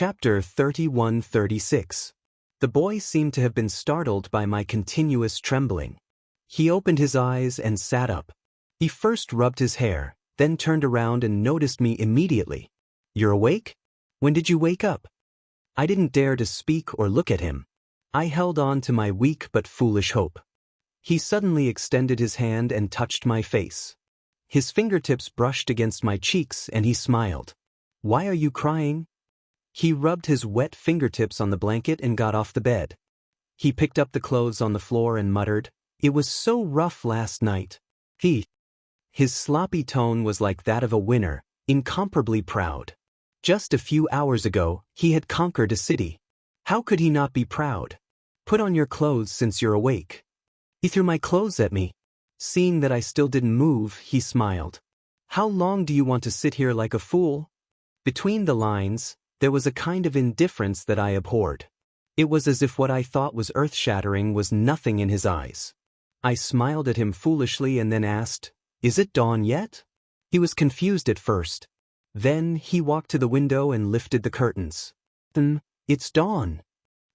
Chapter 31-36. The boy seemed to have been startled by my continuous trembling. He opened his eyes and sat up. He first rubbed his hair, then turned around and noticed me immediately. "You're awake? When did you wake up?" I didn't dare to speak or look at him. I held on to my weak but foolish hope. He suddenly extended his hand and touched my face. His fingertips brushed against my cheeks and he smiled. "Why are you crying?" He rubbed his wet fingertips on the blanket and got off the bed. He picked up the clothes on the floor and muttered, "It was so rough last night." His sloppy tone was like that of a winner, incomparably proud. Just a few hours ago, he had conquered a city. How could he not be proud? "Put on your clothes since you're awake." He threw my clothes at me. Seeing that I still didn't move, he smiled. "How long do you want to sit here like a fool?" Between the lines, there was a kind of indifference that I abhorred. It was as if what I thought was earth-shattering was nothing in his eyes. I smiled at him foolishly and then asked, "Is it dawn yet?" He was confused at first. Then he walked to the window and lifted the curtains. "It's dawn."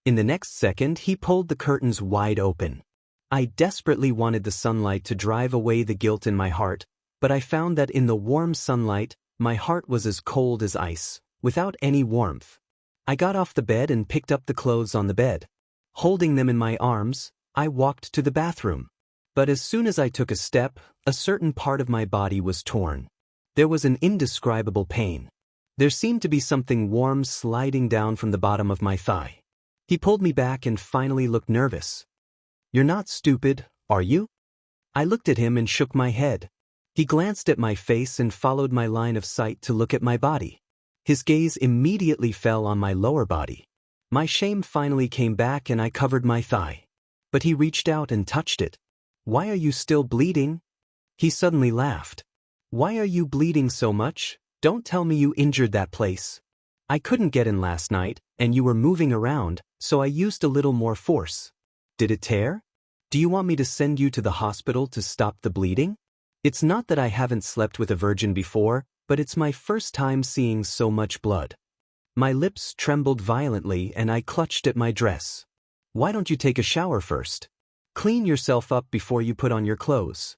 In the next second, he pulled the curtains wide open. I desperately wanted the sunlight to drive away the guilt in my heart, but I found that in the warm sunlight, my heart was as cold as ice, without any warmth. I got off the bed and picked up the clothes on the bed. Holding them in my arms, I walked to the bathroom. But as soon as I took a step, a certain part of my body was torn. There was an indescribable pain. There seemed to be something warm sliding down from the bottom of my thigh. He pulled me back and finally looked nervous. "You're not stupid, are you?" I looked at him and shook my head. He glanced at my face and followed my line of sight to look at my body. His gaze immediately fell on my lower body. My shame finally came back and I covered my thigh. But he reached out and touched it. "Why are you still bleeding?" He suddenly laughed. "Why are you bleeding so much? Don't tell me you injured that place." "I couldn't get in last night, and you were moving around, so I used a little more force." "Did it tear? Do you want me to send you to the hospital to stop the bleeding?" It's not that I haven't slept with a virgin before, but it's my first time seeing so much blood. My lips trembled violently and I clutched at my dress. "Why don't you take a shower first? Clean yourself up before you put on your clothes."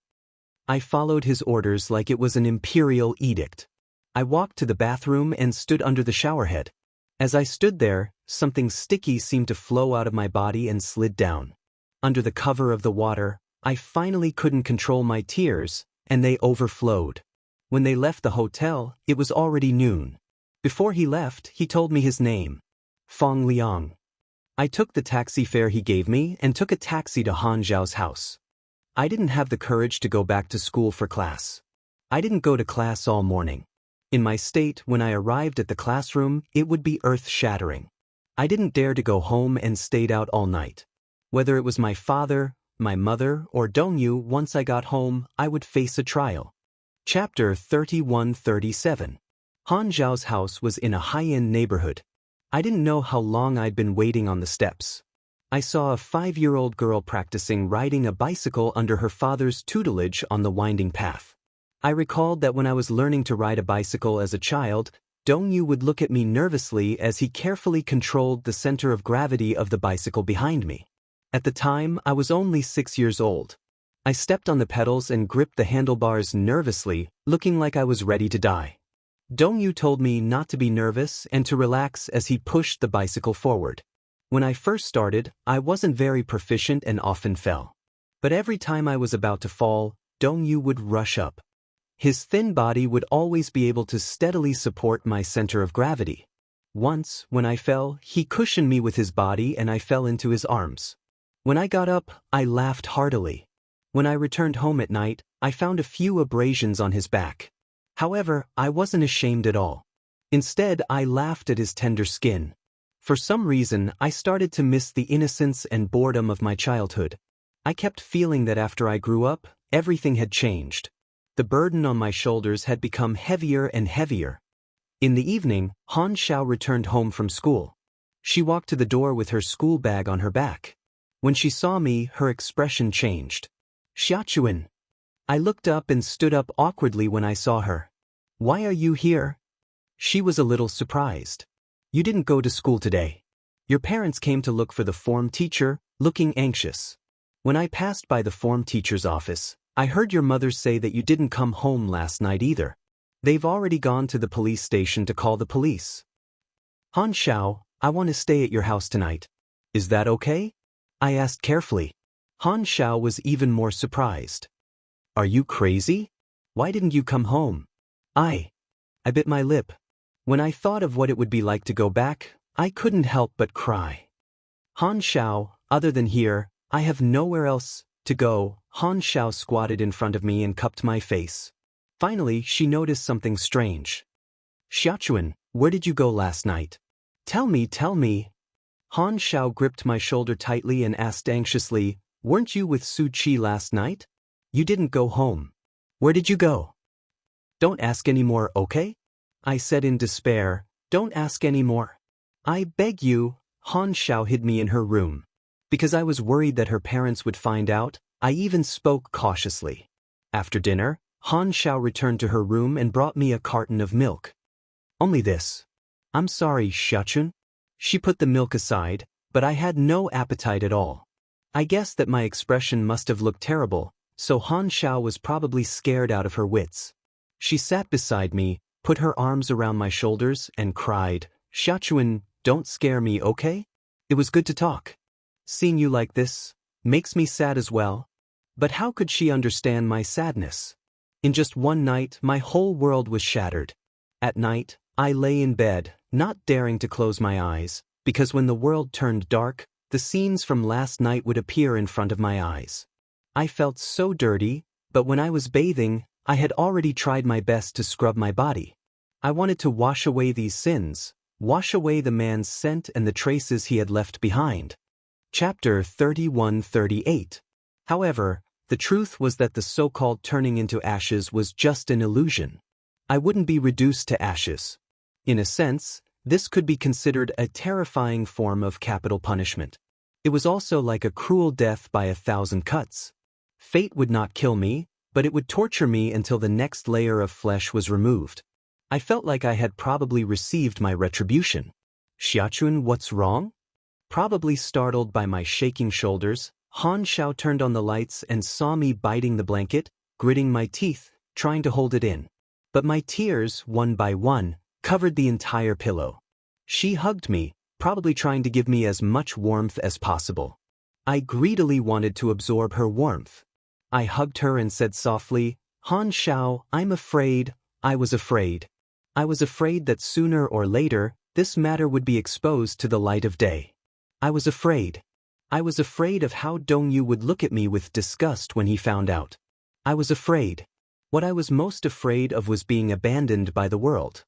I followed his orders like it was an imperial edict. I walked to the bathroom and stood under the showerhead. As I stood there, something sticky seemed to flow out of my body and slid down. Under the cover of the water, I finally couldn't control my tears, and they overflowed. When they left the hotel, it was already noon. Before he left, he told me his name. Feng Liang. I took the taxi fare he gave me and took a taxi to Han Zhao's house. I didn't have the courage to go back to school for class. I didn't go to class all morning. In my state, when I arrived at the classroom, it would be earth-shattering. I didn't dare to go home and stayed out all night. Whether it was my father, my mother, or Dongyu, once I got home, I would face a trial. Chapter 31-37. Han Zhao's house was in a high-end neighborhood. I didn't know how long I'd been waiting on the steps. I saw a 5-year-old girl practicing riding a bicycle under her father's tutelage on the winding path. I recalled that when I was learning to ride a bicycle as a child, Dongyu would look at me nervously as he carefully controlled the center of gravity of the bicycle behind me. At the time, I was only 6 years old. I stepped on the pedals and gripped the handlebars nervously, looking like I was ready to die. Dongyu told me not to be nervous and to relax as he pushed the bicycle forward. When I first started, I wasn't very proficient and often fell. But every time I was about to fall, Dongyu would rush up. His thin body would always be able to steadily support my center of gravity. Once, when I fell, he cushioned me with his body and I fell into his arms. When I got up, I laughed heartily. When I returned home at night, I found a few abrasions on his back. However, I wasn't ashamed at all. Instead, I laughed at his tender skin. For some reason, I started to miss the innocence and boredom of my childhood. I kept feeling that after I grew up, everything had changed. The burden on my shoulders had become heavier and heavier. In the evening, Han Xiao returned home from school. She walked to the door with her school bag on her back. When she saw me, her expression changed. "Xiachuan." I looked up and stood up awkwardly when I saw her. "Why are you here?" She was a little surprised. You didn't go to school today. Your parents came to look for the form teacher, looking anxious. When I passed by the form teacher's office, I heard your mother say that you didn't come home last night either. They've already gone to the police station to call the police. Han Xiao, I want to stay at your house tonight. Is that okay? I asked carefully. Han Xiao was even more surprised. Are you crazy? Why didn't you come home? I bit my lip. When I thought of what it would be like to go back, I couldn't help but cry. Han Xiao, other than here, I have nowhere else to go. Han Xiao squatted in front of me and cupped my face. Finally, she noticed something strange. Xiaochuan, where did you go last night? Tell me. Han Xiao gripped my shoulder tightly and asked anxiously, weren't you with Su Qi last night? You didn't go home. Where did you go? Don't ask any more, okay? I said in despair, don't ask any more. I beg you. Han Xiao hid me in her room. Because I was worried that her parents would find out, I even spoke cautiously. After dinner, Han Xiao returned to her room and brought me a carton of milk. Only this. I'm sorry, Xiaochun. She put the milk aside, but I had no appetite at all. I guess that my expression must have looked terrible, so Han Xiao was probably scared out of her wits. She sat beside me, put her arms around my shoulders, and cried, Xiaochuan, don't scare me, okay? It was good to talk. Seeing you like this makes me sad as well. But how could she understand my sadness? In just one night, my whole world was shattered. At night, I lay in bed, not daring to close my eyes, because when the world turned dark, the scenes from last night would appear in front of my eyes. I felt so dirty, but when I was bathing, I had already tried my best to scrub my body. I wanted to wash away these sins, wash away the man's scent and the traces he had left behind. Chapter 31-38. However, the truth was that the so-called turning into ashes was just an illusion. I wouldn't be reduced to ashes. In a sense, this could be considered a terrifying form of capital punishment. It was also like a cruel death by 1,000 cuts. Fate would not kill me, but it would torture me until the next layer of flesh was removed. I felt like I had probably received my retribution. Xiaochuan, what's wrong? Probably startled by my shaking shoulders, Han Xiao turned on the lights and saw me biting the blanket, gritting my teeth, trying to hold it in. But my tears, one by one, covered the entire pillow. She hugged me, probably trying to give me as much warmth as possible. I greedily wanted to absorb her warmth. I hugged her and said softly, Han Xiao, I'm afraid. I was afraid. I was afraid that sooner or later, this matter would be exposed to the light of day. I was afraid. I was afraid of how Dongyu would look at me with disgust when he found out. I was afraid. What I was most afraid of was being abandoned by the world.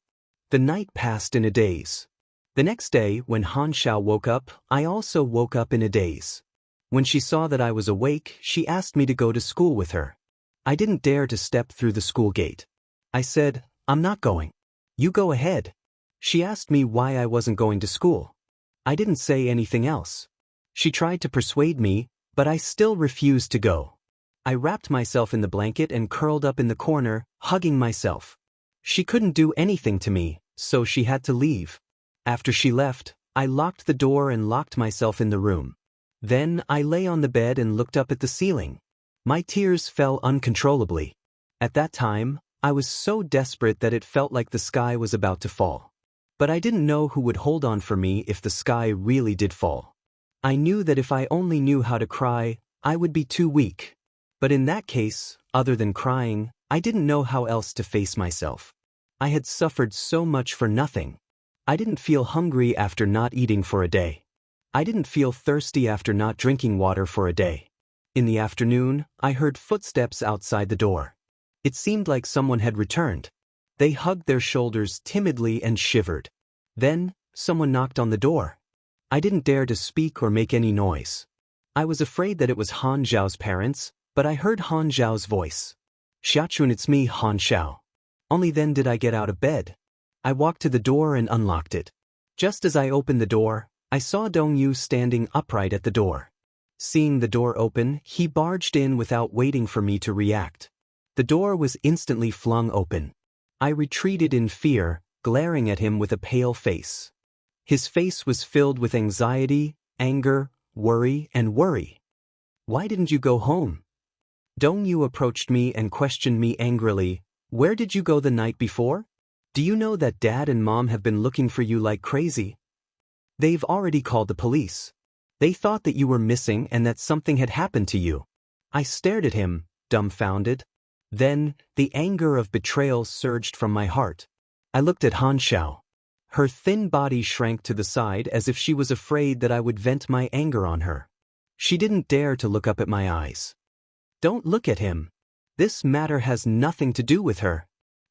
The night passed in a daze. The next day, when Han Xiao woke up, I also woke up in a daze. When she saw that I was awake, she asked me to go to school with her. I didn't dare to step through the school gate. I said, I'm not going. You go ahead. She asked me why I wasn't going to school. I didn't say anything else. She tried to persuade me, but I still refused to go. I wrapped myself in the blanket and curled up in the corner, hugging myself. She couldn't do anything to me, so she had to leave. After she left, I locked the door and locked myself in the room. Then I lay on the bed and looked up at the ceiling. My tears fell uncontrollably. At that time, I was so desperate that it felt like the sky was about to fall. But I didn't know who would hold on for me if the sky really did fall. I knew that if I only knew how to cry, I would be too weak. But in that case, other than crying, I didn't know how else to face myself. I had suffered so much for nothing. I didn't feel hungry after not eating for a day. I didn't feel thirsty after not drinking water for a day. In the afternoon, I heard footsteps outside the door. It seemed like someone had returned. They hugged their shoulders timidly and shivered. Then, someone knocked on the door. I didn't dare to speak or make any noise. I was afraid that it was Han Zhao's parents, but I heard Han Zhao's voice. Xiaochuan, it's me, Han Xiao. Only then did I get out of bed. I walked to the door and unlocked it. Just as I opened the door, I saw Dongyu standing upright at the door. Seeing the door open, he barged in without waiting for me to react. The door was instantly flung open. I retreated in fear, glaring at him with a pale face. His face was filled with anxiety, anger, worry, and worry. Why didn't you go home? Dongyu approached me and questioned me angrily. Where did you go the night before? Do you know that Dad and Mom have been looking for you like crazy? They've already called the police. They thought that you were missing and that something had happened to you. I stared at him, dumbfounded. Then, the anger of betrayal surged from my heart. I looked at Hanxiao. Her thin body shrank to the side as if she was afraid that I would vent my anger on her. She didn't dare to look up at my eyes. Don't look at him. This matter has nothing to do with her.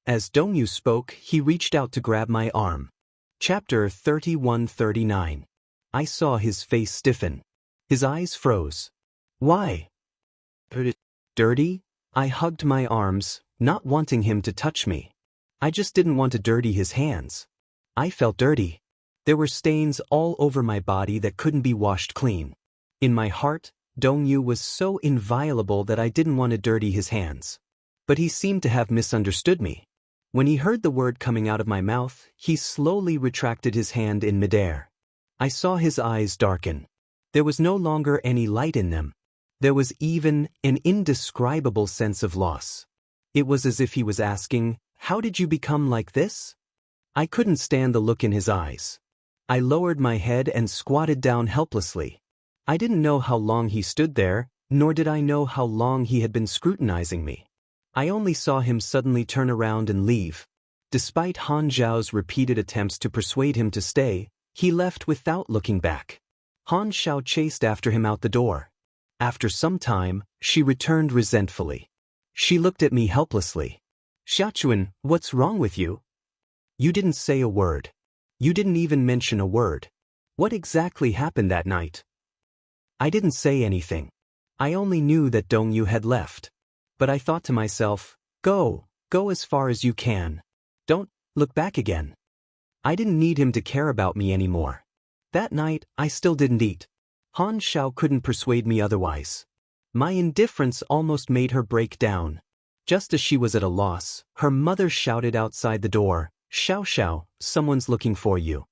As Dongyu spoke, he reached out to grab my arm. Chapter 31-39. I saw his face stiffen. His eyes froze. Why? Dirty? I hugged my arms, not wanting him to touch me. I just didn't want to dirty his hands. I felt dirty. There were stains all over my body that couldn't be washed clean. In my heart, Dongyu was so inviolable that I didn't want to dirty his hands. But he seemed to have misunderstood me. When he heard the word coming out of my mouth, he slowly retracted his hand in midair. I saw his eyes darken. There was no longer any light in them. There was even an indescribable sense of loss. It was as if he was asking, "How did you become like this?" I couldn't stand the look in his eyes. I lowered my head and squatted down helplessly. I didn't know how long he stood there, nor did I know how long he had been scrutinizing me. I only saw him suddenly turn around and leave. Despite Han Zhao's repeated attempts to persuade him to stay, he left without looking back. Han Xiao chased after him out the door. After some time, she returned resentfully. She looked at me helplessly. "Xiaochuan, what's wrong with you? You didn't say a word. You didn't even mention a word. What exactly happened that night?" I didn't say anything. I only knew that Dongyu had left. But I thought to myself, go as far as you can. Don't look back again. I didn't need him to care about me anymore. That night, I still didn't eat. Han Xiao couldn't persuade me otherwise. My indifference almost made her break down. Just as she was at a loss, her mother shouted outside the door, "Xiao Xiao, someone's looking for you."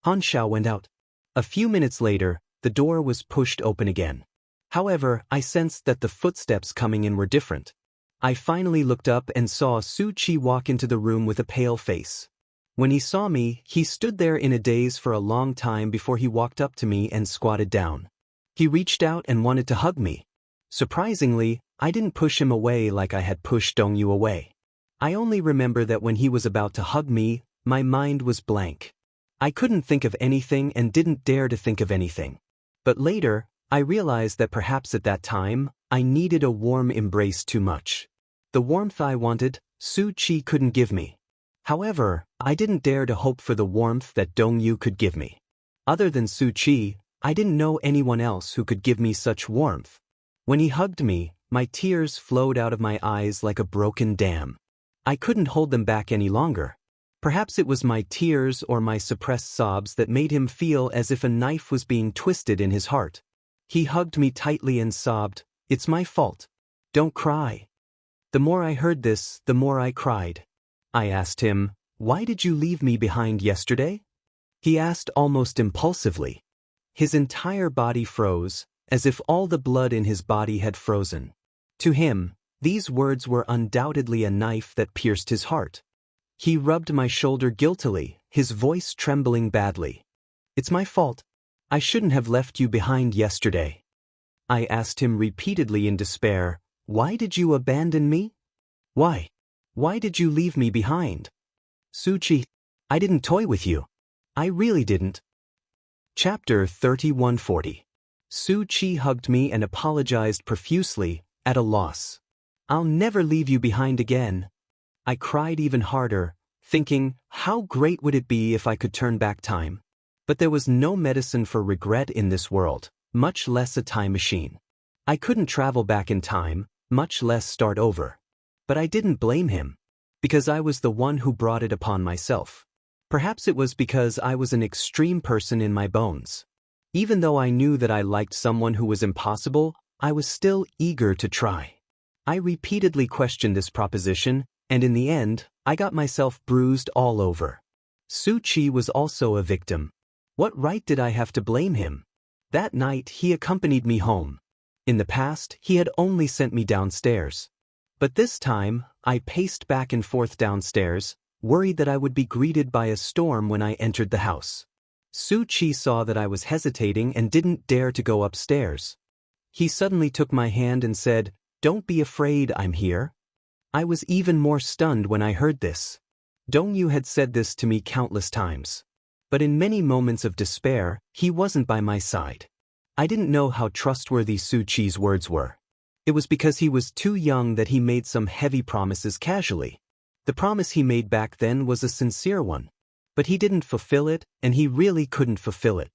Han Xiao went out. A few minutes later, the door was pushed open again. However, I sensed that the footsteps coming in were different. I finally looked up and saw Su Qi walk into the room with a pale face. When he saw me, he stood there in a daze for a long time before he walked up to me and squatted down. He reached out and wanted to hug me. Surprisingly, I didn't push him away like I had pushed Dongyu away. I only remember that when he was about to hug me, my mind was blank. I couldn't think of anything and didn't dare to think of anything. But later, I realized that perhaps at that time, I needed a warm embrace too much. The warmth I wanted, Su Qi couldn't give me. However, I didn't dare to hope for the warmth that Dongyu could give me. Other than Su Qi, I didn't know anyone else who could give me such warmth. When he hugged me, my tears flowed out of my eyes like a broken dam. I couldn't hold them back any longer. Perhaps it was my tears or my suppressed sobs that made him feel as if a knife was being twisted in his heart. He hugged me tightly and sobbed, "It's my fault. Don't cry." The more I heard this, the more I cried. I asked him, "Why did you leave me behind yesterday?" He asked almost impulsively. His entire body froze, as if all the blood in his body had frozen. To him, these words were undoubtedly a knife that pierced his heart. He rubbed my shoulder guiltily, his voice trembling badly. "It's my fault. I shouldn't have left you behind yesterday." I asked him repeatedly in despair, "Why did you abandon me? Why? Why did you leave me behind?" "Su Qi, I didn't toy with you. I really didn't." Chapter 31-40. Su Qi hugged me and apologized profusely, at a loss. "I'll never leave you behind again." I cried even harder, thinking, how great would it be if I could turn back time? But there was no medicine for regret in this world, much less a time machine. I couldn't travel back in time, much less start over. But I didn't blame him, because I was the one who brought it upon myself. Perhaps it was because I was an extreme person in my bones. Even though I knew that I liked someone who was impossible, I was still eager to try. I repeatedly questioned this proposition, and in the end, I got myself bruised all over. Su Qi was also a victim. What right did I have to blame him? That night he accompanied me home. In the past, he had only sent me downstairs. But this time, I paced back and forth downstairs, worried that I would be greeted by a storm when I entered the house. Su Qi saw that I was hesitating and didn't dare to go upstairs. He suddenly took my hand and said, "Don't be afraid, I'm here." I was even more stunned when I heard this. Dongyu had said this to me countless times. But in many moments of despair, he wasn't by my side. I didn't know how trustworthy Su Qi's words were. It was because he was too young that he made some heavy promises casually. The promise he made back then was a sincere one. But he didn't fulfill it, and he really couldn't fulfill it.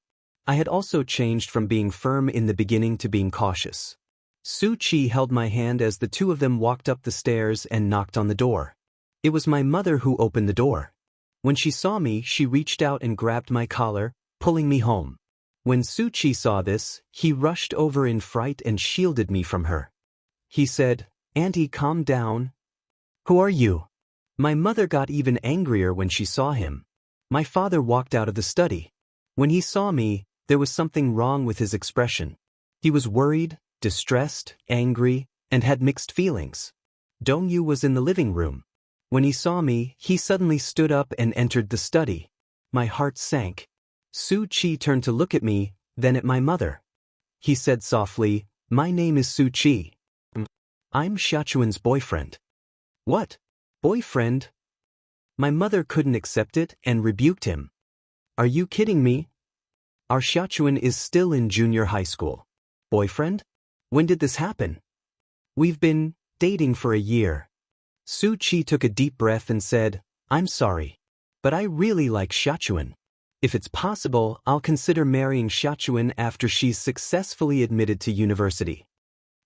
I had also changed from being firm in the beginning to being cautious. Su Qi held my hand as the two of them walked up the stairs and knocked on the door. It was my mother who opened the door. When she saw me, she reached out and grabbed my collar, pulling me home. When Su Qi saw this, he rushed over in fright and shielded me from her. He said, "Auntie, calm down." "Who are you?" My mother got even angrier when she saw him. My father walked out of the study. When he saw me, there was something wrong with his expression. He was worried, distressed, angry, and had mixed feelings. Dongyu was in the living room. When he saw me, he suddenly stood up and entered the study. My heart sank. Su Qi turned to look at me, then at my mother. He said softly, "My name is Su Qi. I'm Xiaochuan's boyfriend." "What? Boyfriend?" My mother couldn't accept it and rebuked him. "Are you kidding me? Our Xiaochuan is still in junior high school. Boyfriend? When did this happen?" "We've been dating for a year." Su Qi took a deep breath and said, "I'm sorry. But I really like Xiaochuan. If it's possible, I'll consider marrying Xiaochuan after she's successfully admitted to university."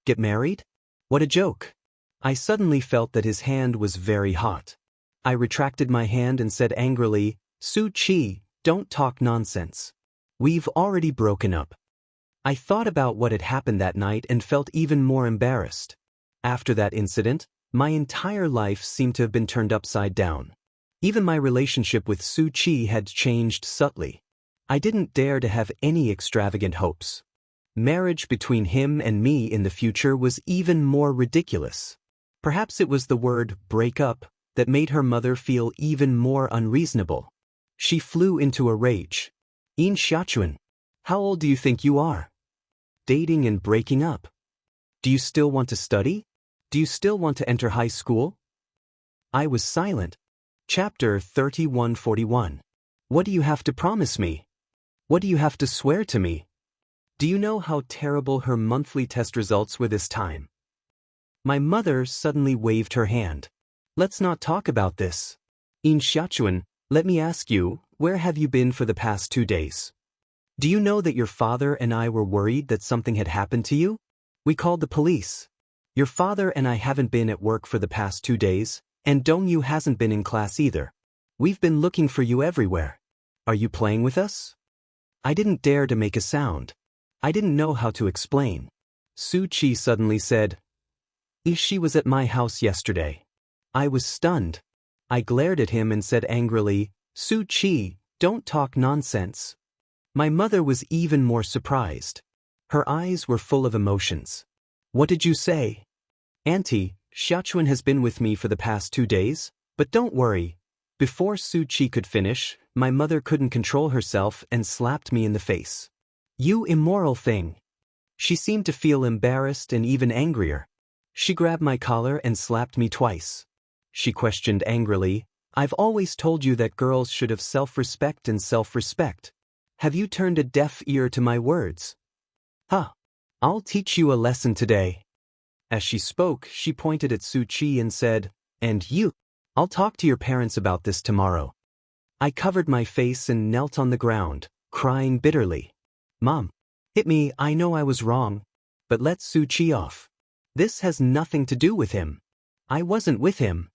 "Get married? What a joke." I suddenly felt that his hand was very hot. I retracted my hand and said angrily, "Su Qi, don't talk nonsense. We've already broken up." I thought about what had happened that night and felt even more embarrassed. After that incident, my entire life seemed to have been turned upside down. Even my relationship with Su Qi had changed subtly. I didn't dare to have any extravagant hopes. Marriage between him and me in the future was even more ridiculous. Perhaps it was the word "break up" that made her mother feel even more unreasonable. She flew into a rage. "In Xiaochuan, how old do you think you are? Dating and breaking up? Do you still want to study? Do you still want to enter high school?" I was silent. Chapter 3141. What do you have to promise me? What do you have to swear to me? Do you know how terrible her monthly test results were this time? My mother suddenly waved her hand. "Let's not talk about this. In Xiaochuan, let me ask you, where have you been for the past 2 days? Do you know that your father and I were worried that something had happened to you? We called the police. Your father and I haven't been at work for the past 2 days, and Dongyu hasn't been in class either. We've been looking for you everywhere. Are you playing with us?" I didn't dare to make a sound. I didn't know how to explain. Su Qi suddenly said, "She was at my house yesterday." I was stunned. I glared at him and said angrily, "Su Qi, don't talk nonsense." My mother was even more surprised. Her eyes were full of emotions. "What did you say?" "Auntie, Xiaochuan has been with me for the past 2 days, but don't worry." Before Su Qi could finish, my mother couldn't control herself and slapped me in the face. "You immoral thing." She seemed to feel embarrassed and even angrier. She grabbed my collar and slapped me twice. She questioned angrily, "I've always told you that girls should have self-respect and self-respect. Have you turned a deaf ear to my words? Huh. I'll teach you a lesson today." As she spoke, she pointed at Su Qi and said, "And you. I'll talk to your parents about this tomorrow." I covered my face and knelt on the ground, crying bitterly. "Mom, hit me, I know I was wrong. But let Su Qi off. This has nothing to do with him. I wasn't with him."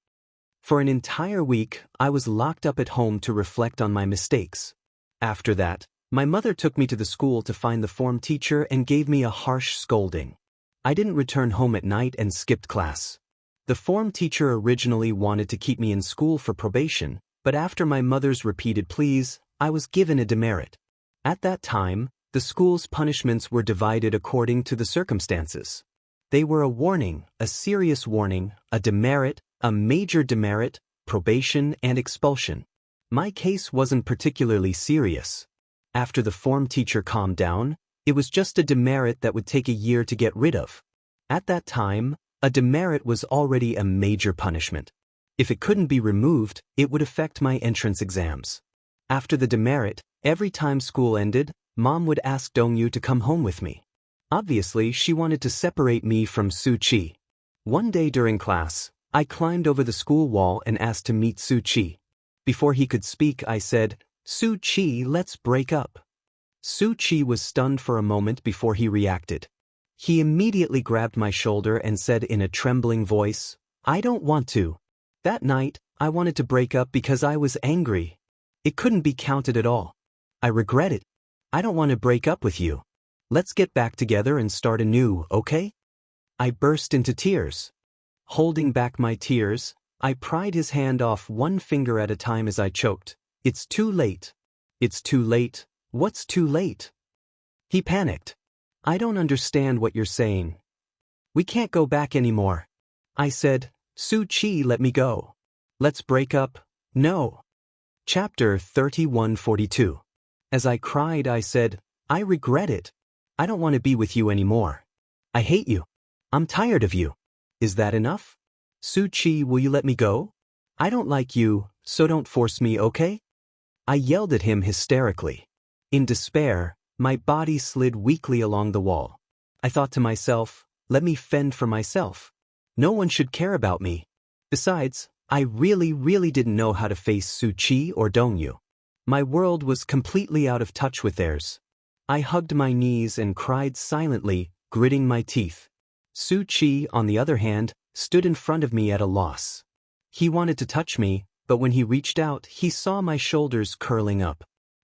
For an entire week, I was locked up at home to reflect on my mistakes. After that, my mother took me to the school to find the form teacher and gave me a harsh scolding. I didn't return home at night and skipped class. The form teacher originally wanted to keep me in school for probation, but after my mother's repeated pleas, I was given a demerit. At that time, the school's punishments were divided according to the circumstances. They were a warning, a serious warning, a demerit, a major demerit, probation, and expulsion. My case wasn't particularly serious. After the form teacher calmed down, it was just a demerit that would take a year to get rid of. At that time, a demerit was already a major punishment. If it couldn't be removed, it would affect my entrance exams. After the demerit, every time school ended, Mom would ask Dongyu to come home with me. Obviously, she wanted to separate me from Su Qi. One day during class, I climbed over the school wall and asked to meet Su Qi. Before he could speak, I said, "Su Qi, let's break up." Su Qi was stunned for a moment before he reacted. He immediately grabbed my shoulder and said in a trembling voice, "I don't want to." That night, I wanted to break up because I was angry. It couldn't be counted at all. I regret it. I don't want to break up with you. Let's get back together and start anew, okay? I burst into tears. Holding back my tears, I pried his hand off one finger at a time as I choked. "It's too late. It's too late. What's too late?" He panicked. "I don't understand what you're saying. We can't go back anymore." I said, "Su Qi, let me go. Let's break up." "No." Chapter 3142. As I cried, I said, "I regret it. I don't want to be with you anymore. I hate you. I'm tired of you. Is that enough? Su Qi, will you let me go? I don't like you, so don't force me, okay?" I yelled at him hysterically. In despair, my body slid weakly along the wall. I thought to myself, let me fend for myself. No one should care about me. Besides, I really didn't know how to face Su Qi or Dongyu. My world was completely out of touch with theirs. I hugged my knees and cried silently, gritting my teeth. Su Qi, on the other hand, stood in front of me at a loss. He wanted to touch me, but when he reached out, he saw my shoulders curling up.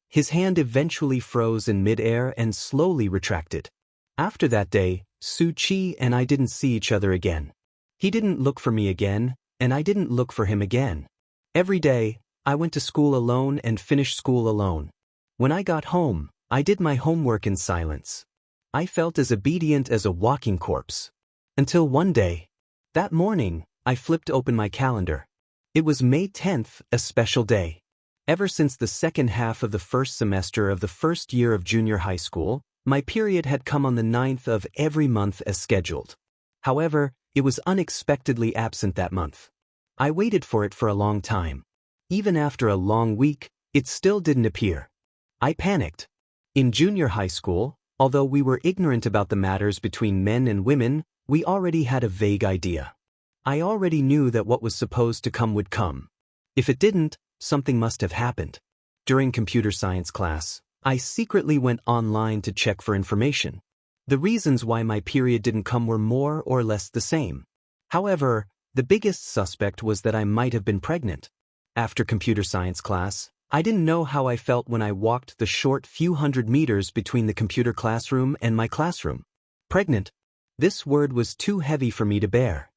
His hand eventually froze in midair and slowly retracted. After that day, Su Qi and I didn't see each other again. He didn't look for me again, and I didn't look for him again. Every day, I went to school alone and finished school alone. When I got home, I did my homework in silence. I felt as obedient as a walking corpse. Until one day. That morning, I flipped open my calendar. It was May 10th, a special day. Ever since the second half of the first semester of the first year of junior high school, my period had come on the 9th of every month as scheduled. However, it was unexpectedly absent that month. I waited for it for a long time. Even after a long week, it still didn't appear. I panicked. In junior high school, although we were ignorant about the matters between men and women, we already had a vague idea. I already knew that what was supposed to come would come. If it didn't, something must have happened. During computer science class, I secretly went online to check for information. The reasons why my period didn't come were more or less the same. However, the biggest suspect was that I might have been pregnant. After computer science class, I didn't know how I felt when I walked the short few hundred meters between the computer classroom and my classroom. Pregnant. This word was too heavy for me to bear.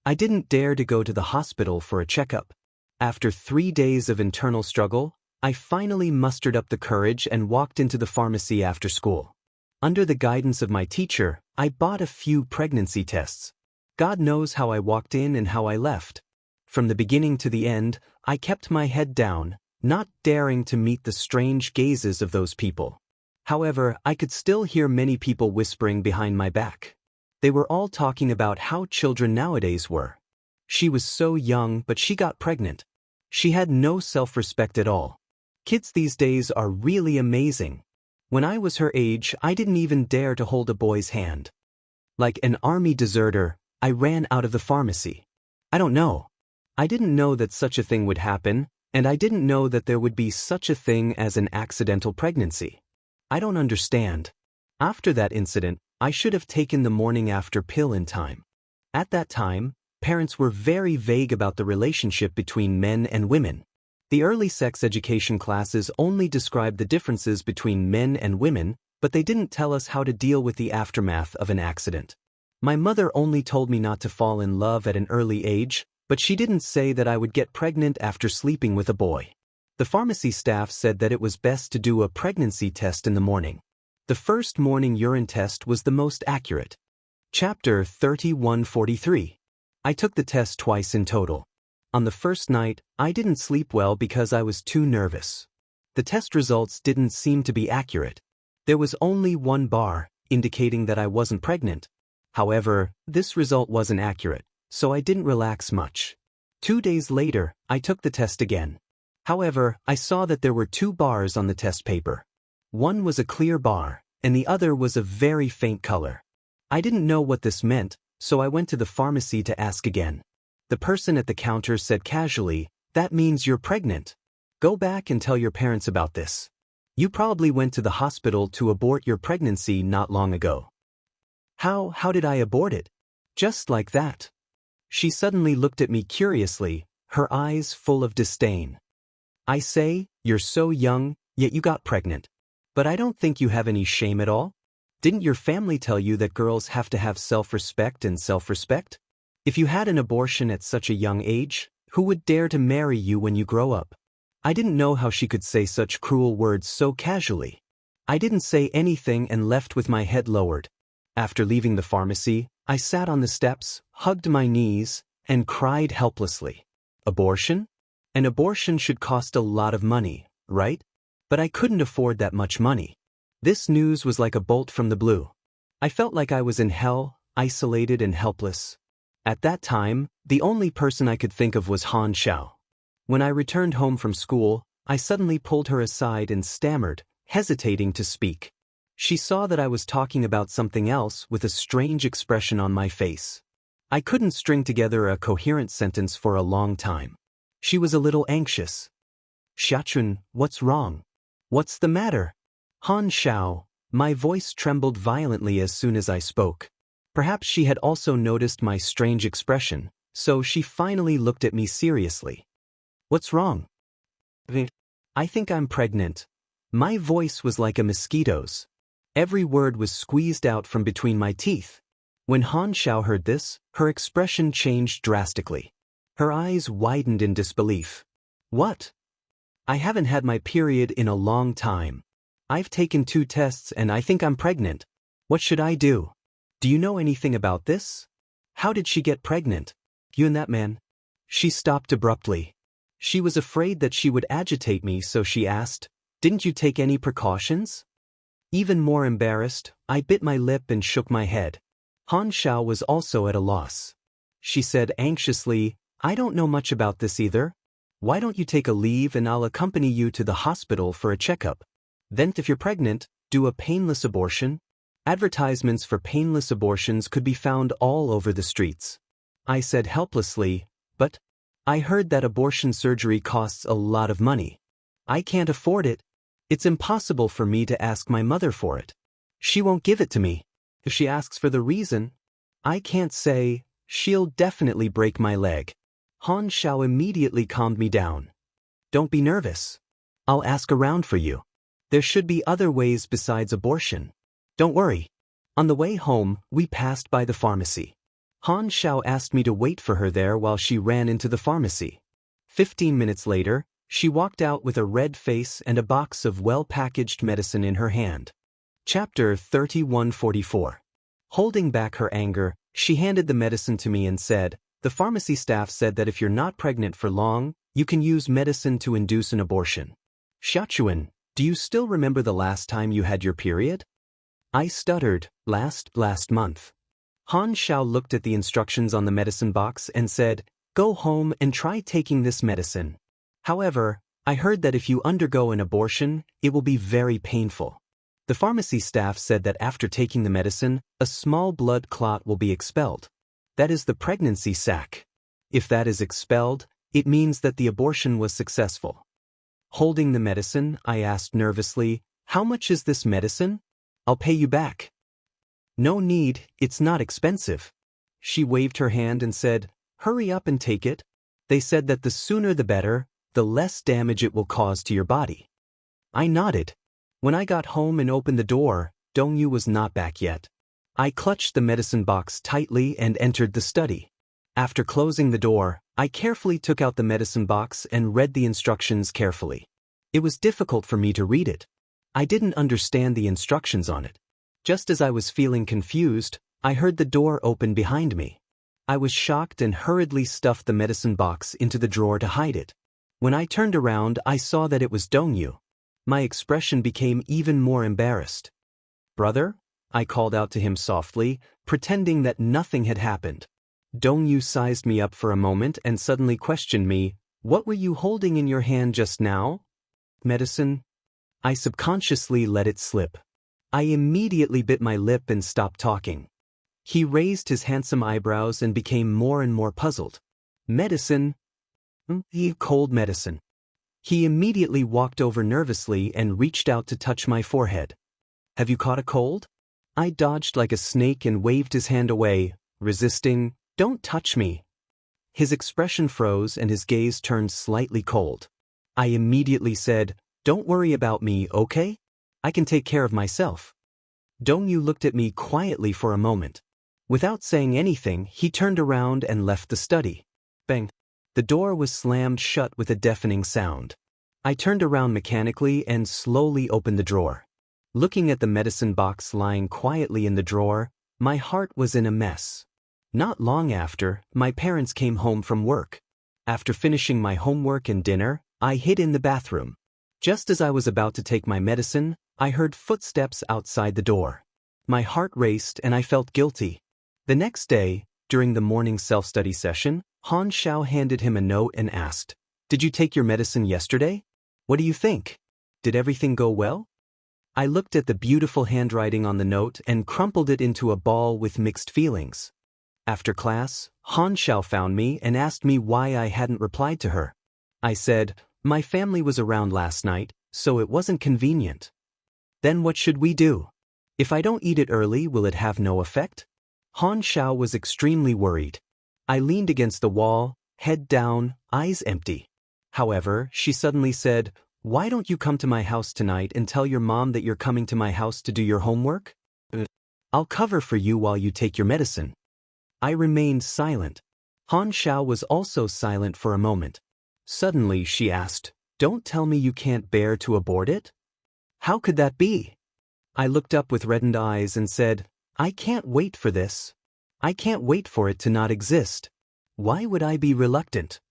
I didn't dare to go to the hospital for a checkup. After 3 days of internal struggle, I finally mustered up the courage and walked into the pharmacy after school. Under the guidance of my teacher, I bought a few pregnancy tests. God knows how I walked in and how I left. From the beginning to the end, I kept my head down, not daring to meet the strange gazes of those people. However, I could still hear many people whispering behind my back. They were all talking about how children nowadays were. She was so young, but she got pregnant. She had no self-respect at all. Kids these days are really amazing. When I was her age, I didn't even dare to hold a boy's hand. Like an army deserter, I ran out of the pharmacy. I don't know. I didn't know that such a thing would happen, and I didn't know that there would be such a thing as an accidental pregnancy. I don't understand. After that incident, I should have taken the morning after pill in time. At that time, parents were very vague about the relationship between men and women. The early sex education classes only described the differences between men and women, but they didn't tell us how to deal with the aftermath of an accident. My mother only told me not to fall in love at an early age, but she didn't say that I would get pregnant after sleeping with a boy. The pharmacy staff said that it was best to do a pregnancy test in the morning. The first morning urine test was the most accurate. Chapter 3143. I took the test twice in total. On the first night, I didn't sleep well because I was too nervous. The test results didn't seem to be accurate. There was only one bar, indicating that I wasn't pregnant. However, this result wasn't accurate, so I didn't relax much. 2 days later, I took the test again. However, I saw that there were 2 bars on the test paper. One was a clear bar, and the other was a very faint color. I didn't know what this meant, so I went to the pharmacy to ask again. The person at the counter said casually, "That means you're pregnant. Go back and tell your parents about this. You probably went to the hospital to abort your pregnancy not long ago." How did I abort it? Just like that. She suddenly looked at me curiously, her eyes full of disdain. I say, "You're so young, yet you got pregnant. But I don't think you have any shame at all. Didn't your family tell you that girls have to have self-respect and self-respect? If you had an abortion at such a young age, who would dare to marry you when you grow up?" I didn't know how she could say such cruel words so casually. I didn't say anything and left with my head lowered. After leaving the pharmacy, I sat on the steps, hugged my knees, and cried helplessly. Abortion? An abortion should cost a lot of money, right? But I couldn't afford that much money. This news was like a bolt from the blue. I felt like I was in hell, isolated and helpless. At that time, the only person I could think of was Han Xiao. When I returned home from school, I suddenly pulled her aside and stammered, hesitating to speak. She saw that I was talking about something else with a strange expression on my face. I couldn't string together a coherent sentence for a long time. She was a little anxious. "Xiachun, what's wrong? What's the matter?" Han Xiao. My voice trembled violently as soon as I spoke. Perhaps she had also noticed my strange expression, so she finally looked at me seriously. "What's wrong?" "I think I'm pregnant." My voice was like a mosquito's. Every word was squeezed out from between my teeth. When Han Xiao heard this, her expression changed drastically. Her eyes widened in disbelief. "What? I haven't had my period in a long time. I've taken 2 tests and I think I'm pregnant. What should I do? Do you know anything about this? How did she get pregnant? You and that man?" She stopped abruptly. She was afraid that she would agitate me, so she asked, "Didn't you take any precautions?" Even more embarrassed, I bit my lip and shook my head. Han Xiao was also at a loss. She said anxiously, "I don't know much about this either. Why don't you take a leave and I'll accompany you to the hospital for a checkup? Then if you're pregnant, do a painless abortion." Advertisements for painless abortions could be found all over the streets. I said helplessly, "But I heard that abortion surgery costs a lot of money. I can't afford it. It's impossible for me to ask my mother for it. She won't give it to me. If she asks for the reason, I can't say, she'll definitely break my leg." Han Xiao immediately calmed me down. "Don't be nervous. I'll ask around for you. There should be other ways besides abortion. Don't worry." On the way home, we passed by the pharmacy. Han Xiao asked me to wait for her there while she ran into the pharmacy. 15 minutes later, she walked out with a red face and a box of well-packaged medicine in her hand. Chapter 3144. Holding back her anger, she handed the medicine to me and said, "The pharmacy staff said that if you're not pregnant for long, you can use medicine to induce an abortion. Xiachuan, do you still remember the last time you had your period?" I stuttered, last month." Han Xiao looked at the instructions on the medicine box and said, "Go home and try taking this medicine. However, I heard that if you undergo an abortion, it will be very painful. The pharmacy staff said that after taking the medicine, a small blood clot will be expelled. That is the pregnancy sac. If that is expelled, it means that the abortion was successful." Holding the medicine, I asked nervously, "How much is this medicine? I'll pay you back." "No need, it's not expensive." She waved her hand and said, "Hurry up and take it. They said that the sooner the better, the less damage it will cause to your body." I nodded. When I got home and opened the door, Dongyu was not back yet. I clutched the medicine box tightly and entered the study. After closing the door, I carefully took out the medicine box and read the instructions carefully. It was difficult for me to read it. I didn't understand the instructions on it. Just as I was feeling confused, I heard the door open behind me. I was shocked and hurriedly stuffed the medicine box into the drawer to hide it. When I turned around, I saw that it was Dongyu. My expression became even more embarrassed. "Brother?" I called out to him softly, pretending that nothing had happened. Dongyu sized me up for a moment and suddenly questioned me, "What were you holding in your hand just now?" "Medicine." I subconsciously let it slip. I immediately bit my lip and stopped talking. He raised his handsome eyebrows and became more and more puzzled. "Medicine?" "Cold medicine." He immediately walked over nervously and reached out to touch my forehead. "Have you caught a cold?" I dodged like a snake and waved his hand away, resisting. "Don't touch me." His expression froze and his gaze turned slightly cold. I immediately said, "Don't worry about me, okay? I can take care of myself." Dongyu looked at me quietly for a moment. Without saying anything, he turned around and left the study. Bang! The door was slammed shut with a deafening sound. I turned around mechanically and slowly opened the drawer. Looking at the medicine box lying quietly in the drawer, my heart was in a mess. Not long after, my parents came home from work. After finishing my homework and dinner, I hid in the bathroom. Just as I was about to take my medicine, I heard footsteps outside the door. My heart raced and I felt guilty. The next day, during the morning self-study session, Han Xiao handed him a note and asked, "Did you take your medicine yesterday? What do you think? Did everything go well?" I looked at the beautiful handwriting on the note and crumpled it into a ball with mixed feelings. After class, Han Xiao found me and asked me why I hadn't replied to her. I said, "My family was around last night, so it wasn't convenient." "Then what should we do? If I don't eat it early, will it have no effect?" Han Xiao was extremely worried. I leaned against the wall, head down, eyes empty. However, she suddenly said, "Why don't you come to my house tonight and tell your mom that you're coming to my house to do your homework? I'll cover for you while you take your medicine." I remained silent. Han Xiao was also silent for a moment. Suddenly she asked, "Don't tell me you can't bear to abort it? How could that be?" I looked up with reddened eyes and said, "I can't wait for this. I can't wait for it to not exist. Why would I be reluctant?"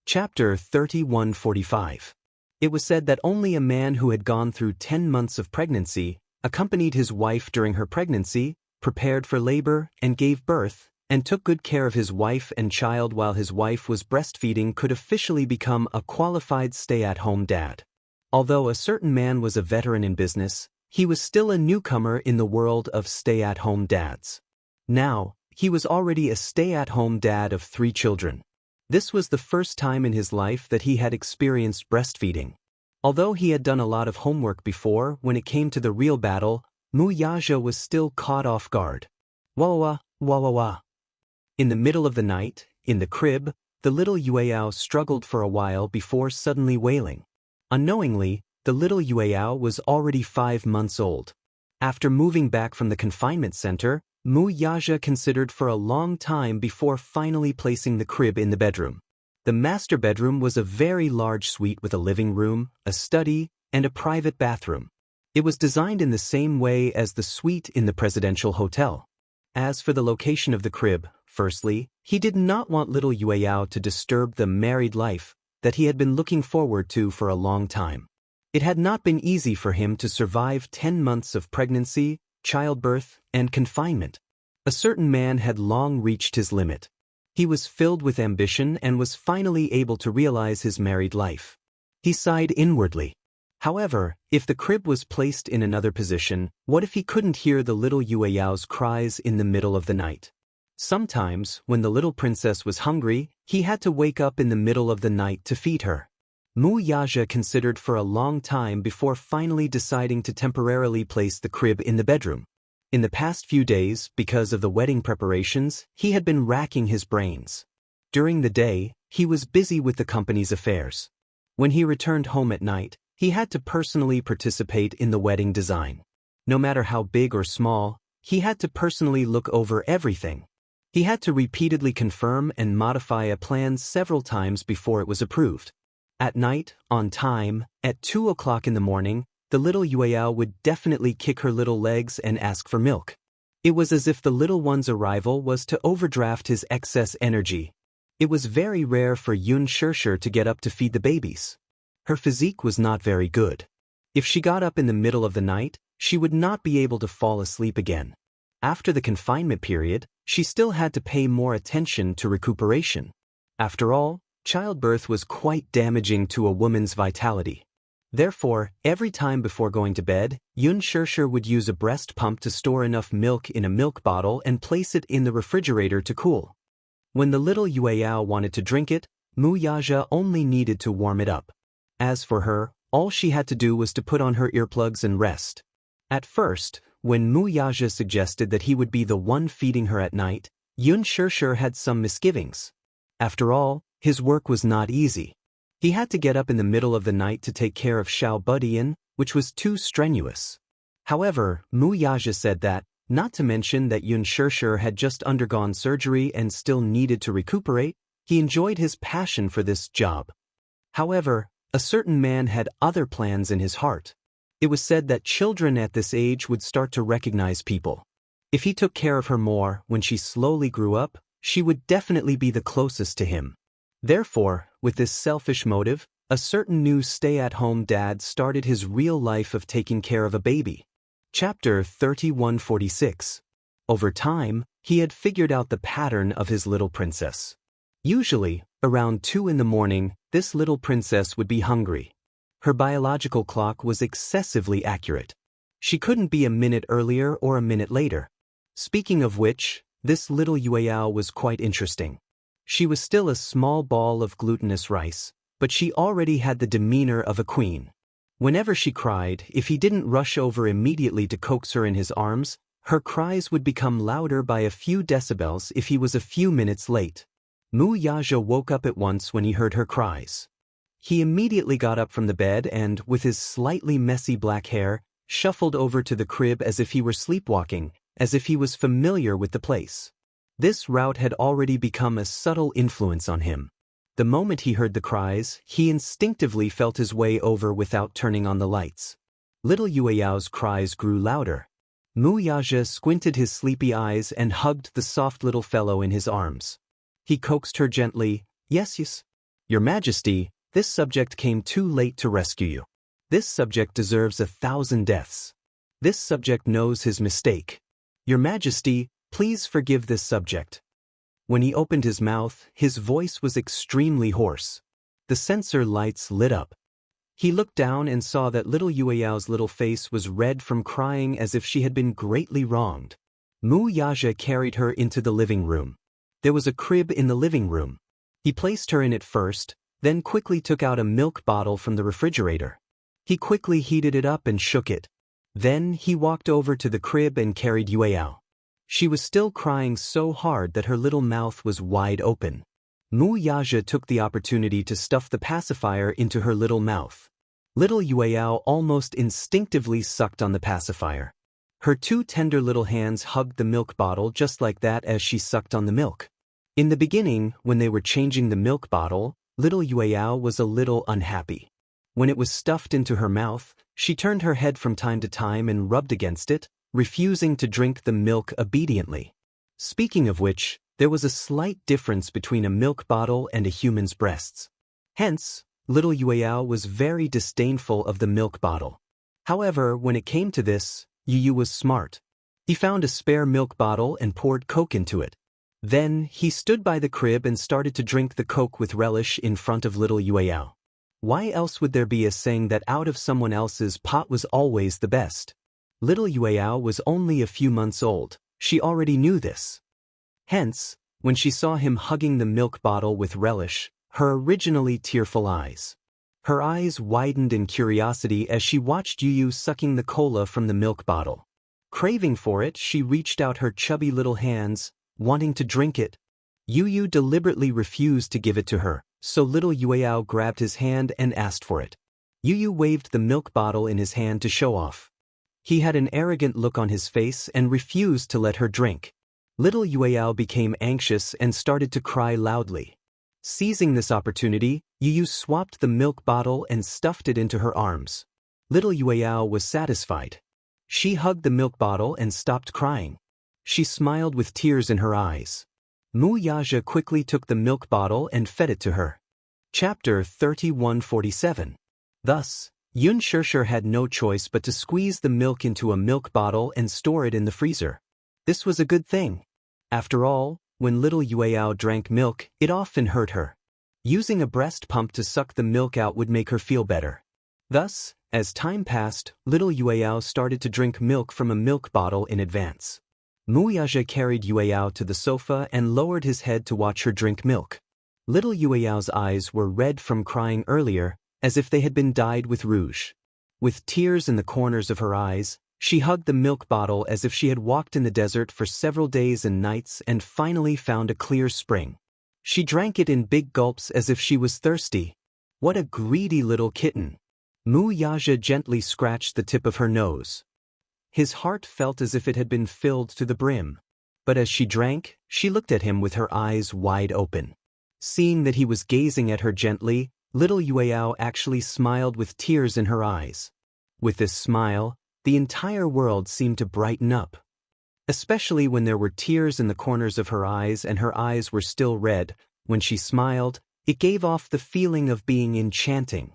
Chapter 3145. It was said that only a man who had gone through 10 months of pregnancy, accompanied his wife during her pregnancy, prepared for labor, and gave birth, and took good care of his wife and child while his wife was breastfeeding could officially become a qualified stay-at-home dad. Although a certain man was a veteran in business, he was still a newcomer in the world of stay-at-home dads. Now, he was already a stay-at-home dad of 3 children. This was the first time in his life that he had experienced breastfeeding. Although he had done a lot of homework before, when it came to the real battle, Wuxia was still caught off guard. Wah wah wah wah wah. In the middle of the night, in the crib, the little Yueyao struggled for a while before suddenly wailing. Unknowingly, the little Yueyao was already 5 months old. After moving back from the confinement center, Wuxia considered for a long time before finally placing the crib in the bedroom. The master bedroom was a very large suite with a living room, a study, and a private bathroom. It was designed in the same way as the suite in the presidential hotel. As for the location of the crib, firstly, he did not want little Yueyao to disturb the married life that he had been looking forward to for a long time. It had not been easy for him to survive 10 months of pregnancy, childbirth, and confinement. A certain man had long reached his limit. He was filled with ambition and was finally able to realize his married life. He sighed inwardly. However, if the crib was placed in another position, what if he couldn't hear the little Yueyao's cries in the middle of the night? Sometimes, when the little princess was hungry, he had to wake up in the middle of the night to feed her. Wuxia considered for a long time before finally deciding to temporarily place the crib in the bedroom. In the past few days, because of the wedding preparations, he had been racking his brains. During the day, he was busy with the company's affairs. When he returned home at night, he had to personally participate in the wedding design. No matter how big or small, he had to personally look over everything. He had to repeatedly confirm and modify a plan several times before it was approved. At night, on time, at 2 o'clock in the morning, the little Yueyao would definitely kick her little legs and ask for milk. It was as if the little one's arrival was to overdraft his excess energy. It was very rare for Xianxia to get up to feed the babies. Her physique was not very good. If she got up in the middle of the night, she would not be able to fall asleep again. After the confinement period, she still had to pay more attention to recuperation. After all, childbirth was quite damaging to a woman's vitality. Therefore, every time before going to bed, Xianxia would use a breast pump to store enough milk in a milk bottle and place it in the refrigerator to cool. When the little Yueyao wanted to drink it, Wuxia only needed to warm it up. As for her, all she had to do was to put on her earplugs and rest. At first, when Wuxia suggested that he would be the one feeding her at night, Xianxia had some misgivings. After all, his work was not easy. He had to get up in the middle of the night to take care of Xiao Budian, which was too strenuous. However, Wuxia said that, not to mention that Xianxia had just undergone surgery and still needed to recuperate, he enjoyed his passion for this job. However, a certain man had other plans in his heart. It was said that children at this age would start to recognize people. If he took care of her more when she slowly grew up, she would definitely be the closest to him. Therefore, with this selfish motive, a certain new stay-at-home dad started his real life of taking care of a baby. Chapter 3146. Over time, he had figured out the pattern of his little princess. Usually, around 2 in the morning, this little princess would be hungry. Her biological clock was excessively accurate. She couldn't be a minute earlier or a minute later. Speaking of which, this little Yueyao was quite interesting. She was still a small ball of glutinous rice, but she already had the demeanor of a queen. Whenever she cried, if he didn't rush over immediately to coax her in his arms, her cries would become louder by a few decibels if he was a few minutes late. Wuxia woke up at once when he heard her cries. He immediately got up from the bed and, with his slightly messy black hair, shuffled over to the crib as if he were sleepwalking, as if he was familiar with the place. This route had already become a subtle influence on him. The moment he heard the cries, he instinctively felt his way over without turning on the lights. Little Yueyao's cries grew louder. Wuxia squinted his sleepy eyes and hugged the soft little fellow in his arms. He coaxed her gently, Yes, Your Majesty, this subject came too late to rescue you. This subject deserves 1,000 deaths. This subject knows his mistake. Your Majesty, please forgive this subject. When he opened his mouth, his voice was extremely hoarse. The sensor lights lit up. He looked down and saw that little Yueyao's little face was red from crying as if she had been greatly wronged. Wuxia carried her into the living room. There was a crib in the living room. He placed her in it first, then quickly took out a milk bottle from the refrigerator. He quickly heated it up and shook it. Then he walked over to the crib and carried Yueyao. She was still crying so hard that her little mouth was wide open. Wuxia took the opportunity to stuff the pacifier into her little mouth. Little Yueyao almost instinctively sucked on the pacifier. Her 2 tender little hands hugged the milk bottle just like that as she sucked on the milk. In the beginning, when they were changing the milk bottle, little Yueyao was a little unhappy. When it was stuffed into her mouth, she turned her head from time to time and rubbed against it, refusing to drink the milk obediently. Speaking of which, there was a slight difference between a milk bottle and a human's breasts. Hence, little Yueyao was very disdainful of the milk bottle. However, when it came to this, Yu was smart. He found a spare milk bottle and poured Coke into it. Then, he stood by the crib and started to drink the Coke with relish in front of little Yueyao. Why else would there be a saying that out of someone else's pot was always the best? Little Yueyao was only a few months old. She already knew this. Hence, when she saw him hugging the milk bottle with relish, her originally tearful eyes. Her eyes widened in curiosity as she watched Yu sucking the cola from the milk bottle. Craving for it, she reached out her chubby little hands, wanting to drink it. Yu deliberately refused to give it to her, so little Yueyao grabbed his hand and asked for it. Yu waved the milk bottle in his hand to show off. He had an arrogant look on his face and refused to let her drink. Little Yueyao became anxious and started to cry loudly. Seizing this opportunity, Yu swapped the milk bottle and stuffed it into her arms. Little Yueyao was satisfied. She hugged the milk bottle and stopped crying. She smiled with tears in her eyes. Mu Yaja quickly took the milk bottle and fed it to her. Chapter 3147. Thus, Yun Shirshir had no choice but to squeeze the milk into a milk bottle and store it in the freezer. This was a good thing. After all, when little Yueyao drank milk, it often hurt her. Using a breast pump to suck the milk out would make her feel better. Thus, as time passed, little Yueyao started to drink milk from a milk bottle in advance. Mu Yaja carried Yueyao to the sofa and lowered his head to watch her drink milk. Little Yueyao's eyes were red from crying earlier, as if they had been dyed with rouge. With tears in the corners of her eyes, she hugged the milk bottle as if she had walked in the desert for several days and nights and finally found a clear spring. She drank it in big gulps as if she was thirsty. What a greedy little kitten! Mu Yaja gently scratched the tip of her nose. His heart felt as if it had been filled to the brim. But as she drank, she looked at him with her eyes wide open. Seeing that he was gazing at her gently, little Yueyao actually smiled with tears in her eyes. With this smile, the entire world seemed to brighten up. Especially when there were tears in the corners of her eyes and her eyes were still red, when she smiled, it gave off the feeling of being enchanting.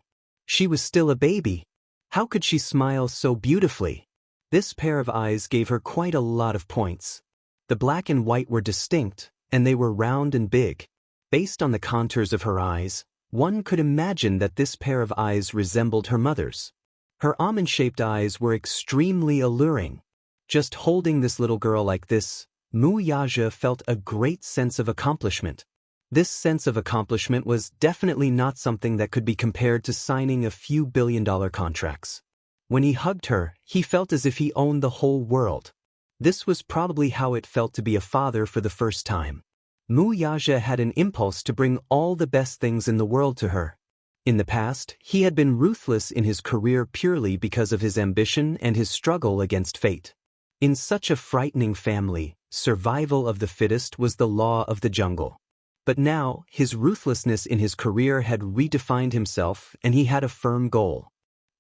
She was still a baby. How could she smile so beautifully? This pair of eyes gave her quite a lot of points. The black and white were distinct, and they were round and big. Based on the contours of her eyes, one could imagine that this pair of eyes resembled her mother's. Her almond-shaped eyes were extremely alluring. Just holding this little girl like this, Mu Yaja felt a great sense of accomplishment. This sense of accomplishment was definitely not something that could be compared to signing a few billion-dollar contracts. When he hugged her, he felt as if he owned the whole world. This was probably how it felt to be a father for the first time. Mu Yaja had an impulse to bring all the best things in the world to her. In the past, he had been ruthless in his career purely because of his ambition and his struggle against fate. In such a frightening family, survival of the fittest was the law of the jungle. But now, his ruthlessness in his career had redefined himself and he had a firm goal.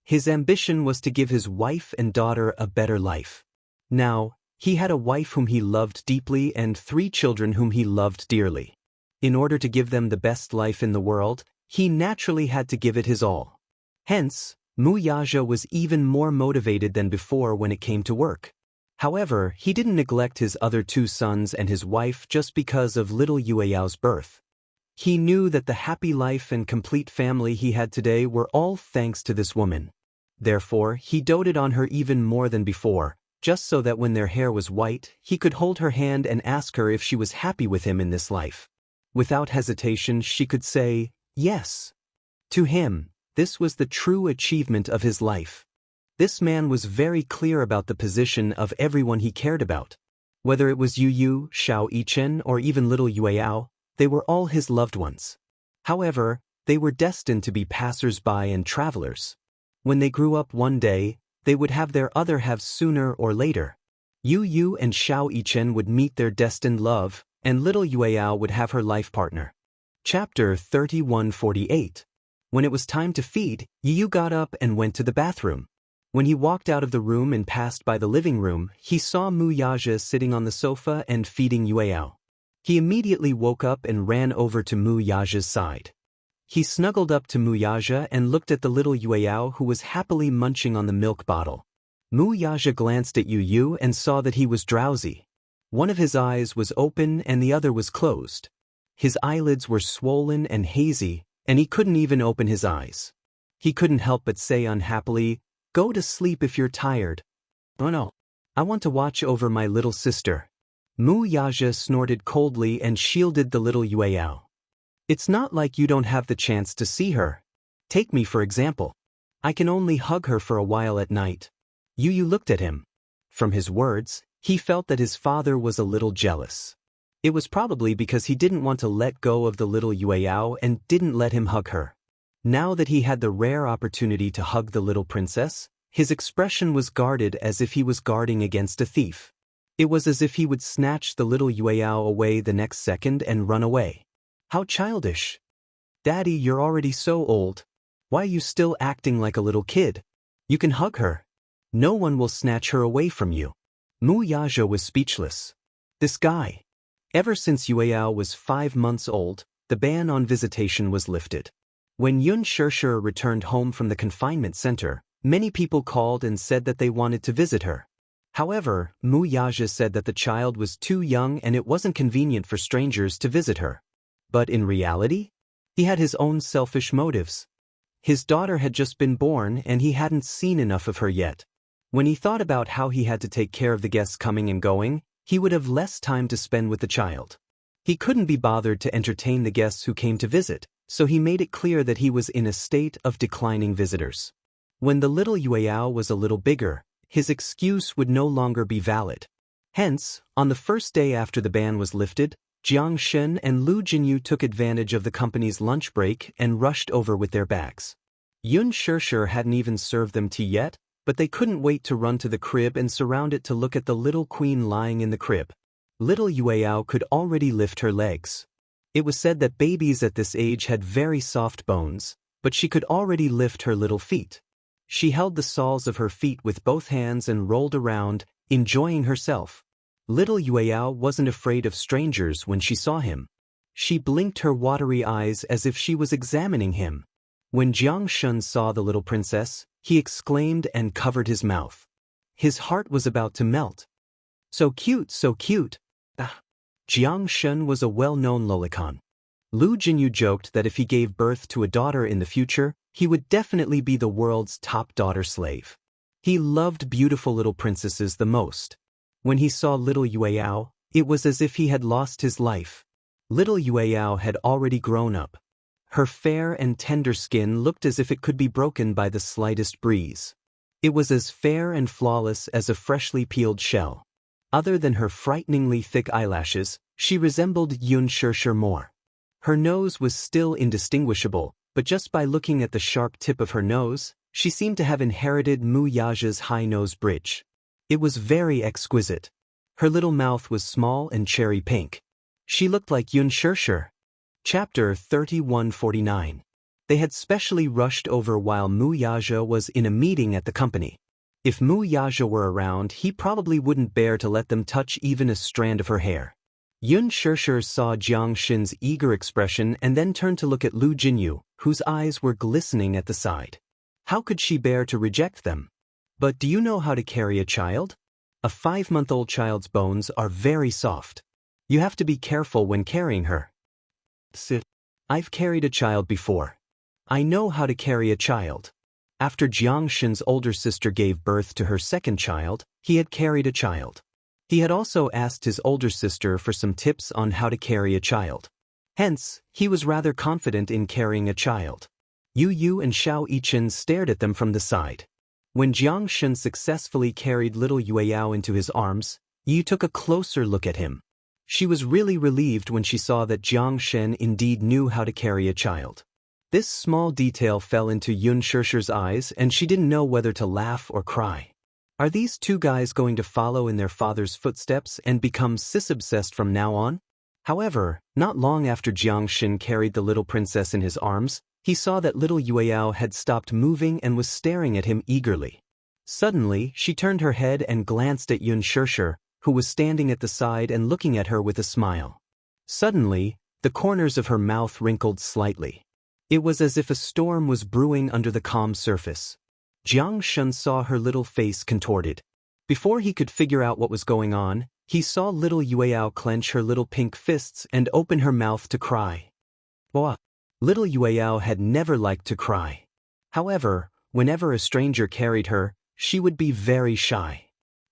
His ambition was to give his wife and daughter a better life. Now, he had a wife whom he loved deeply and 3 children whom he loved dearly. In order to give them the best life in the world, he naturally had to give it his all. Hence, Mu Yaja was even more motivated than before when it came to work. However, he didn't neglect his other 2 sons and his wife just because of little Yueyao's birth. He knew that the happy life and complete family he had today were all thanks to this woman. Therefore, he doted on her even more than before, just so that when their hair was white, he could hold her hand and ask her if she was happy with him in this life. Without hesitation, she could say, yes. To him, this was the true achievement of his life. This man was very clear about the position of everyone he cared about. Whether it was Yu, Xianxia, or even little Yueyao, they were all his loved ones. However, they were destined to be passers-by and travelers. When they grew up one day, they would have their other halves sooner or later. Yu and Xianxia would meet their destined love, and little Yueyao would have her life partner. Chapter 3148. When it was time to feed, Yu got up and went to the bathroom. When he walked out of the room and passed by the living room, he saw Mu Yaja sitting on the sofa and feeding Yueyao. He immediately woke up and ran over to Mu Yaja's side. He snuggled up to Mu Yaja and looked at the little Yueyao who was happily munching on the milk bottle. Mu Yaja glanced at Yu and saw that he was drowsy. One of his eyes was open and the other was closed. His eyelids were swollen and hazy, and he couldn't even open his eyes. He couldn't help but say unhappily, "Go to sleep if you're tired." "Oh no, I want to watch over my little sister." Mu Yaja snorted coldly and shielded the little Yueyao. "It's not like you don't have the chance to see her. Take me for example. I can only hug her for a while at night." Yu looked at him. From his words, he felt that his father was a little jealous. It was probably because he didn't want to let go of the little Yueyao and didn't let him hug her. Now that he had the rare opportunity to hug the little princess, his expression was guarded as if he was guarding against a thief. It was as if he would snatch the little Yueyao away the next second and run away. How childish. Daddy, you're already so old. Why are you still acting like a little kid? You can hug her. No one will snatch her away from you. Mu Yaja was speechless. This guy. Ever since Yueyao was 5 months old, the ban on visitation was lifted. When Yun Shirshir returned home from the confinement center, many people called and said that they wanted to visit her. However, Mu Yaja said that the child was too young and it wasn't convenient for strangers to visit her. But in reality, he had his own selfish motives. His daughter had just been born and he hadn't seen enough of her yet. When he thought about how he had to take care of the guests coming and going, he would have less time to spend with the child. He couldn't be bothered to entertain the guests who came to visit, so he made it clear that he was in a state of declining visitors. When the little Yueyao was a little bigger, his excuse would no longer be valid. Hence, on the first day after the ban was lifted, Jiang Shen and Lu Jinyu took advantage of the company's lunch break and rushed over with their bags. Yun Shirshir hadn't even served them tea yet, but they couldn't wait to run to the crib and surround it to look at the little queen lying in the crib. Little Yueyao could already lift her legs. It was said that babies at this age had very soft bones, but she could already lift her little feet. She held the soles of her feet with both hands and rolled around, enjoying herself. Little Yueyao wasn't afraid of strangers when she saw him. She blinked her watery eyes as if she was examining him. When Jiang Shun saw the little princess, he exclaimed and covered his mouth. His heart was about to melt. So cute, so cute. Ah. Jiang Shun was a well-known lolicon. Lu Jinyu joked that if he gave birth to a daughter in the future, he would definitely be the world's top daughter slave. He loved beautiful little princesses the most. When he saw little Yueyao, it was as if he had lost his life. Little Yueyao had already grown up. Her fair and tender skin looked as if it could be broken by the slightest breeze. It was as fair and flawless as a freshly peeled shell. Other than her frighteningly thick eyelashes, she resembled Yun Shirshir more. Her nose was still indistinguishable, but just by looking at the sharp tip of her nose, she seemed to have inherited Mu Yaja's high nose bridge. It was very exquisite. Her little mouth was small and cherry pink. She looked like Yun Shirshir. Chapter 3149. They had specially rushed over while Mu Yaja was in a meeting at the company. If Mu Yaja were around, he probably wouldn't bear to let them touch even a strand of her hair. Yun Shirshir saw Jiang Shin's eager expression and then turned to look at Lu Jinyu, whose eyes were glistening at the side. How could she bear to reject them? But do you know how to carry a child? A 5-month-old child's bones are very soft. You have to be careful when carrying her. Sit. I've carried a child before. I know how to carry a child. After Jiang Shin's older sister gave birth to her second child, he had carried a child. He had also asked his older sister for some tips on how to carry a child. Hence, he was rather confident in carrying a child. Yu Yu and Xiao Yichen stared at them from the side. When Jiang Shin successfully carried little Yueyao into his arms, Yu took a closer look at him. She was really relieved when she saw that Jiang Shen indeed knew how to carry a child. This small detail fell into Yun Shirshir's eyes and she didn't know whether to laugh or cry. Are these two guys going to follow in their father's footsteps and become cis-obsessed from now on? However, not long after Jiang Shin carried the little princess in his arms, he saw that little Yueyao had stopped moving and was staring at him eagerly. Suddenly, she turned her head and glanced at Yun Shirshir, who was standing at the side and looking at her with a smile. Suddenly, the corners of her mouth wrinkled slightly. It was as if a storm was brewing under the calm surface. Jiang Shun saw her little face contorted. Before he could figure out what was going on, he saw little Yueyao clench her little pink fists and open her mouth to cry. Boah! Little Yueyao had never liked to cry. However, whenever a stranger carried her, she would be very shy.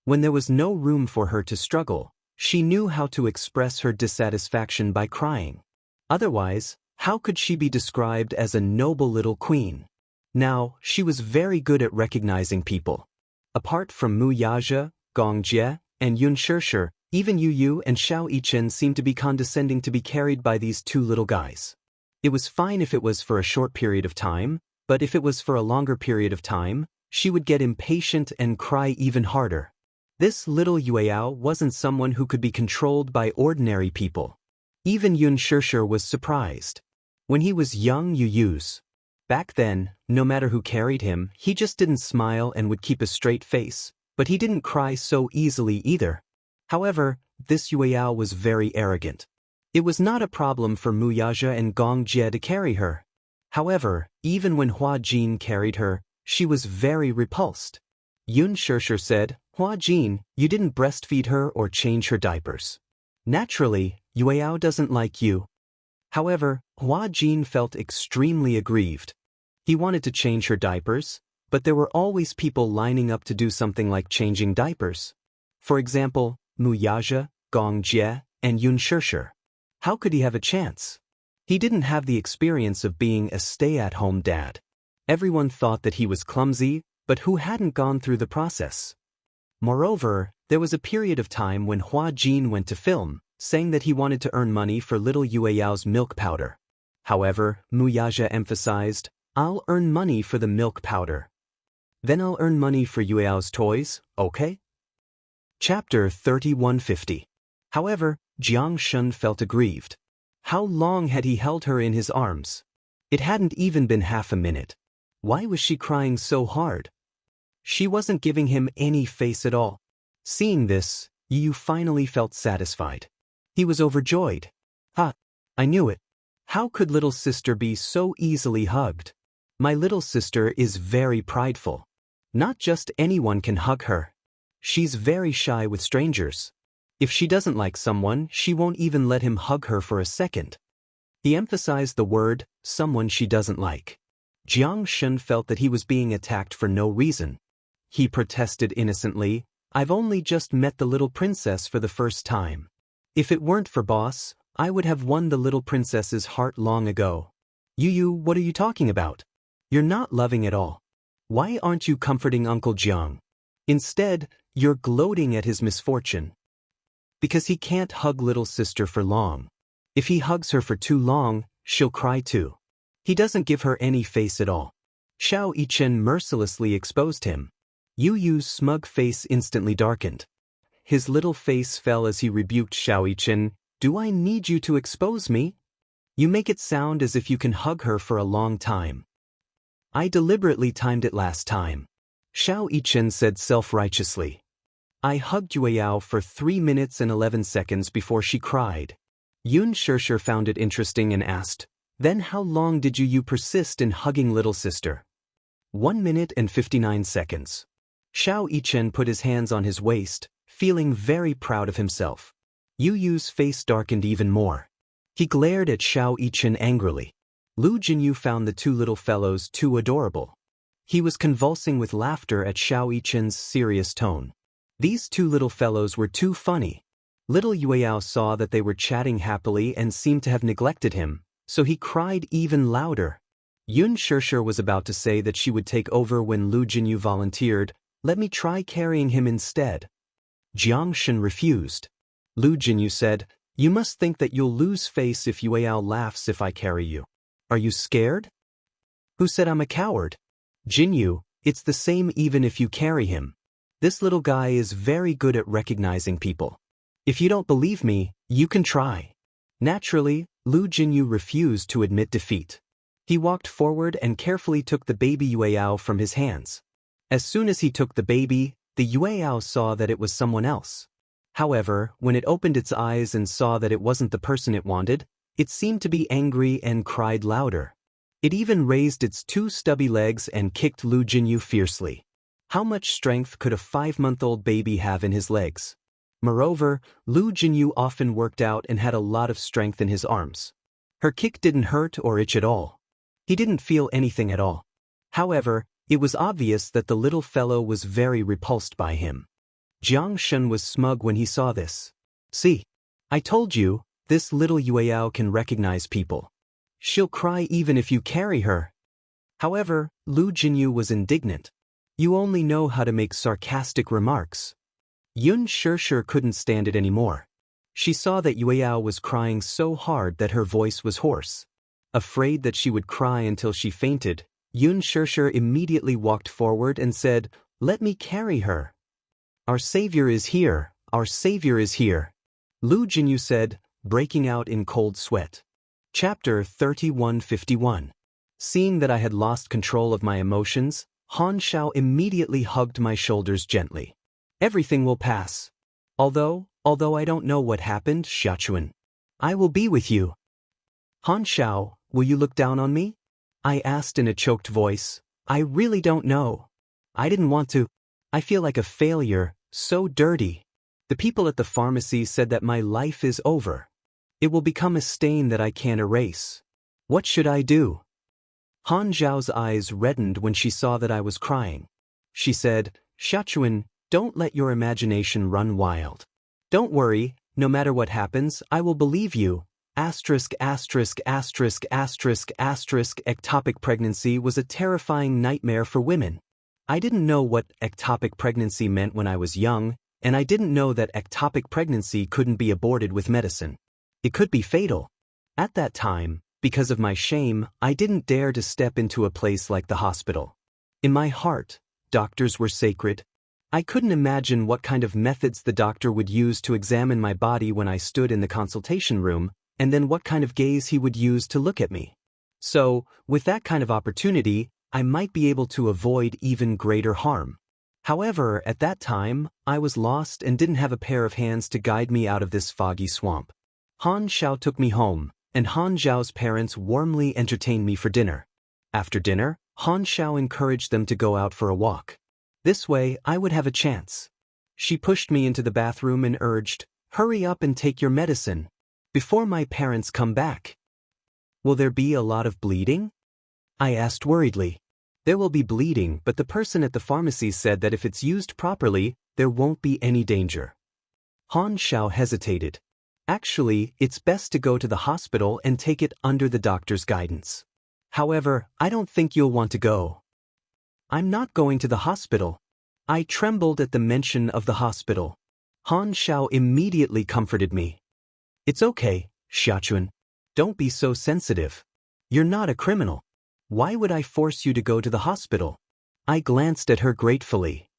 When there was no room for her to struggle, she knew how to express her dissatisfaction by crying. Otherwise, how could she be described as a noble little queen? Now, she was very good at recognizing people. Apart from Mu Yaja, Gong Jie, and Yun Shirshir, even Yu Yu and Xiao Yichen seemed to be condescending to be carried by these two little guys. It was fine if it was for a short period of time, but if it was for a longer period of time, she would get impatient and cry even harder. This little Yueyao wasn't someone who could be controlled by ordinary people. Even Xianxia was surprised. When he was young Yuyu's. Back then, no matter who carried him, he just didn't smile and would keep a straight face, but he didn't cry so easily either. However, this Yueyao was very arrogant. It was not a problem for Muyaja and Gong Jie to carry her. However, even when Hua Jin carried her, she was very repulsed. Xianxia said, "Hua Jin, you didn't breastfeed her or change her diapers. Naturally, Yueyao doesn't like you." However, Hua Jin felt extremely aggrieved. He wanted to change her diapers, but there were always people lining up to do something like changing diapers. For example, Muyaja, Gong Jie, and Xianxia. How could he have a chance? He didn't have the experience of being a stay-at-home dad. Everyone thought that he was clumsy, but who hadn't gone through the process? Moreover, there was a period of time when Hua Jin went to film, saying that he wanted to earn money for little Yueyao's milk powder. However, Muyaja emphasized, "I'll earn money for the milk powder. Then I'll earn money for Yueyao's toys, okay?" Chapter 3150. However, Xianxia felt aggrieved. How long had he held her in his arms? It hadn't even been half a minute. Why was she crying so hard? She wasn't giving him any face at all. Seeing this, Yu finally felt satisfied. He was overjoyed. "Ha! I knew it. How could little sister be so easily hugged? My little sister is very prideful. Not just anyone can hug her. She's very shy with strangers. If she doesn't like someone, she won't even let him hug her for a second." He emphasized the word, "someone she doesn't like." Xianxia felt that he was being attacked for no reason. He protested innocently, "I've only just met the little princess for the first time. If it weren't for Boss, I would have won the little princess's heart long ago." "Yu, what are you talking about? You're not loving at all. Why aren't you comforting Uncle Jiang? Instead, you're gloating at his misfortune." "Because he can't hug little sister for long. If he hugs her for too long, she'll cry too. He doesn't give her any face at all." Xiao Yichen mercilessly exposed him. Yu's smug face instantly darkened. His little face fell as he rebuked Xiao Yichen, "Do I need you to expose me? You make it sound as if you can hug her for a long time." "I deliberately timed it last time," Xiao Yichen said self-righteously. "I hugged Yueyao for 3 minutes and 11 seconds before she cried." Xianxia found it interesting and asked, "Then how long did you persist in hugging little sister?" 1 minute and 59 seconds. Xiao Yichen put his hands on his waist, feeling very proud of himself. Yu's face darkened even more. He glared at Xiao Yichen angrily. Lu Jinyu found the two little fellows too adorable. He was convulsing with laughter at Xiao Yichen's serious tone. These two little fellows were too funny. Little Yueyao saw that they were chatting happily and seemed to have neglected him, so he cried even louder. Xianxia was about to say that she would take over when Lu Jinyu volunteered, "Let me try carrying him instead." Xianxia refused. Lu Jinyu said, "You must think that you'll lose face if Yueyao laughs if I carry you. Are you scared?" "Who said I'm a coward?" "Jinyu, it's the same even if you carry him. This little guy is very good at recognizing people. If you don't believe me, you can try." Naturally, Lu Jinyu refused to admit defeat. He walked forward and carefully took the baby Yueyao from his hands. As soon as he took the baby, the Yueyao saw that it was someone else. However, when it opened its eyes and saw that it wasn't the person it wanted, it seemed to be angry and cried louder. It even raised its 2 stubby legs and kicked Lu Jinyu fiercely. How much strength could a 5-month-old baby have in his legs? Moreover, Lu Jinyu often worked out and had a lot of strength in his arms. Her kick didn't hurt or itch at all. He didn't feel anything at all. However, it was obvious that the little fellow was very repulsed by him. Xianxia was smug when he saw this. "See, I told you, this little Yueyao can recognize people. She'll cry even if you carry her." However, Lu Jinyu was indignant. "You only know how to make sarcastic remarks." Xianxia couldn't stand it anymore. She saw that Yueyao was crying so hard that her voice was hoarse. Afraid that she would cry until she fainted, Xianxia immediately walked forward and said, "Let me carry her." Our savior is here, our savior is here. Lu Jinyu said, breaking out in cold sweat. Chapter 3151. Seeing that I had lost control of my emotions, Han Xiao immediately hugged my shoulders gently. Everything will pass. Although I don't know what happened, Xiachuan. I will be with you. Han Xiao, will you look down on me? I asked in a choked voice. I really don't know. I didn't want to. I feel like a failure, so dirty. The people at the pharmacy said that my life is over. It will become a stain that I can't erase. What should I do? Han Zhao's eyes reddened when she saw that I was crying. She said, Xiachuan, don't let your imagination run wild. Don't worry, no matter what happens, I will believe you. Ectopic pregnancy was a terrifying nightmare for women. I didn't know what ectopic pregnancy meant when I was young, and I didn't know that ectopic pregnancy couldn't be aborted with medicine. It could be fatal. At that time, because of my shame, I didn't dare to step into a place like the hospital. In my heart, doctors were sacred. I couldn't imagine what kind of methods the doctor would use to examine my body when I stood in the consultation room, and then what kind of gaze he would use to look at me. So, with that kind of opportunity, I might be able to avoid even greater harm. However, at that time, I was lost and didn't have a pair of hands to guide me out of this foggy swamp. Han Xiao took me home, and Han Zhao's parents warmly entertained me for dinner. After dinner, Han Xiao encouraged them to go out for a walk. This way, I would have a chance. She pushed me into the bathroom and urged, hurry up and take your medicine, before my parents come back. Will there be a lot of bleeding? I asked worriedly. There will be bleeding, but the person at the pharmacy said that if it's used properly, there won't be any danger. Han Xiao hesitated. Actually, it's best to go to the hospital and take it under the doctor's guidance. However, I don't think you'll want to go. I'm not going to the hospital. I trembled at the mention of the hospital. Han Xiao immediately comforted me. It's okay, Xiachuan. Don't be so sensitive. You're not a criminal. Why would I force you to go to the hospital? I glanced at her gratefully.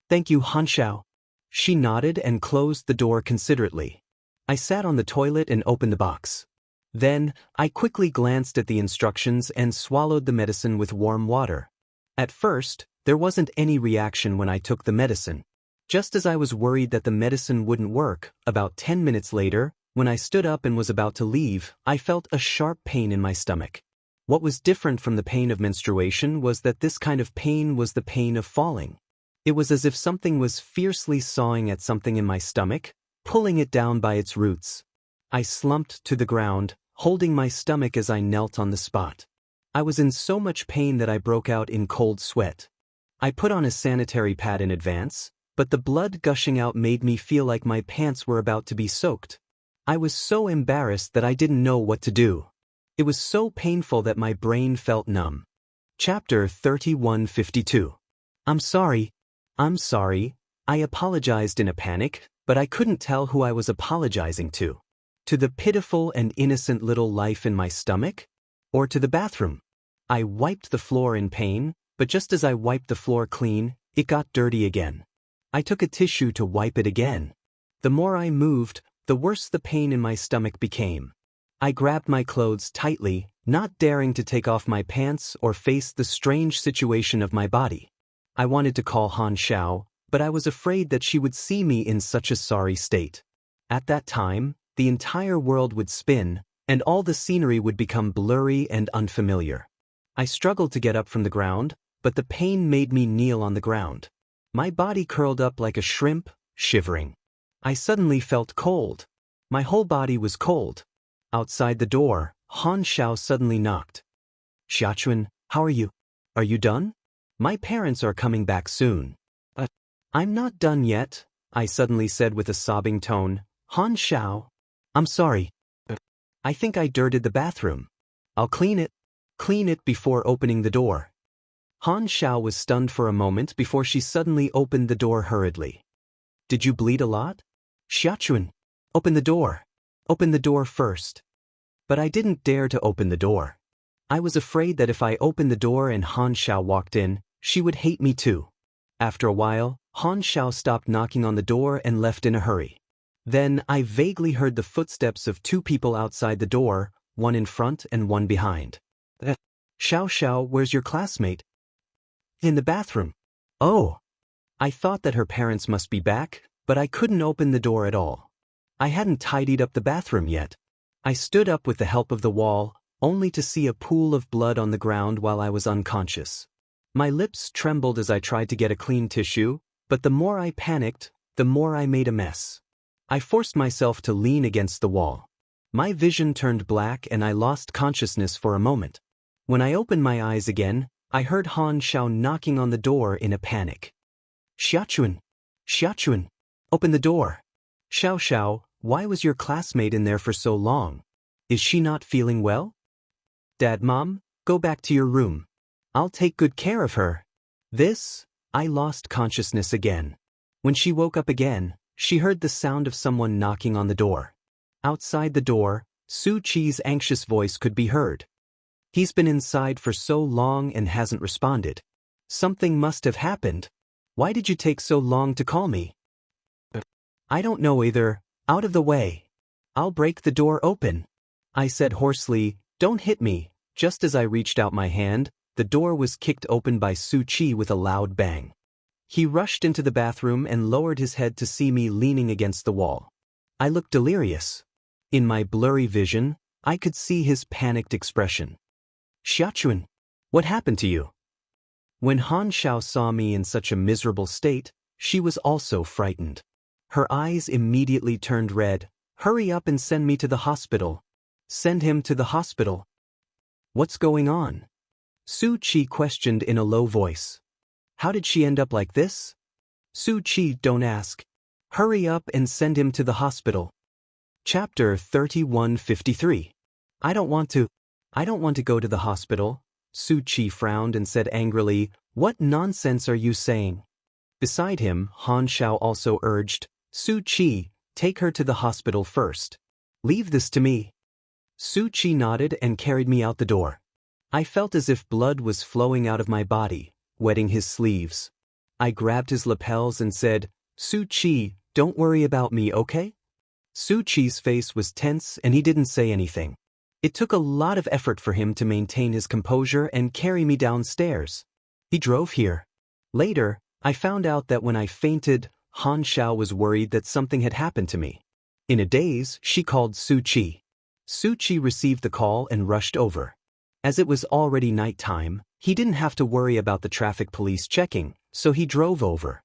Thank you, Han Xiao. She nodded and closed the door considerately. I sat on the toilet and opened the box. Then, I quickly glanced at the instructions and swallowed the medicine with warm water. At first, there wasn't any reaction when I took the medicine. Just as I was worried that the medicine wouldn't work, about 10 minutes later, when I stood up and was about to leave, I felt a sharp pain in my stomach. What was different from the pain of menstruation was that this kind of pain was the pain of falling. It was as if something was fiercely sawing at something in my stomach, pulling it down by its roots. I slumped to the ground, holding my stomach as I knelt on the spot. I was in so much pain that I broke out in cold sweat. I put on a sanitary pad in advance, but the blood gushing out made me feel like my pants were about to be soaked. I was so embarrassed that I didn't know what to do. It was so painful that my brain felt numb. Chapter 3152. I'm sorry. I apologized in a panic, but I couldn't tell who I was apologizing to. To the pitiful and innocent little life in my stomach? Or to the bathroom? I wiped the floor in pain, but just as I wiped the floor clean, it got dirty again. I took a tissue to wipe it again. The more I moved, the worse the pain in my stomach became. I grabbed my clothes tightly, not daring to take off my pants or face the strange situation of my body. I wanted to call Han Xiao, but I was afraid that she would see me in such a sorry state. At that time, the entire world would spin, and all the scenery would become blurry and unfamiliar. I struggled to get up from the ground, but the pain made me kneel on the ground. My body curled up like a shrimp, shivering. I suddenly felt cold. My whole body was cold. Outside the door, Han Xiao suddenly knocked. Xiachuan, how are you? Are you done? My parents are coming back soon. I'm not done yet, I suddenly said with a sobbing tone. Han Xiao, I'm sorry. I think I dirted the bathroom. I'll clean it before opening the door. Han Xiao was stunned for a moment before she suddenly opened the door hurriedly. Did you bleed a lot? Xiachuan, open the door. Open the door first. But I didn't dare to open the door. I was afraid that if I opened the door and Han Xiao walked in, she would hate me too. After a while, Han Xiao stopped knocking on the door and left in a hurry. Then I vaguely heard the footsteps of two people outside the door, one in front and one behind. Xiao, where's your classmate? In the bathroom. Oh. I thought that her parents must be back, but I couldn't open the door at all. I hadn't tidied up the bathroom yet. I stood up with the help of the wall, only to see a pool of blood on the ground while I was unconscious. My lips trembled as I tried to get a clean tissue, but the more I panicked, the more I made a mess. I forced myself to lean against the wall. My vision turned black and I lost consciousness for a moment. When I opened my eyes again, I heard Han Xiao knocking on the door in a panic. Xiaochuan, open the door. Xiao, why was your classmate in there for so long? Is she not feeling well? Dad, Mom, go back to your room. I'll take good care of her. I lost consciousness again. When she woke up again, she heard the sound of someone knocking on the door. Outside the door, Su Qi's anxious voice could be heard. He's been inside for so long and hasn't responded. Something must have happened. Why did you take so long to call me? I don't know either. Out of the way. I'll break the door open. I said hoarsely, don't hit me. Just as I reached out my hand, the door was kicked open by Su Qi with a loud bang. He rushed into the bathroom and lowered his head to see me leaning against the wall. I looked delirious. In my blurry vision, I could see his panicked expression. Xiaochuan, what happened to you? When Han Xiao saw me in such a miserable state, she was also frightened. Her eyes immediately turned red. Hurry up and send me to the hospital. Send him to the hospital. What's going on? Su Qi questioned in a low voice. How did she end up like this? Su Qi, don't ask. Hurry up and send him to the hospital. Chapter 3153. I don't want to go to the hospital. Su Qi frowned and said angrily, what nonsense are you saying? Beside him, Han Xiao also urged, Su Qi, take her to the hospital first. Leave this to me. Su Qi nodded and carried me out the door. I felt as if blood was flowing out of my body, wetting his sleeves. I grabbed his lapels and said, Su Qi, don't worry about me, okay? Su Qi's face was tense and he didn't say anything. It took a lot of effort for him to maintain his composure and carry me downstairs. He drove here. Later, I found out that when I fainted, Han Xiao was worried that something had happened to me. In a daze, she called Su Qi. Su Qi received the call and rushed over. As it was already nighttime, he didn't have to worry about the traffic police checking, so he drove over.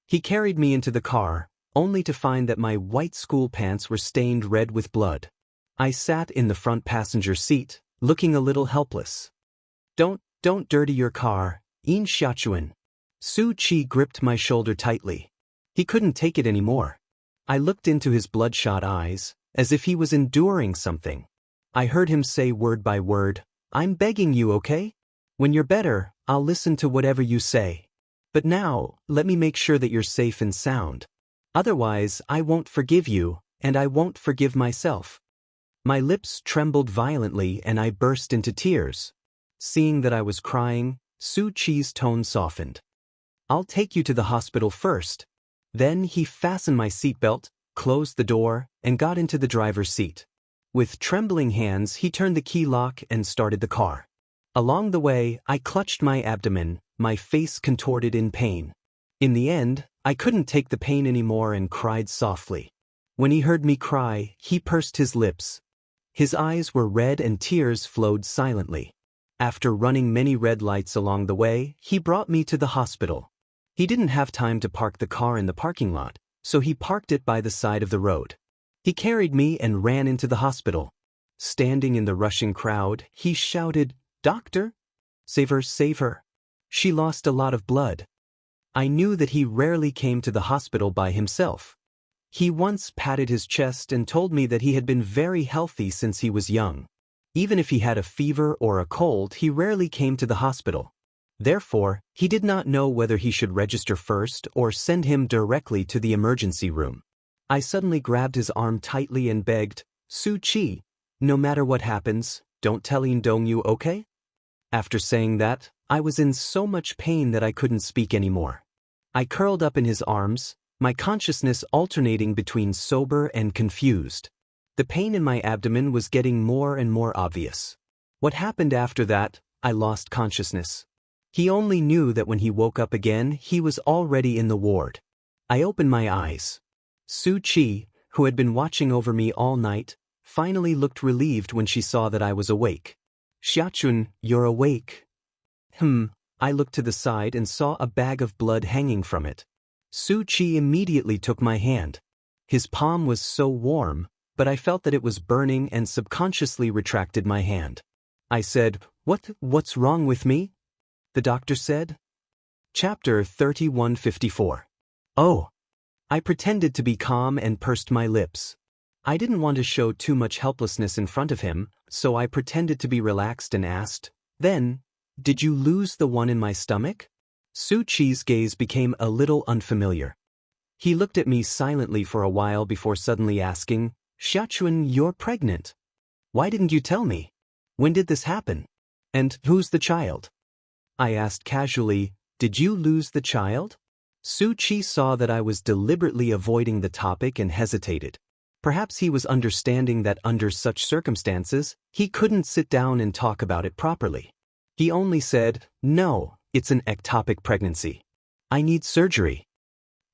He carried me into the car, only to find that my white school pants were stained red with blood. I sat in the front passenger seat, looking a little helpless. Don't dirty your car, Yin Xiaochuan. Su Qi gripped my shoulder tightly. He couldn't take it anymore. I looked into his bloodshot eyes, as if he was enduring something. I heard him say word by word, I'm begging you, okay? When you're better, I'll listen to whatever you say. But now, let me make sure that you're safe and sound. Otherwise, I won't forgive you, and I won't forgive myself. My lips trembled violently and I burst into tears. Seeing that I was crying, Su Qi's tone softened. I'll take you to the hospital first. Then he fastened my seatbelt, closed the door, and got into the driver's seat. With trembling hands, he turned the key lock and started the car. Along the way, I clutched my abdomen, my face contorted in pain. In the end, I couldn't take the pain anymore and cried softly. When he heard me cry, he pursed his lips. His eyes were red and tears flowed silently. After running many red lights along the way, he brought me to the hospital. He didn't have time to park the car in the parking lot, so he parked it by the side of the road. He carried me and ran into the hospital. Standing in the rushing crowd, he shouted, Doctor? Save her, save her. She lost a lot of blood. I knew that he rarely came to the hospital by himself. He once patted his chest and told me that he had been very healthy since he was young. Even if he had a fever or a cold, he rarely came to the hospital. Therefore, he did not know whether he should register first or send him directly to the emergency room. I suddenly grabbed his arm tightly and begged, Su Qi, no matter what happens, don't tell Yin Dongyu, okay? After saying that, I was in so much pain that I couldn't speak anymore. I curled up in his arms, my consciousness alternating between sober and confused. The pain in my abdomen was getting more and more obvious. What happened after that, I lost consciousness. He only knew that when he woke up again, he was already in the ward. I opened my eyes. Su Chi, who had been watching over me all night, finally looked relieved when she saw that I was awake. Xiachun, you're awake. I looked to the side and saw a bag of blood hanging from it. Su Chi immediately took my hand. His palm was so warm, but I felt that it was burning and subconsciously retracted my hand. I said, What's wrong with me? The doctor said. Chapter 3154. Oh. I pretended to be calm and pursed my lips. I didn't want to show too much helplessness in front of him, so I pretended to be relaxed and asked, Then, did you lose the one in my stomach? Su Chi's gaze became a little unfamiliar. He looked at me silently for a while before suddenly asking, Xiachuan, you're pregnant. Why didn't you tell me? When did this happen? And who's the child? I asked casually, Did you lose the child? Su Chi saw that I was deliberately avoiding the topic and hesitated. Perhaps he was understanding that under such circumstances, he couldn't sit down and talk about it properly. He only said, No, it's an ectopic pregnancy. I need surgery.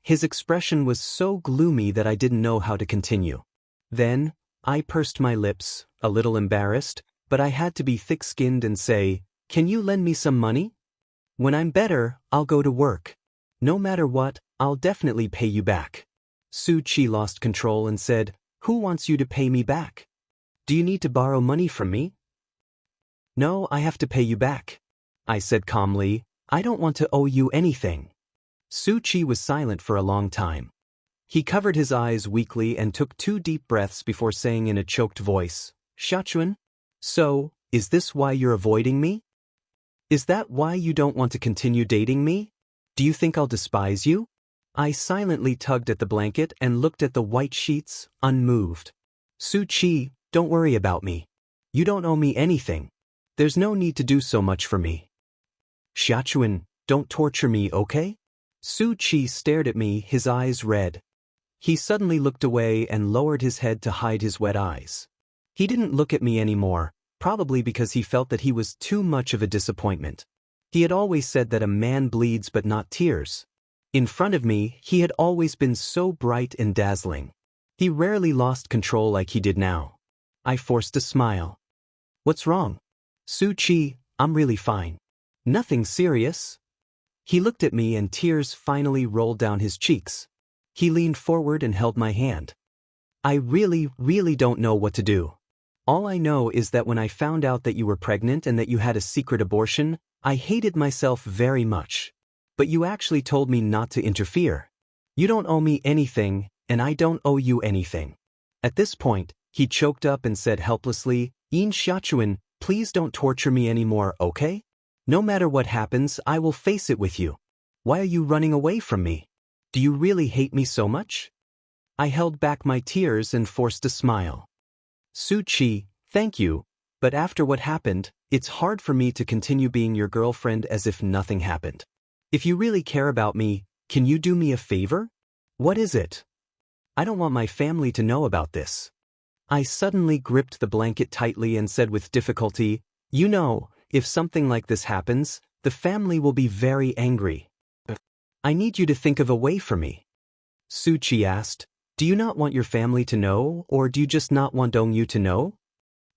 His expression was so gloomy that I didn't know how to continue. Then, I pursed my lips, a little embarrassed, but I had to be thick-skinned and say, Can you lend me some money? When I'm better, I'll go to work. No matter what, I'll definitely pay you back. Su Chi lost control and said, Who wants you to pay me back? Do you need to borrow money from me? No, I have to pay you back. I said calmly, I don't want to owe you anything. Su Chi was silent for a long time. He covered his eyes weakly and took 2 deep breaths before saying in a choked voice, Xiachuan, so, is this why you're avoiding me? Is that why you don't want to continue dating me? Do you think I'll despise you? I silently tugged at the blanket and looked at the white sheets, unmoved. Su Chi, don't worry about me. You don't owe me anything. There's no need to do so much for me. Xiachuan, don't torture me, okay? Su Chi stared at me, his eyes red. He suddenly looked away and lowered his head to hide his wet eyes. He didn't look at me anymore, probably because he felt that he was too much of a disappointment. He had always said that a man bleeds but not tears. In front of me, he had always been so bright and dazzling. He rarely lost control like he did now. I forced a smile. What's wrong? Su Chi, I'm really fine. Nothing serious. He looked at me and tears finally rolled down his cheeks. He leaned forward and held my hand. I really don't know what to do. All I know is that when I found out that you were pregnant and that you had a secret abortion, I hated myself very much. But you actually told me not to interfere. You don't owe me anything, and I don't owe you anything. At this point, he choked up and said helplessly, Yin Xiachuan, please don't torture me anymore, okay? No matter what happens, I will face it with you. Why are you running away from me? Do you really hate me so much? I held back my tears and forced a smile. Su Chi, thank you, but after what happened, it's hard for me to continue being your girlfriend as if nothing happened. If you really care about me, can you do me a favor? What is it? I don't want my family to know about this. I suddenly gripped the blanket tightly and said with difficulty, You know, if something like this happens, the family will be very angry. I need you to think of a way for me. Su Chi asked, Do you not want your family to know, or do you just not want Dongyu to know?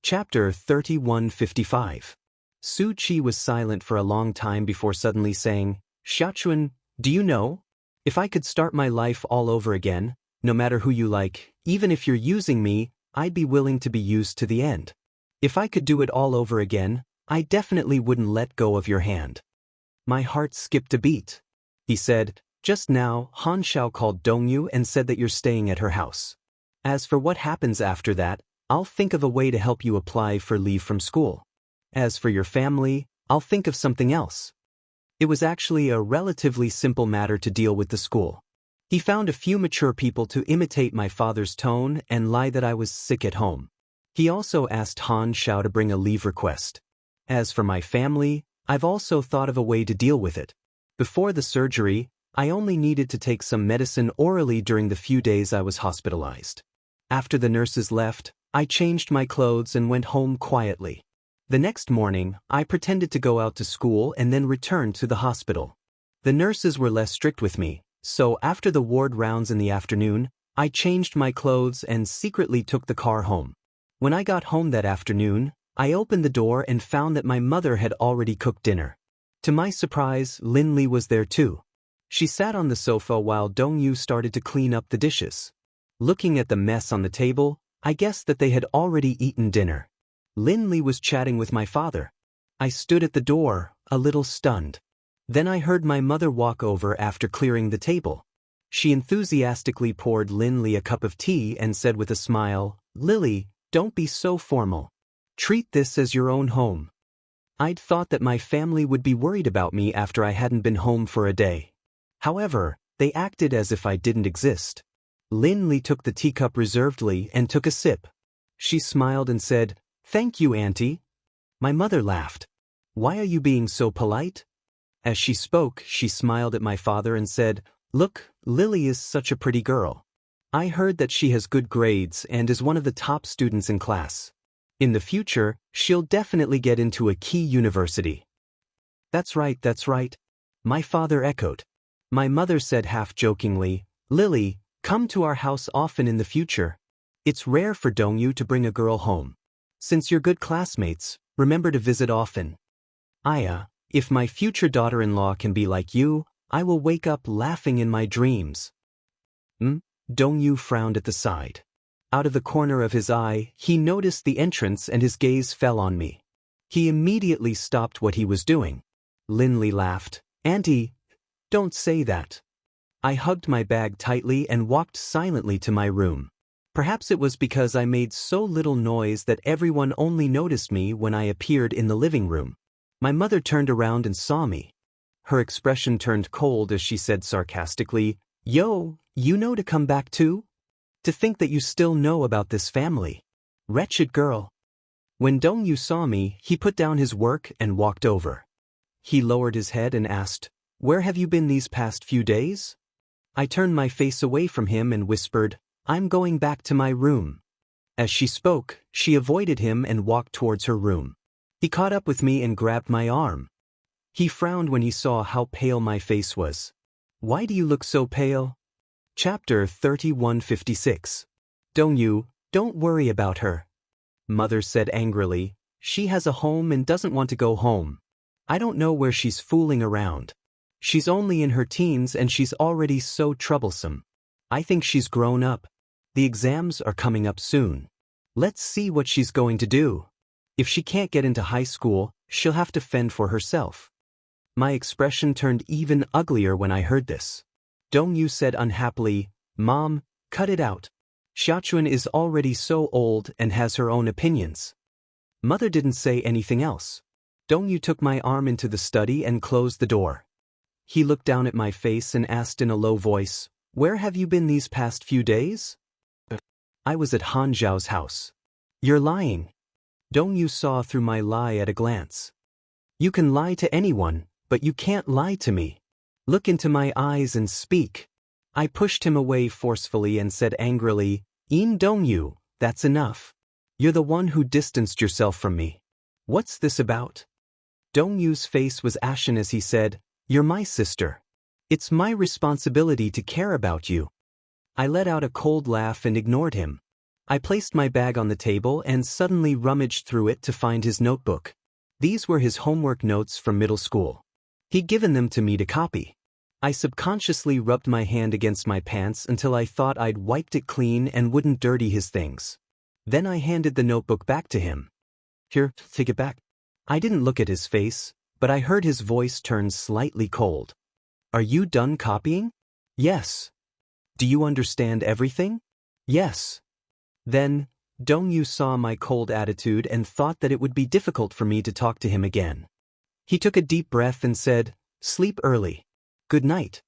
Chapter 3155. Su Chi was silent for a long time before suddenly saying, Xiachuan, do you know? If I could start my life all over again, no matter who you like, even if you're using me, I'd be willing to be used to the end. If I could do it all over again, I definitely wouldn't let go of your hand. My heart skipped a beat. He said, Just now, Han Xiao called Dongyu and said that you're staying at her house. As for what happens after that, I'll think of a way to help you apply for leave from school. As for your family, I'll think of something else. It was actually a relatively simple matter to deal with the school. He found a few mature people to imitate my father's tone and lie that I was sick at home. He also asked Han Xiao to bring a leave request. As for my family, I've also thought of a way to deal with it. Before the surgery, I only needed to take some medicine orally during the few days I was hospitalized. After the nurses left, I changed my clothes and went home quietly. The next morning, I pretended to go out to school and then returned to the hospital. The nurses were less strict with me, so after the ward rounds in the afternoon, I changed my clothes and secretly took the car home. When I got home that afternoon, I opened the door and found that my mother had already cooked dinner. To my surprise, Linley was there too. She sat on the sofa while Dongyu started to clean up the dishes. Looking at the mess on the table, I guessed that they had already eaten dinner. Linley was chatting with my father. I stood at the door, a little stunned. Then I heard my mother walk over after clearing the table. She enthusiastically poured Linley a cup of tea and said with a smile, "Lily, don't be so formal. Treat this as your own home." I'd thought that my family would be worried about me after I hadn't been home for a day. However, they acted as if I didn't exist. Linley took the teacup reservedly and took a sip. She smiled and said, "Thank you, Auntie." My mother laughed. "Why are you being so polite?" As she spoke, she smiled at my father and said, "Look, Lily is such a pretty girl. I heard that she has good grades and is one of the top students in class. In the future, she'll definitely get into a key university." That's right, my father echoed. My mother said half-jokingly, "Lily, come to our house often in the future. It's rare for Dongyu to bring a girl home. Since you're good classmates, remember to visit often." Aya, if my future daughter-in-law can be like you, I will wake up laughing in my dreams. Dongyu frowned at the side. Out of the corner of his eye, he noticed the entrance and his gaze fell on me. He immediately stopped what he was doing. Linley laughed. "Auntie, don't say that." I hugged my bag tightly and walked silently to my room. Perhaps it was because I made so little noise that everyone only noticed me when I appeared in the living room. My mother turned around and saw me. Her expression turned cold as she said sarcastically, "Yo, you know to come back too? To think that you still know about this family. Wretched girl." When Dongyu saw me, he put down his work and walked over. He lowered his head and asked, "Where have you been these past few days?" I turned my face away from him and whispered, "I'm going back to my room." As she spoke, she avoided him and walked towards her room. He caught up with me and grabbed my arm. He frowned when he saw how pale my face was. "Why do you look so pale?" Chapter 3156. "Dongyu, don't worry about her," Mother said angrily. "She has a home and doesn't want to go home. I don't know where she's fooling around. She's only in her teens and she's already so troublesome. I think she's grown up. The exams are coming up soon. Let's see what she's going to do. If she can't get into high school, she'll have to fend for herself." My expression turned even uglier when I heard this. Dongyu said unhappily, "Mom, cut it out. Xiachuan is already so old and has her own opinions." Mother didn't say anything else. Dongyu took my arm into the study and closed the door. He looked down at my face and asked in a low voice, "Where have you been these past few days?" "I was at Han Zhao's house." "You're lying." Dongyu saw through my lie at a glance. "You can lie to anyone, but you can't lie to me. Look into my eyes and speak." I pushed him away forcefully and said angrily, Dongyu, that's enough. You're the one who distanced yourself from me. What's this about?" Dongyu's face was ashen as he said, "You're my sister. It's my responsibility to care about you." I let out a cold laugh and ignored him. I placed my bag on the table and suddenly rummaged through it to find his notebook. These were his homework notes from middle school. He'd given them to me to copy. I subconsciously rubbed my hand against my pants until I thought I'd wiped it clean and wouldn't dirty his things. Then I handed the notebook back to him. "Here, take it back." I didn't look at his face, but I heard his voice turn slightly cold. "Are you done copying?" "Yes." "Do you understand everything?" "Yes." Then, Dongyu saw my cold attitude and thought that it would be difficult for me to talk to him again. He took a deep breath and said, "Sleep early. Good night."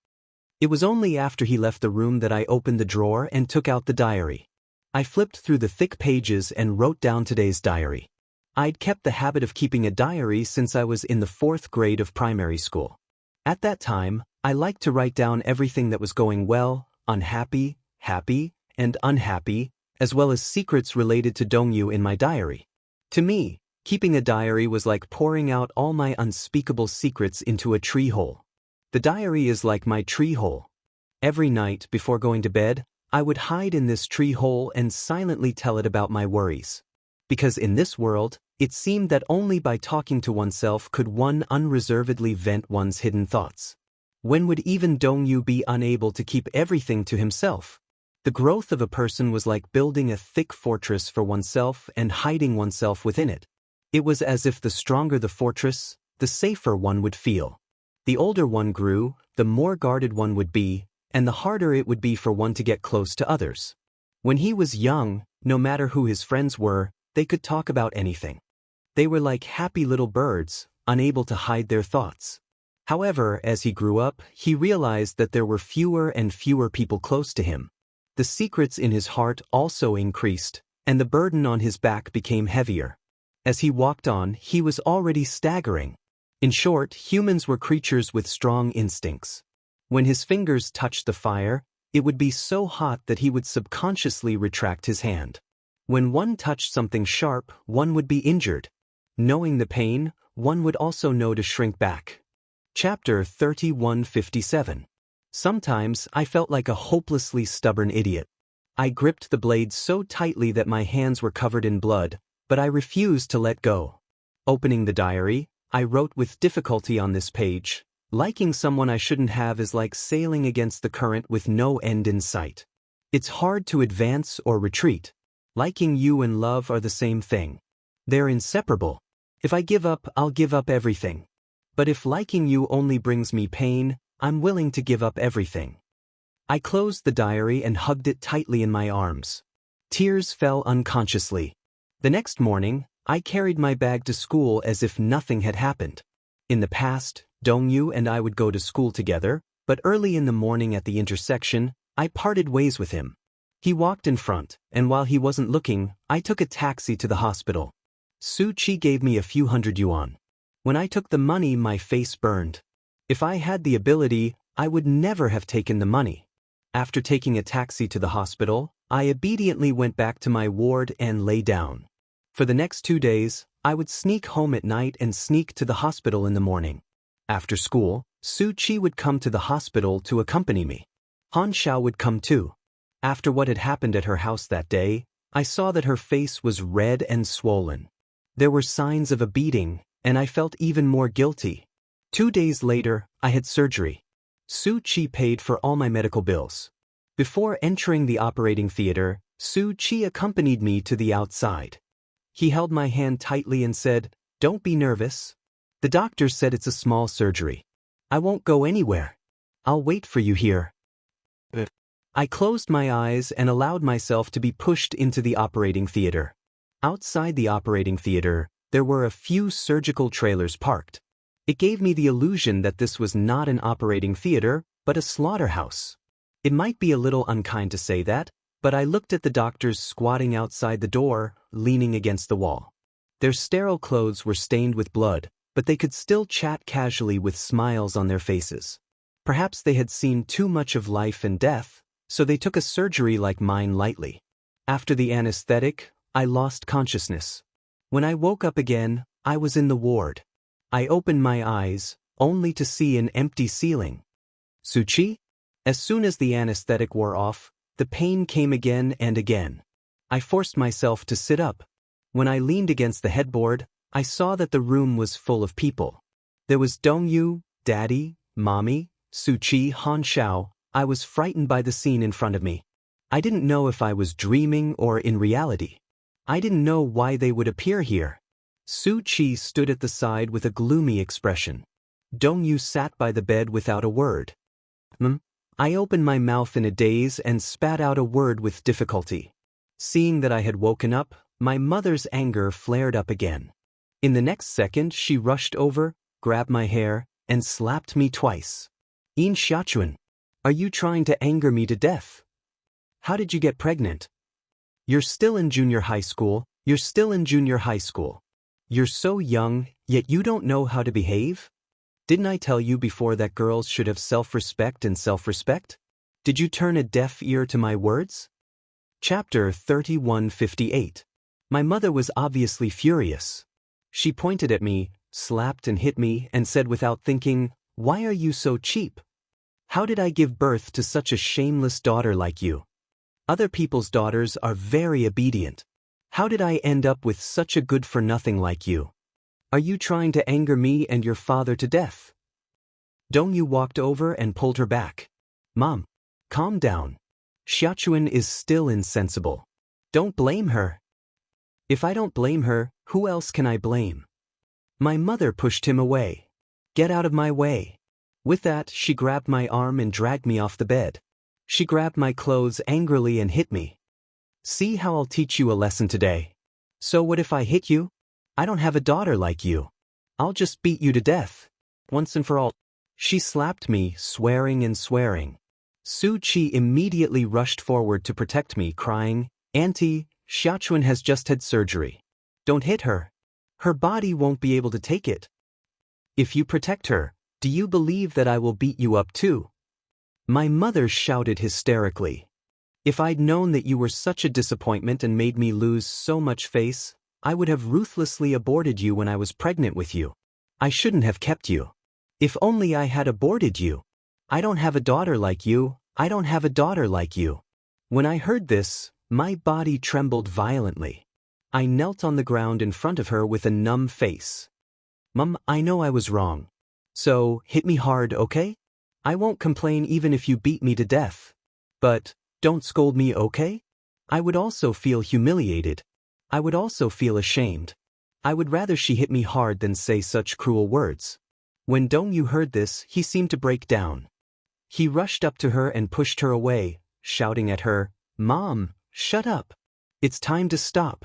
It was only after he left the room that I opened the drawer and took out the diary. I flipped through the thick pages and wrote down today's diary. I'd kept the habit of keeping a diary since I was in the 4th grade of primary school. At that time, I liked to write down everything that was going well, unhappy, happy, and unhappy, as well as secrets related to Dongyu in my diary. To me, keeping a diary was like pouring out all my unspeakable secrets into a tree hole. The diary is like my tree hole. Every night before going to bed, I would hide in this tree hole and silently tell it about my worries. Because in this world, it seemed that only by talking to oneself could one unreservedly vent one's hidden thoughts. When would even Dongyu be unable to keep everything to himself? The growth of a person was like building a thick fortress for oneself and hiding oneself within it. It was as if the stronger the fortress, the safer one would feel. The older one grew, the more guarded one would be, and the harder it would be for one to get close to others. When he was young, no matter who his friends were, they could talk about anything. They were like happy little birds, unable to hide their thoughts. However, as he grew up, he realized that there were fewer and fewer people close to him. The secrets in his heart also increased, and the burden on his back became heavier. As he walked on, he was already staggering. In short, humans were creatures with strong instincts. When his fingers touched the fire, it would be so hot that he would subconsciously retract his hand. When one touched something sharp, one would be injured. Knowing the pain, one would also know to shrink back. Chapter 3157. Sometimes I felt like a hopelessly stubborn idiot. I gripped the blade so tightly that my hands were covered in blood, but I refused to let go. Opening the diary, I wrote with difficulty on this page, "Liking someone I shouldn't have is like sailing against the current with no end in sight. It's hard to advance or retreat. Liking you and love are the same thing. They're inseparable. If I give up, I'll give up everything. But if liking you only brings me pain, I'm willing to give up everything." I closed the diary and hugged it tightly in my arms. Tears fell unconsciously. The next morning, I carried my bag to school as if nothing had happened. In the past, Dongyu and I would go to school together, but early in the morning at the intersection, I parted ways with him. He walked in front, and while he wasn't looking, I took a taxi to the hospital. Chi gave me a few hundred yuan. When I took the money, my face burned. If I had the ability, I would never have taken the money. After taking a taxi to the hospital, I obediently went back to my ward and lay down. For the next 2 days, I would sneak home at night and sneak to the hospital in the morning. After school, Chi would come to the hospital to accompany me. Han Xiao would come too. After what had happened at her house that day, I saw that her face was red and swollen. There were signs of a beating, and I felt even more guilty. 2 days later, I had surgery. Chi paid for all my medical bills. Before entering the operating theater, Chi accompanied me to the outside. He held my hand tightly and said, "Don't be nervous. The doctor said it's a small surgery. I won't go anywhere. I'll wait for you here." I closed my eyes and allowed myself to be pushed into the operating theater. Outside the operating theater, there were a few surgical trailers parked. It gave me the illusion that this was not an operating theater, but a slaughterhouse. It might be a little unkind to say that, but I looked at the doctors squatting outside the door, leaning against the wall. Their sterile clothes were stained with blood, but they could still chat casually with smiles on their faces. Perhaps they had seen too much of life and death, so they took a surgery like mine lightly. After the anesthetic, I lost consciousness. When I woke up again, I was in the ward. I opened my eyes, only to see an empty ceiling. Chi? As soon as the anesthetic wore off, the pain came again and again. I forced myself to sit up. When I leaned against the headboard, I saw that the room was full of people. There was Dongyu, Daddy, Mommy, Chi, Han Xiao. I was frightened by the scene in front of me. I didn't know if I was dreaming or in reality. I didn't know why they would appear here. Chi stood at the side with a gloomy expression. Dongyu sat by the bed without a word. I opened my mouth in a daze and spat out a word with difficulty. Seeing that I had woken up, my mother's anger flared up again. In the next second, she rushed over, grabbed my hair, and slapped me twice. "Yin Xiachuan, are you trying to anger me to death? How did you get pregnant? You're still in junior high school. You're still in junior high school. You're so young, yet you don't know how to behave? Didn't I tell you before that girls should have self-respect and self-respect? Did you turn a deaf ear to my words? Chapter 3158. My mother was obviously furious. She pointed at me, slapped and hit me, and said without thinking, "Why are you so cheap? How did I give birth to such a shameless daughter like you? Other people's daughters are very obedient. How did I end up with such a good-for-nothing like you? Are you trying to anger me and your father to death?" Dongyu walked over and pulled her back. "Mom, calm down. Xiaochuan is still insensible. Don't blame her." "If I don't blame her, who else can I blame?" My mother pushed him away. "Get out of my way." With that, she grabbed my arm and dragged me off the bed. She grabbed my clothes angrily and hit me. "See how I'll teach you a lesson today. So what if I hit you? I don't have a daughter like you. I'll just beat you to death. Once and for all." She slapped me, swearing and swearing. Su Qi immediately rushed forward to protect me, crying, "Auntie, Xiaochuan has just had surgery. Don't hit her. Her body won't be able to take it. If you protect her, do you believe that I will beat you up too?" My mother shouted hysterically. "If I'd known that you were such a disappointment and made me lose so much face, I would have ruthlessly aborted you when I was pregnant with you. I shouldn't have kept you. If only I had aborted you. I don't have a daughter like you. I don't have a daughter like you." When I heard this, my body trembled violently. I knelt on the ground in front of her with a numb face. "Mom, I know I was wrong. So, hit me hard, okay? I won't complain even if you beat me to death. But, don't scold me, okay? I would also feel humiliated. I would also feel ashamed. I would rather she hit me hard than say such cruel words." When Dongyu heard this, he seemed to break down. He rushed up to her and pushed her away, shouting at her, "Mom, shut up. It's time to stop."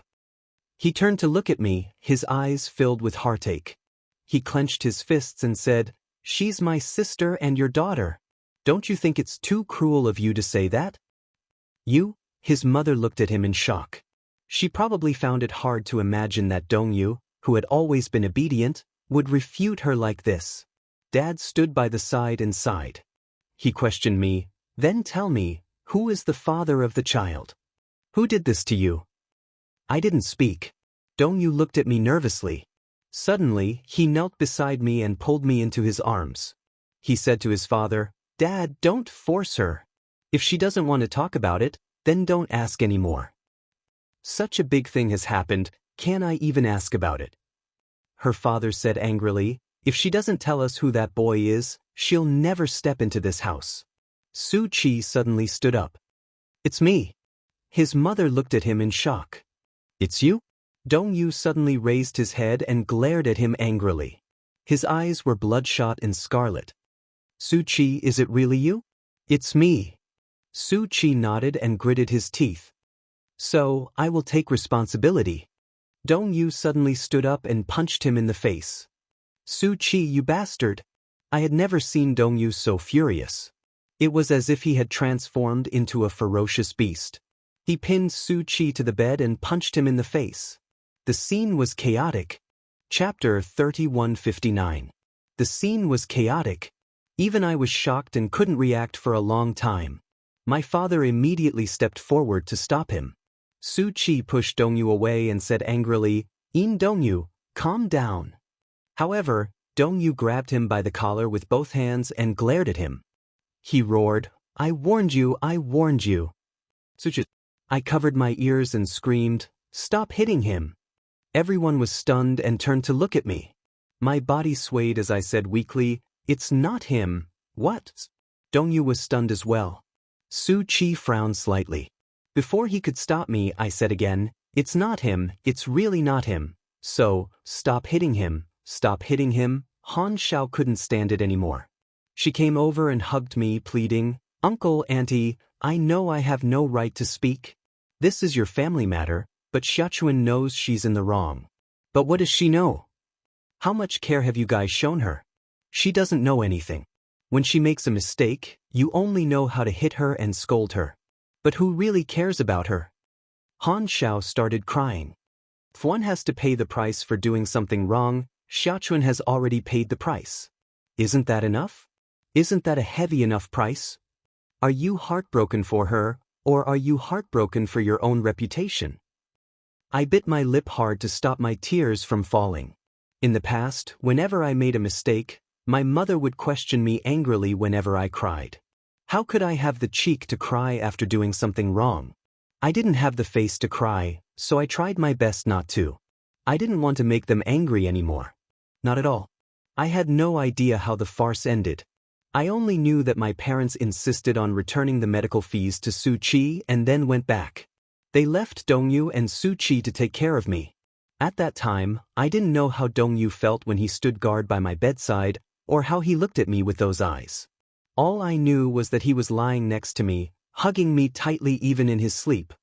He turned to look at me, his eyes filled with heartache. He clenched his fists and said, "She's my sister and your daughter. Don't you think it's too cruel of you to say that?" "You?" His mother looked at him in shock. She probably found it hard to imagine that Dongyu, who had always been obedient, would refute her like this. Dad stood by the side and sighed. He questioned me, "Then tell me, who is the father of the child? Who did this to you?" I didn't speak. Dongyu looked at me nervously. Suddenly, he knelt beside me and pulled me into his arms. He said to his father, "Dad, don't force her. If she doesn't want to talk about it, then don't ask anymore. Such a big thing has happened, can I even ask about it?" Her father said angrily, "If she doesn't tell us who that boy is, she'll never step into this house." Su Qi suddenly stood up. "It's me." His mother looked at him in shock. "It's you?" Dongyu suddenly raised his head and glared at him angrily. His eyes were bloodshot and scarlet. "Su Qi, is it really you?" "It's me." Su Qi nodded and gritted his teeth. "So, I will take responsibility." Dongyu suddenly stood up and punched him in the face. "Su Qi, you bastard!" I had never seen Dongyu so furious. It was as if he had transformed into a ferocious beast. He pinned Su Qi to the bed and punched him in the face. The scene was chaotic. Chapter 3159. The scene was chaotic. Even I was shocked and couldn't react for a long time. My father immediately stepped forward to stop him. Su Qi pushed Dongyu away and said angrily, Dongyu, calm down." However, Dongyu grabbed him by the collar with both hands and glared at him. He roared, I warned you, I warned you." I covered my ears and screamed, "Stop hitting him." Everyone was stunned and turned to look at me. My body swayed as I said weakly, "It's not him." "What?" Dongyu was stunned as well. Su Qi frowned slightly. Before he could stop me, I said again, "It's not him, it's really not him. So, stop hitting him, stop hitting him." Han Xiao couldn't stand it anymore. She came over and hugged me, pleading, "Uncle, Auntie, I know I have no right to speak. This is your family matter, but Xiaochuan knows she's in the wrong." "But what does she know? How much care have you guys shown her? She doesn't know anything. When she makes a mistake, you only know how to hit her and scold her. But who really cares about her?" Han Xiao started crying. If one has to pay the price for doing something wrong, Xiaochuan has already paid the price. Isn't that enough? Isn't that a heavy enough price? Are you heartbroken for her, or are you heartbroken for your own reputation? I bit my lip hard to stop my tears from falling. In the past, whenever I made a mistake, my mother would question me angrily whenever I cried. How could I have the cheek to cry after doing something wrong? I didn't have the face to cry, so I tried my best not to. I didn't want to make them angry anymore. Not at all. I had no idea how the farce ended. I only knew that my parents insisted on returning the medical fees to Su Qi and then went back. They left Dongyu and Su Qi to take care of me. At that time, I didn't know how Dongyu felt when he stood guard by my bedside, or how he looked at me with those eyes. All I knew was that he was lying next to me, hugging me tightly even in his sleep.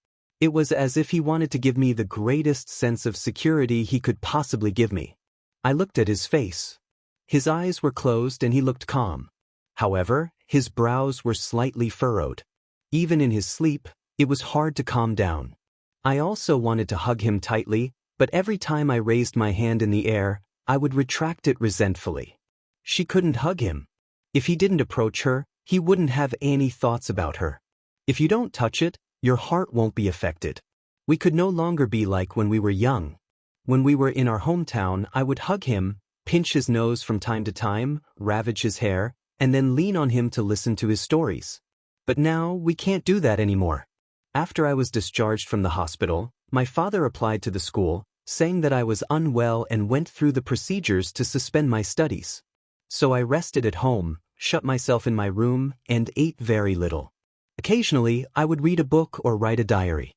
It was as if he wanted to give me the greatest sense of security he could possibly give me. I looked at his face. His eyes were closed and he looked calm. However, his brows were slightly furrowed. Even in his sleep, it was hard to calm down. I also wanted to hug him tightly, but every time I raised my hand in the air, I would retract it resentfully. She couldn't hug him. If he didn't approach her, he wouldn't have any thoughts about her. If you don't touch it, your heart won't be affected. We could no longer be like when we were young. When we were in our hometown, I would hug him, pinch his nose from time to time, ravage his hair, and then lean on him to listen to his stories. But now, we can't do that anymore. After I was discharged from the hospital, my father applied to the school, saying that I was unwell and went through the procedures to suspend my studies. So I rested at home, shut myself in my room, and ate very little. Occasionally, I would read a book or write a diary.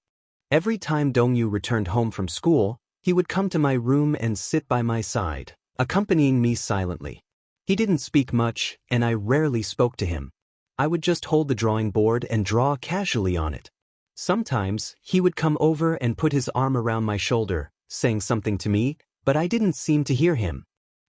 Every time Dongyu returned home from school, he would come to my room and sit by my side, accompanying me silently. He didn't speak much, and I rarely spoke to him. I would just hold the drawing board and draw casually on it. Sometimes, he would come over and put his arm around my shoulder, saying something to me, but I didn't seem to hear him.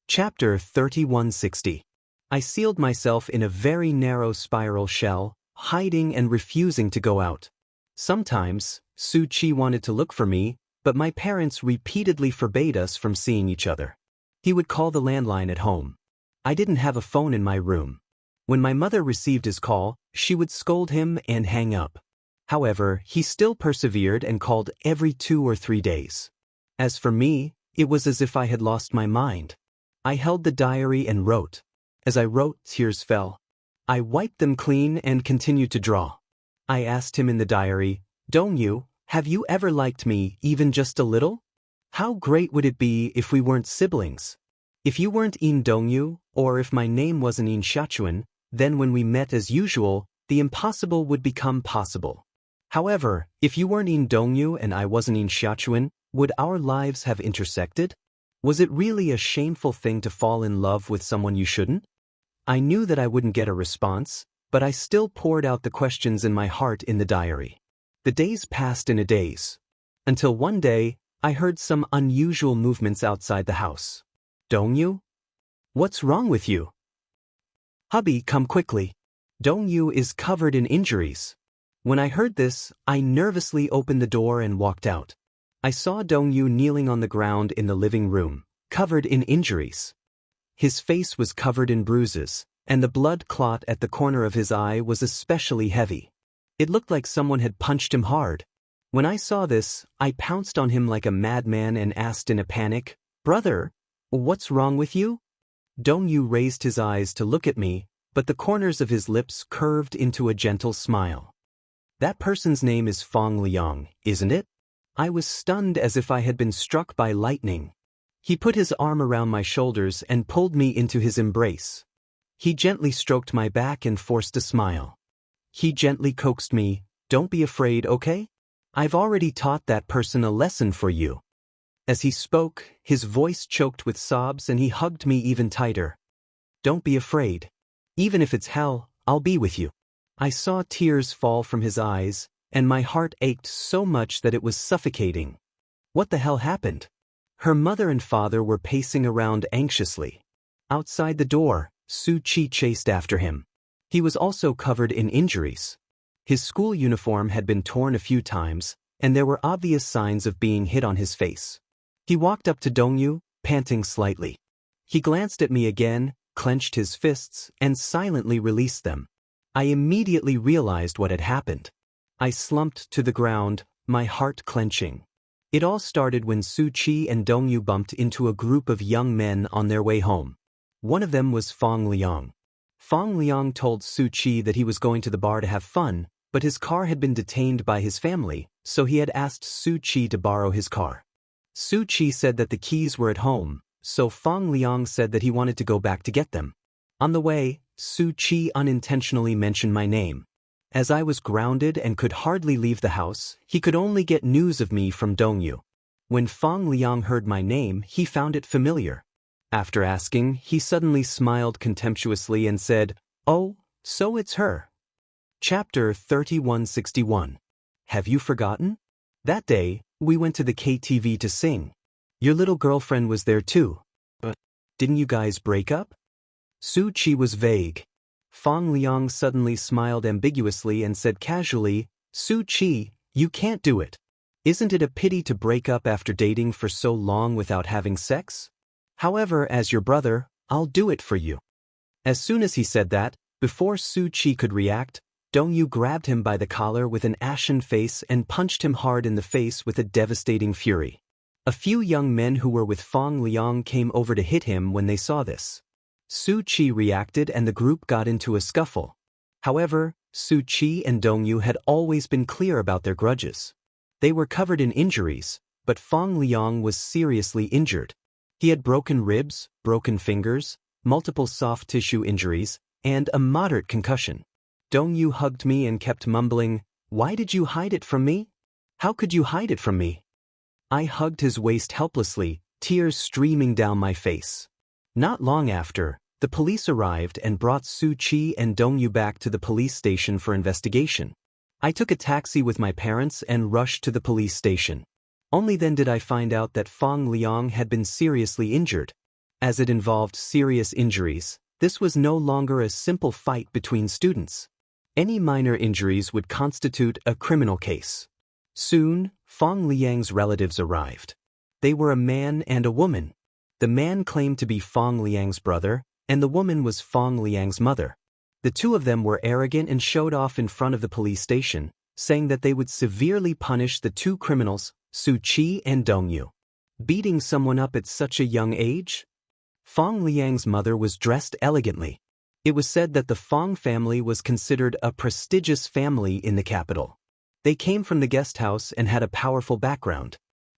Chapter 3160. I sealed myself in a very narrow spiral shell, hiding and refusing to go out. Sometimes, Su Qi wanted to look for me, but my parents repeatedly forbade us from seeing each other. He would call the landline at home. I didn't have a phone in my room. When my mother received his call, she would scold him and hang up. However, he still persevered and called every 2 or 3 days. As for me, it was as if I had lost my mind. I held the diary and wrote. As I wrote, tears fell. I wiped them clean and continued to draw. I asked him in the diary, "Dongyu, have you ever liked me, even just a little? How great would it be if we weren't siblings? If you weren't In Dongyu, or if my name wasn't In Xiachuan, then when we met as usual, the impossible would become possible. However, if you weren't In Dongyu and I wasn't In Xiachuan, would our lives have intersected? Was it really a shameful thing to fall in love with someone you shouldn't?" I knew that I wouldn't get a response, but I still poured out the questions in my heart in the diary. The days passed in a daze. Until one day, I heard some unusual movements outside the house. "Dongyu? What's wrong with you?" "Hubby, come quickly. Dongyu is covered in injuries." When I heard this, I nervously opened the door and walked out. I saw Dongyu kneeling on the ground in the living room, covered in injuries. His face was covered in bruises, and the blood clot at the corner of his eye was especially heavy. It looked like someone had punched him hard. When I saw this, I pounced on him like a madman and asked in a panic, "Brother, what's wrong with you?" Dongyu raised his eyes to look at me, but the corners of his lips curved into a gentle smile. "That person's name is Fong Liang, isn't it?" I was stunned as if I had been struck by lightning. He put his arm around my shoulders and pulled me into his embrace. He gently stroked my back and forced a smile. He gently coaxed me, "Don't be afraid, okay? I've already taught that person a lesson for you." As he spoke, his voice choked with sobs and he hugged me even tighter. "Don't be afraid. Even if it's hell, I'll be with you." I saw tears fall from his eyes, and my heart ached so much that it was suffocating. What the hell happened? Her mother and father were pacing around anxiously. Outside the door, Su Qi chased after him. He was also covered in injuries. His school uniform had been torn a few times, and there were obvious signs of being hit on his face. He walked up to Dongyu, panting slightly. He glanced at me again, clenched his fists, and silently released them. I immediately realized what had happened. I slumped to the ground, my heart clenching. It all started when Su Qi and Dongyu bumped into a group of young men on their way home. One of them was Fong Liang. Fong Liang told Su Qi that he was going to the bar to have fun, but his car had been detained by his family, so he had asked Su Qi to borrow his car. Su Qi said that the keys were at home, so Fong Liang said that he wanted to go back to get them. On the way, Su Qi unintentionally mentioned my name. As I was grounded and could hardly leave the house, he could only get news of me from Dongyu. When Fong Liang heard my name, he found it familiar. After asking, he suddenly smiled contemptuously and said, "Oh, so it's her." Chapter 3161. Have you forgotten? That day, we went to the KTV to sing. Your little girlfriend was there too. But didn't you guys break up? Su Qi was vague. Fong Liang suddenly smiled ambiguously and said casually, "Su Qi, you can't do it. Isn't it a pity to break up after dating for so long without having sex? However, as your brother, I'll do it for you." As soon as he said that, before Su Qi could react, Dongyu grabbed him by the collar with an ashen face and punched him hard in the face with a devastating fury. A few young men who were with Fong Liang came over to hit him when they saw this. Su Qi reacted and the group got into a scuffle. However, Su Qi and Dongyu had always been clear about their grudges. They were covered in injuries, but Fong Liang was seriously injured. He had broken ribs, broken fingers, multiple soft tissue injuries, and a moderate concussion. Dongyu hugged me and kept mumbling, "Why did you hide it from me? How could you hide it from me?" I hugged his waist helplessly, tears streaming down my face. Not long after, the police arrived and brought Su Qi and Dongyu back to the police station for investigation. I took a taxi with my parents and rushed to the police station. Only then did I find out that Fong Liang had been seriously injured. As it involved serious injuries, this was no longer a simple fight between students. Any minor injuries would constitute a criminal case. Soon, Fong Liang's relatives arrived. They were a man and a woman. The man claimed to be Fong Liang's brother, and the woman was Fong Liang's mother. The two of them were arrogant and showed off in front of the police station, saying that they would severely punish the two criminals, Su Qi and Dongyu. Beating someone up at such a young age? Fong Liang's mother was dressed elegantly. It was said that the Fong family was considered a prestigious family in the capital. They came from the guest house and had a powerful background.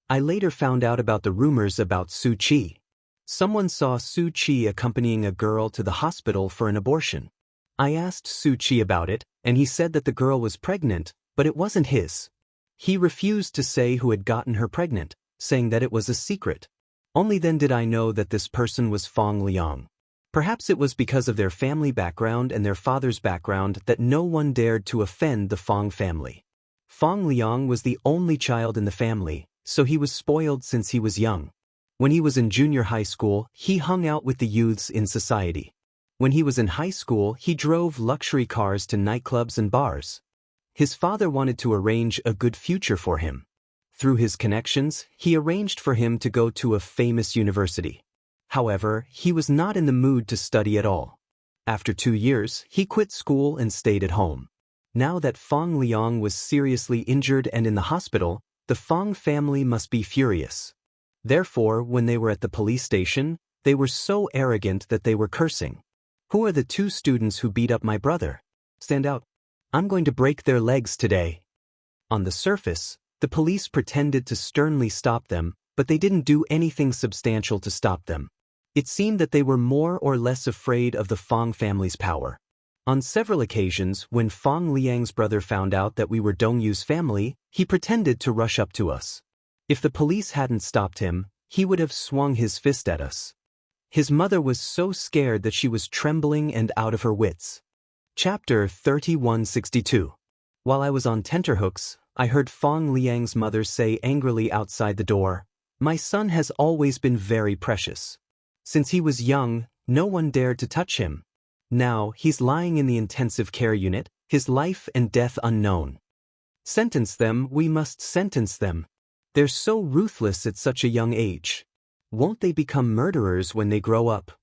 I later found out about the rumors about Su Qi. Someone saw Su Qi accompanying a girl to the hospital for an abortion. I asked Su Qi about it, and he said that the girl was pregnant, but it wasn't his. He refused to say who had gotten her pregnant, saying that it was a secret. Only then did I know that this person was Fong Liang. Perhaps it was because of their family background and their father's background that no one dared to offend the Fong family. Fong Liang was the only child in the family, so he was spoiled since he was young. When he was in junior high school, he hung out with the youths in society. When he was in high school, he drove luxury cars to nightclubs and bars. His father wanted to arrange a good future for him. Through his connections, he arranged for him to go to a famous university. However, he was not in the mood to study at all. After 2 years, he quit school and stayed at home. Now that Fong Liang was seriously injured and in the hospital, the Fong family must be furious. Therefore, when they were at the police station, they were so arrogant that they were cursing. "Who are the two students who beat up my brother? Stand out. I'm going to break their legs today." On the surface, the police pretended to sternly stop them, but they didn't do anything substantial to stop them. It seemed that they were more or less afraid of the Fong family's power. On several occasions, when Fong Liang's brother found out that we were Dongyu's family, he pretended to rush up to us. If the police hadn't stopped him, he would have swung his fist at us. His mother was so scared that she was trembling and out of her wits. Chapter 3162. While I was on tenterhooks, I heard Fong Liang's mother say angrily outside the door, "My son has always been very precious. Since he was young, no one dared to touch him. Now he's lying in the intensive care unit, his life and death unknown. Sentence them, we must sentence them. They're so ruthless at such a young age. Won't they become murderers when they grow up?"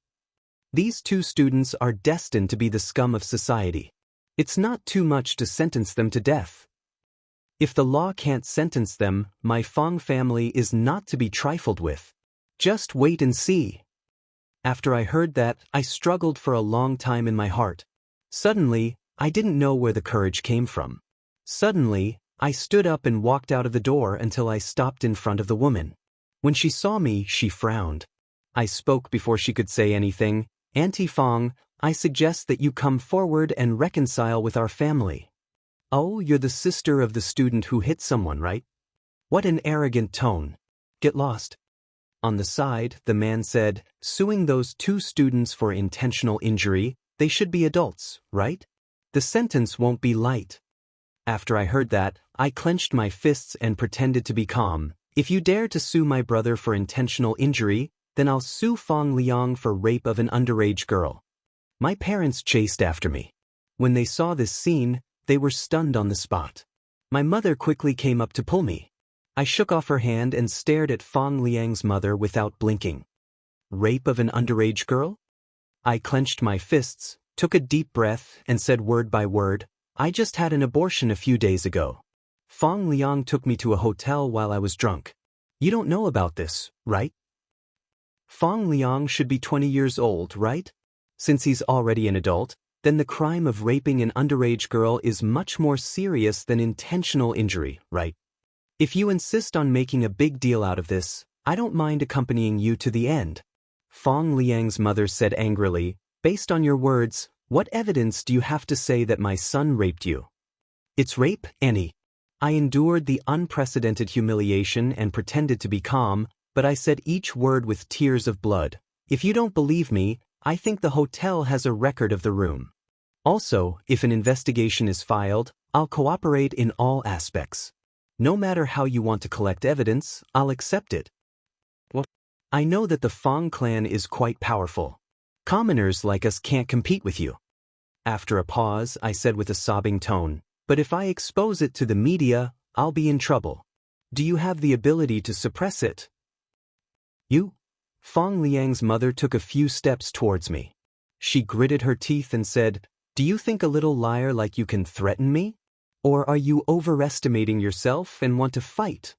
These two students are destined to be the scum of society. It's not too much to sentence them to death. If the law can't sentence them, my Fong family is not to be trifled with. Just wait and see. After I heard that, I struggled for a long time in my heart. Suddenly, I didn't know where the courage came from. Suddenly, I stood up and walked out of the door until I stopped in front of the woman. When she saw me, she frowned. I spoke before she could say anything. "Auntie Fong, I suggest that you come forward and reconcile with our family." "Oh, you're the sister of the student who hit someone, right?" What an arrogant tone. Get lost. On the side, the man said, "Suing those two students for intentional injury, they should be adults, right? The sentence won't be light." After I heard that, I clenched my fists and pretended to be calm. "If you dare to sue my brother for intentional injury, then I'll sue Fong Liang for rape of an underage girl." My parents chased after me. When they saw this scene, they were stunned on the spot. My mother quickly came up to pull me. I shook off her hand and stared at Fong Liang's mother without blinking. Rape of an underage girl? I clenched my fists, took a deep breath, and said word by word, "I just had an abortion a few days ago. Fong Liang took me to a hotel while I was drunk. You don't know about this, right? Fong Liang should be 20 years old, right? Since he's already an adult, then the crime of raping an underage girl is much more serious than intentional injury, right? If you insist on making a big deal out of this, I don't mind accompanying you to the end." Fong Liang's mother said angrily, "Based on your words, what evidence do you have to say that my son raped you?" "It's rape, Annie." I endured the unprecedented humiliation and pretended to be calm, but I said each word with tears of blood. "If you don't believe me, I think the hotel has a record of the room. Also, if an investigation is filed, I'll cooperate in all aspects. No matter how you want to collect evidence, I'll accept it. Well, I know that the Fong clan is quite powerful. Commoners like us can't compete with you." After a pause, I said with a sobbing tone, "But if I expose it to the media, I'll be in trouble. Do you have the ability to suppress it?" "You?" Fong Liang's mother took a few steps towards me. She gritted her teeth and said, "Do you think a little liar like you can threaten me? Or are you overestimating yourself and want to fight?"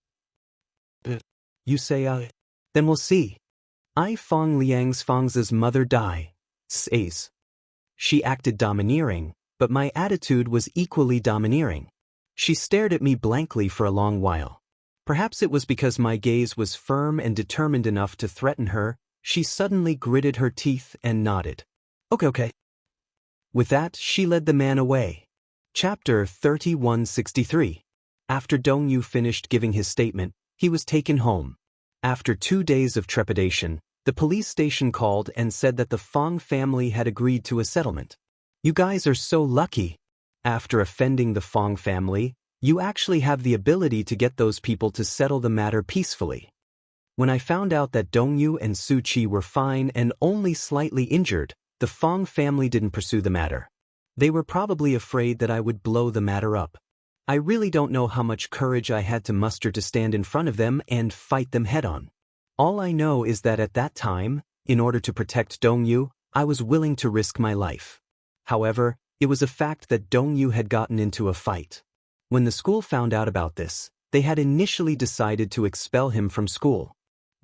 "You say then we'll see. I Fong Fong's mother die. Says." She acted domineering, but my attitude was equally domineering. She stared at me blankly for a long while. Perhaps it was because my gaze was firm and determined enough to threaten her. She suddenly gritted her teeth and nodded. Okay. With that, she led the man away. Chapter 3163. After Dongyu finished giving his statement, he was taken home. After 2 days of trepidation, the police station called and said that the Fong family had agreed to a settlement. "You guys are so lucky. After offending the Fong family, you actually have the ability to get those people to settle the matter peacefully." When I found out that Dongyu and Su Qi were fine and only slightly injured, the Fong family didn't pursue the matter. They were probably afraid that I would blow the matter up. I really don't know how much courage I had to muster to stand in front of them and fight them head-on. All I know is that at that time, in order to protect Dongyu, I was willing to risk my life. However, it was a fact that Dongyu had gotten into a fight. When the school found out about this, they had initially decided to expel him from school.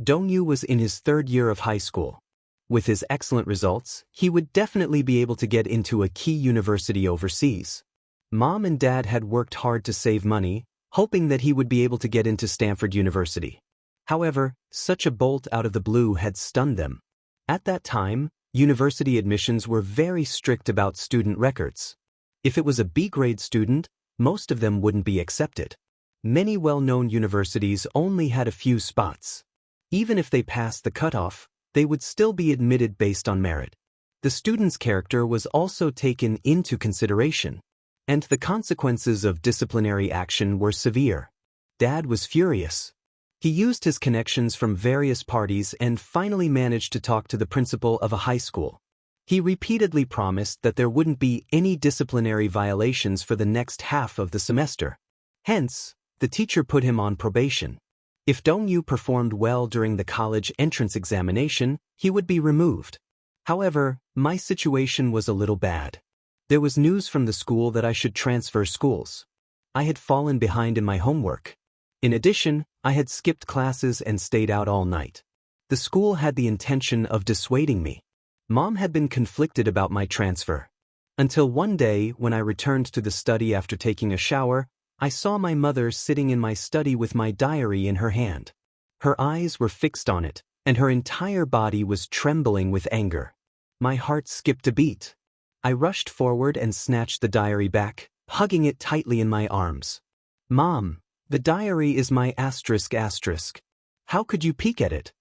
Dongyu was in his 3rd year of high school. With his excellent results, he would definitely be able to get into a key university overseas. Mom and Dad had worked hard to save money, hoping that he would be able to get into Stanford University. However, such a bolt out of the blue had stunned them. At that time, university admissions were very strict about student records. If it was a B-grade student, most of them wouldn't be accepted. Many well-known universities only had a few spots. Even if they passed the cutoff, they would still be admitted based on merit. The student's character was also taken into consideration, and the consequences of disciplinary action were severe. Dad was furious. He used his connections from various parties and finally managed to talk to the principal of a high school. He repeatedly promised that there wouldn't be any disciplinary violations for the next half of the semester. Hence, the teacher put him on probation. If Dongyu performed well during the college entrance examination, he would be removed. However, my situation was a little bad. There was news from the school that I should transfer schools. I had fallen behind in my homework. In addition, I had skipped classes and stayed out all night. The school had the intention of dissuading me. Mom had been conflicted about my transfer. Until one day, when I returned to the study after taking a shower, I saw my mother sitting in my study with my diary in her hand. Her eyes were fixed on it, and her entire body was trembling with anger. My heart skipped a beat. I rushed forward and snatched the diary back, hugging it tightly in my arms. Mom, the diary is my asterisk asterisk. How could you peek at it?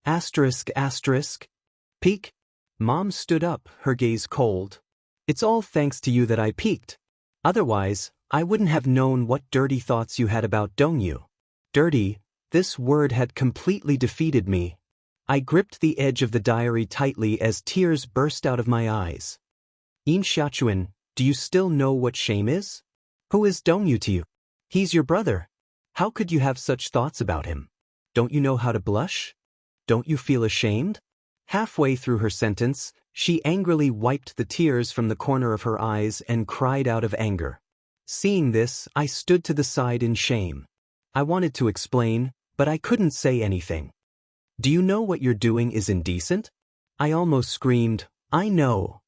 Asterisk asterisk? Peek? Mom stood up, her gaze cold. It's all thanks to you that I peeked. Otherwise, I wouldn't have known what dirty thoughts you had about Dongyu. Dirty, this word had completely defeated me. I gripped the edge of the diary tightly as tears burst out of my eyes. Xianxia, do you still know what shame is? Who is Dongyu to you? He's your brother. How could you have such thoughts about him? Don't you know how to blush? Don't you feel ashamed? Halfway through her sentence, she angrily wiped the tears from the corner of her eyes and cried out of anger. Seeing this, I stood to the side in shame. I wanted to explain, but I couldn't say anything. Do you know what you're doing is indecent? I almost screamed, I know.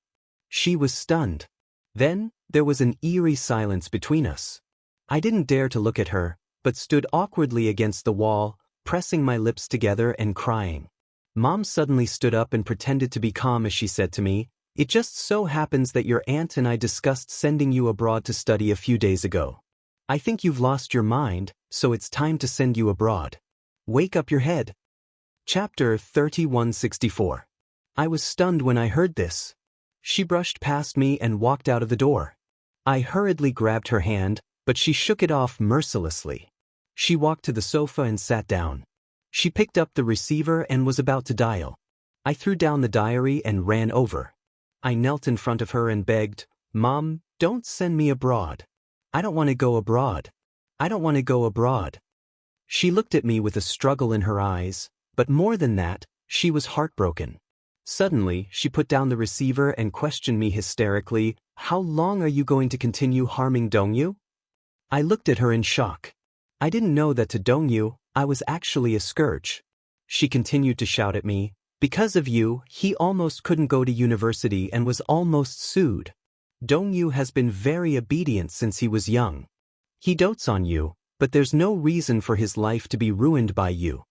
She was stunned. Then, there was an eerie silence between us. I didn't dare to look at her, but stood awkwardly against the wall, pressing my lips together and crying. Mom suddenly stood up and pretended to be calm as she said to me, "It just so happens that your aunt and I discussed sending you abroad to study a few days ago. I think you've lost your mind, so it's time to send you abroad. Wake up your head." Chapter 3164. I was stunned when I heard this. She brushed past me and walked out of the door. I hurriedly grabbed her hand, but she shook it off mercilessly. She walked to the sofa and sat down. She picked up the receiver and was about to dial. I threw down the diary and ran over. I knelt in front of her and begged, "Mom, don't send me abroad. I don't want to go abroad. I don't want to go abroad." She looked at me with a struggle in her eyes, but more than that, she was heartbroken. Suddenly, she put down the receiver and questioned me hysterically, "How long are you going to continue harming Dongyu?" I looked at her in shock. I didn't know that to Dongyu, I was actually a scourge. She continued to shout at me, "Because of you, he almost couldn't go to university and was almost sued. Dongyu has been very obedient since he was young. He dotes on you, but there's no reason for his life to be ruined by you."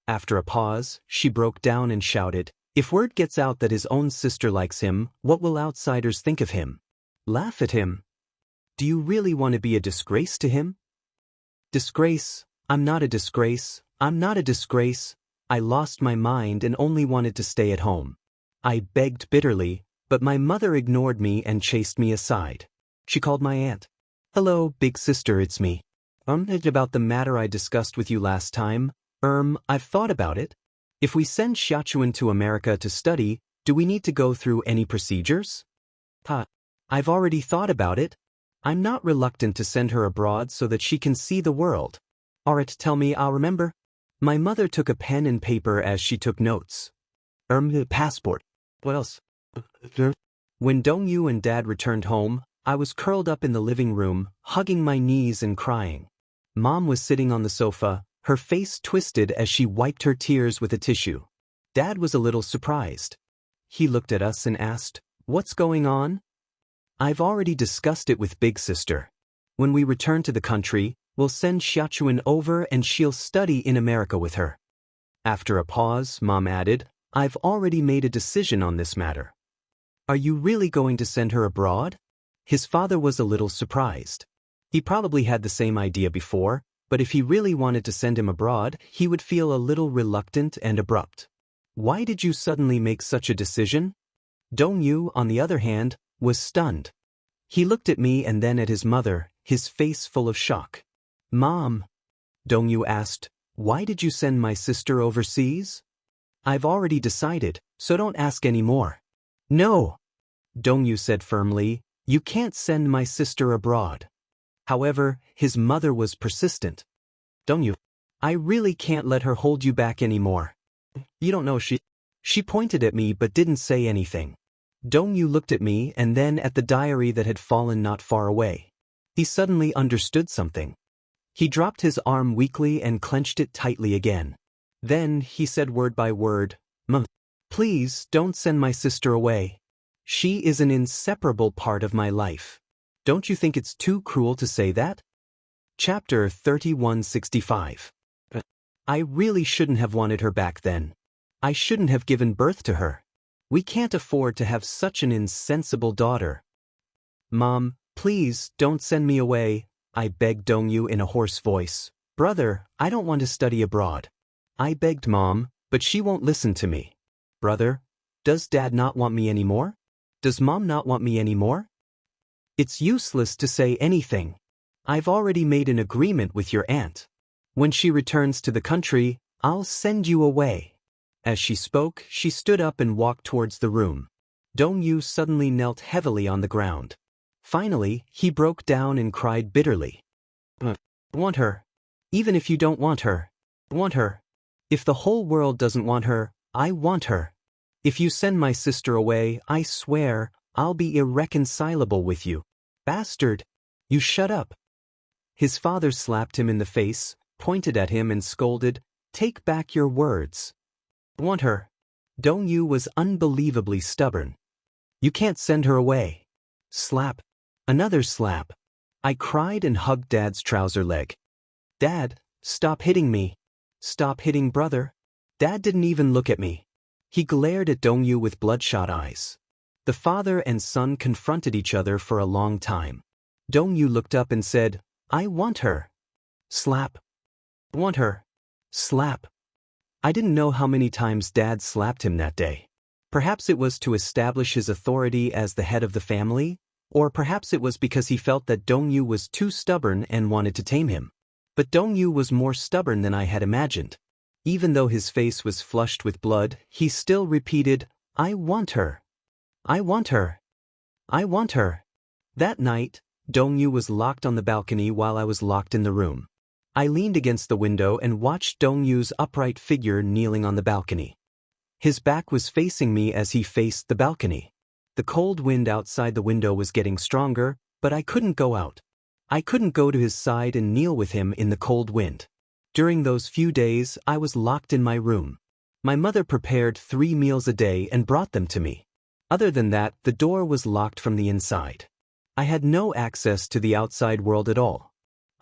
After a pause, she broke down and shouted, "If word gets out that his own sister likes him, what will outsiders think of him? Laugh at him. Do you really want to be a disgrace to him?" Disgrace? I'm not a disgrace. I'm not a disgrace. I lost my mind and only wanted to stay at home. I begged bitterly, but my mother ignored me and chased me aside. She called my aunt. "Hello, big sister, it's me. About the matter I discussed with you last time. I've thought about it. If we send Xiaochuan to America to study, do we need to go through any procedures?" I've already thought about it. I'm not reluctant to send her abroad so that she can see the world. Alright, tell me, I'll remember. My mother took a pen and paper as she took notes. Passport. What else? When Dongyu and Dad returned home, I was curled up in the living room, hugging my knees and crying. Mom was sitting on the sofa, her face twisted as she wiped her tears with a tissue. Dad was a little surprised. He looked at us and asked, "What's going on?" "I've already discussed it with Big Sister. When we return to the country, we'll send Xiaochuan over and she'll study in America with her." After a pause, Mom added, "I've already made a decision on this matter." "Are you really going to send her abroad?" His father was a little surprised. He probably had the same idea before, but if he really wanted to send him abroad, he would feel a little reluctant and abrupt. "Why did you suddenly make such a decision?" Dongyu, on the other hand, was stunned. He looked at me and then at his mother, his face full of shock. "Mom," Dongyu asked, "why did you send my sister overseas?" "I've already decided, so don't ask any more." "No," Dongyu said firmly, "you can't send my sister abroad." However, his mother was persistent. "Dongyu, I really can't let her hold you back anymore. You don't know she..." She pointed at me but didn't say anything. Dongyu looked at me and then at the diary that had fallen not far away. He suddenly understood something. He dropped his arm weakly and clenched it tightly again. Then he said word by word, Please don't send my sister away. She is an inseparable part of my life. Don't you think it's too cruel to say that? Chapter 3165. I really shouldn't have wanted her back then. I shouldn't have given birth to her. We can't afford to have such an insensible daughter. Mom, please don't send me away, I begged Dongyu in a hoarse voice. Brother, I don't want to study abroad. I begged Mom, but she won't listen to me. Brother, does Dad not want me anymore? Does Mom not want me anymore? It's useless to say anything. I've already made an agreement with your aunt. When she returns to the country, I'll send you away. As she spoke, she stood up and walked towards the room. Dongyu suddenly knelt heavily on the ground. Finally, he broke down and cried bitterly. Want her. Even if you don't want her. Want her. If the whole world doesn't want her, I want her. If you send my sister away, I swear, I'll be irreconcilable with you. Bastard! You shut up. His father slapped him in the face, pointed at him and scolded, Take back your words. Want her. Dongyu was unbelievably stubborn. You can't send her away. Slap. Another slap. I cried and hugged Dad's trouser leg. Dad, stop hitting me. Stop hitting brother. Dad didn't even look at me. He glared at Dongyu with bloodshot eyes. The father and son confronted each other for a long time. Dongyu looked up and said, I want her. Slap. Want her. Slap. I didn't know how many times Dad slapped him that day. Perhaps it was to establish his authority as the head of the family, or perhaps it was because he felt that Dongyu was too stubborn and wanted to tame him. But Dongyu was more stubborn than I had imagined. Even though his face was flushed with blood, he still repeated, I want her. I want her. I want her. That night, Dongyu was locked on the balcony while I was locked in the room. I leaned against the window and watched Dongyu's upright figure kneeling on the balcony. His back was facing me as he faced the balcony. The cold wind outside the window was getting stronger, but I couldn't go out. I couldn't go to his side and kneel with him in the cold wind. During those few days, I was locked in my room. My mother prepared 3 meals a day and brought them to me. Other than that, the door was locked from the inside. I had no access to the outside world at all.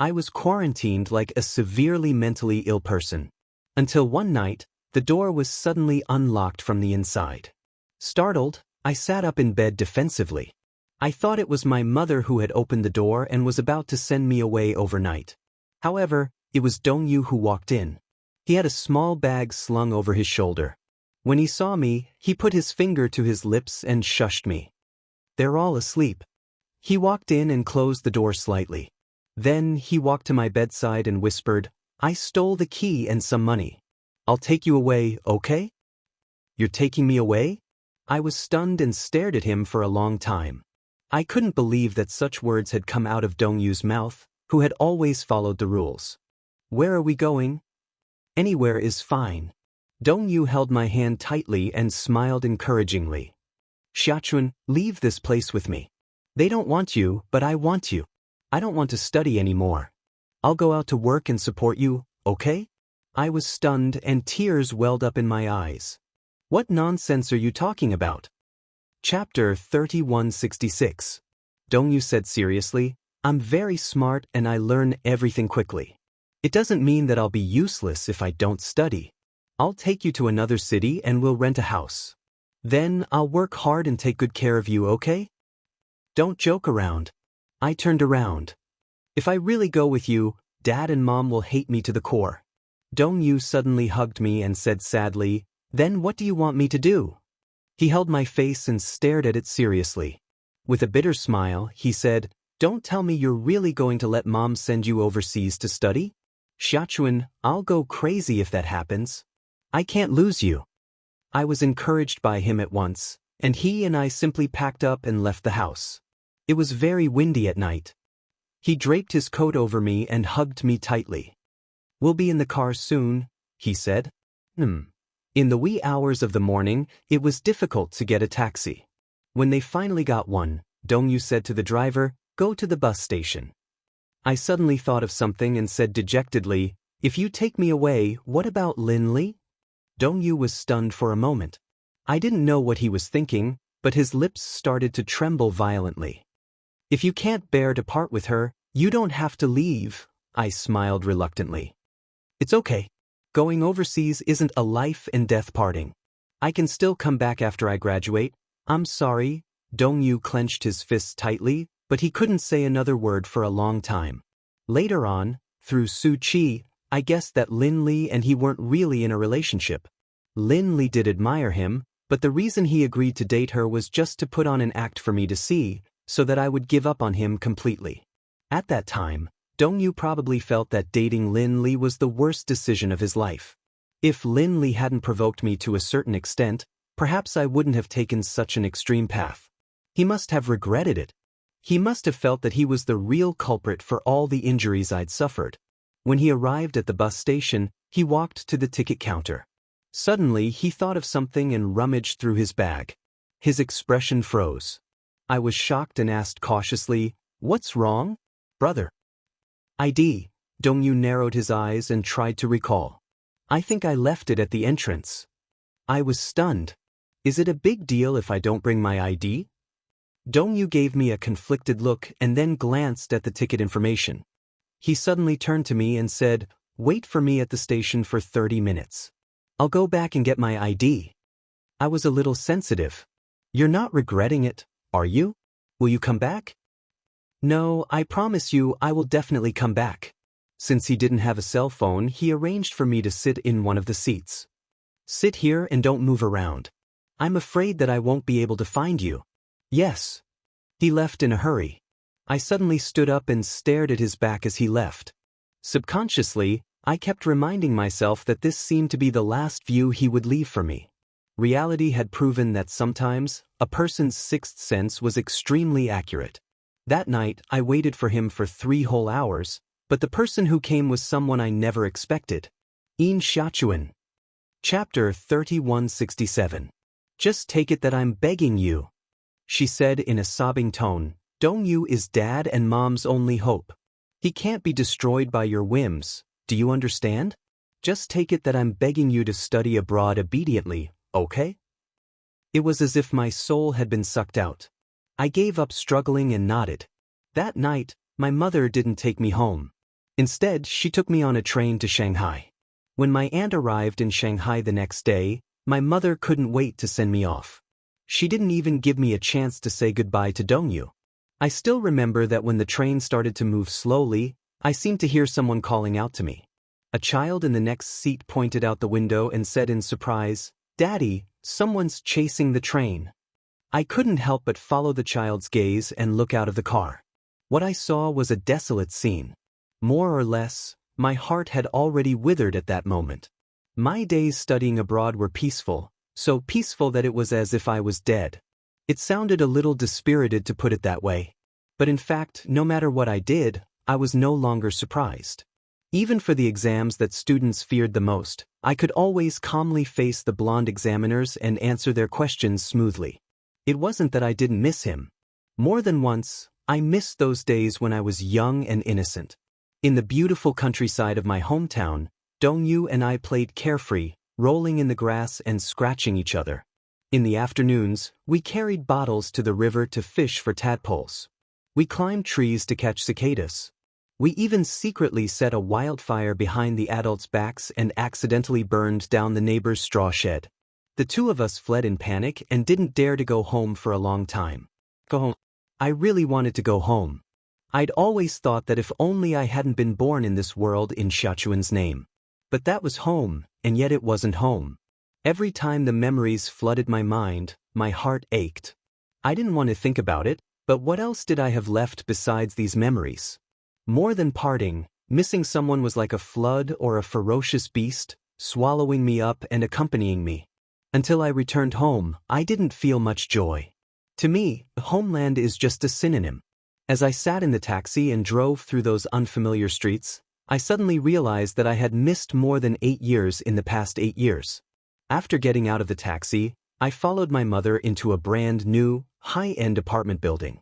I was quarantined like a severely mentally ill person. Until one night, the door was suddenly unlocked from the inside. Startled, I sat up in bed defensively. I thought it was my mother who had opened the door and was about to send me away overnight. However, it was Dongyu who walked in. He had a small bag slung over his shoulder. When he saw me, he put his finger to his lips and shushed me. They're all asleep. He walked in and closed the door slightly. Then he walked to my bedside and whispered, I stole the key and some money. I'll take you away, okay? You're taking me away? I was stunned and stared at him for a long time. I couldn't believe that such words had come out of Dongyu's mouth, who had always followed the rules. Where are we going? Anywhere is fine. Dongyu held my hand tightly and smiled encouragingly. Xiachuan, leave this place with me. They don't want you, but I want you. I don't want to study anymore. I'll go out to work and support you, okay? I was stunned and tears welled up in my eyes. What nonsense are you talking about? Chapter 3166. Dongyu said seriously, I'm very smart and I learn everything quickly. It doesn't mean that I'll be useless if I don't study. I'll take you to another city and we'll rent a house. Then I'll work hard and take good care of you, okay? Don't joke around. I turned around. If I really go with you, Dad and Mom will hate me to the core. Dongyu suddenly hugged me and said sadly, Then what do you want me to do? He held my face and stared at it seriously. With a bitter smile, he said, Don't tell me you're really going to let Mom send you overseas to study? Xiachuan, I'll go crazy if that happens. I can't lose you. I was encouraged by him at once, and he and I simply packed up and left the house. It was very windy at night. He draped his coat over me and hugged me tightly. We'll be in the car soon, he said. In the wee hours of the morning, it was difficult to get a taxi. When they finally got one, Dongyu said to the driver, "Go to the bus station." I suddenly thought of something and said dejectedly, "If you take me away, what about Lin Li?" Dongyu was stunned for a moment. I didn't know what he was thinking, but his lips started to tremble violently. "If you can't bear to part with her, you don't have to leave," I smiled reluctantly. "It's okay. Going overseas isn't a life and death parting. I can still come back after I graduate." "I'm sorry." Dongyu clenched his fists tightly, but he couldn't say another word for a long time. Later on, through Su Qi, I guessed that Lin Li and he weren't really in a relationship. Lin Li did admire him, but the reason he agreed to date her was just to put on an act for me to see, so that I would give up on him completely. At that time, Dongyu probably felt that dating Lin Li was the worst decision of his life. If Lin Li hadn't provoked me to a certain extent, perhaps I wouldn't have taken such an extreme path. He must have regretted it. He must have felt that he was the real culprit for all the injuries I'd suffered. When he arrived at the bus station, he walked to the ticket counter. Suddenly, he thought of something and rummaged through his bag. His expression froze. I was shocked and asked cautiously, "What's wrong, brother?" "ID." Dongyu narrowed his eyes and tried to recall. "I think I left it at the entrance." I was stunned. "Is it a big deal if I don't bring my ID?" Dongyu gave me a conflicted look and then glanced at the ticket information. He suddenly turned to me and said, "Wait for me at the station for 30 minutes. I'll go back and get my ID." I was a little sensitive. "You're not regretting it, are you? Will you come back?" "No, I promise you I will definitely come back." Since he didn't have a cell phone, he arranged for me to sit in one of the seats. "Sit here and don't move around. I'm afraid that I won't be able to find you." "Yes." He left in a hurry. I suddenly stood up and stared at his back as he left. Subconsciously, I kept reminding myself that this seemed to be the last view he would leave for me. Reality had proven that sometimes, a person's sixth sense was extremely accurate. That night, I waited for him for 3 whole hours, but the person who came was someone I never expected. Xianxia. Chapter 3167. "Just take it that I'm begging you," she said in a sobbing tone. "Dongyu is Dad and Mom's only hope. He can't be destroyed by your whims, do you understand? Just take it that I'm begging you to study abroad obediently, okay?" It was as if my soul had been sucked out. I gave up struggling and nodded. That night, my mother didn't take me home. Instead, she took me on a train to Shanghai. When my aunt arrived in Shanghai the next day, my mother couldn't wait to send me off. She didn't even give me a chance to say goodbye to Dongyu. I still remember that when the train started to move slowly, I seemed to hear someone calling out to me. A child in the next seat pointed out the window and said in surprise, "Daddy, someone's chasing the train." I couldn't help but follow the child's gaze and look out of the car. What I saw was a desolate scene. More or less, my heart had already withered at that moment. My days studying abroad were peaceful, so peaceful that it was as if I was dead. It sounded a little dispirited to put it that way. But in fact, no matter what I did, I was no longer surprised. Even for the exams that students feared the most, I could always calmly face the blonde examiners and answer their questions smoothly. It wasn't that I didn't miss him. More than once, I missed those days when I was young and innocent. In the beautiful countryside of my hometown, Dongyu and I played carefree, rolling in the grass and scratching each other. In the afternoons, we carried bottles to the river to fish for tadpoles. We climbed trees to catch cicadas. We even secretly set a wildfire behind the adults' backs and accidentally burned down the neighbor's straw shed. The 2 of us fled in panic and didn't dare to go home for a long time. Go home. I really wanted to go home. I'd always thought that if only I hadn't been born in this world in Xiaochuan's name. But that was home, and yet it wasn't home. Every time the memories flooded my mind, my heart ached. I didn't want to think about it, but what else did I have left besides these memories? More than parting, missing someone was like a flood or a ferocious beast, swallowing me up and accompanying me. Until I returned home, I didn't feel much joy. To me, homeland is just a synonym. As I sat in the taxi and drove through those unfamiliar streets, I suddenly realized that I had missed more than 8 years in the past 8 years. After getting out of the taxi, I followed my mother into a brand new, high-end apartment building.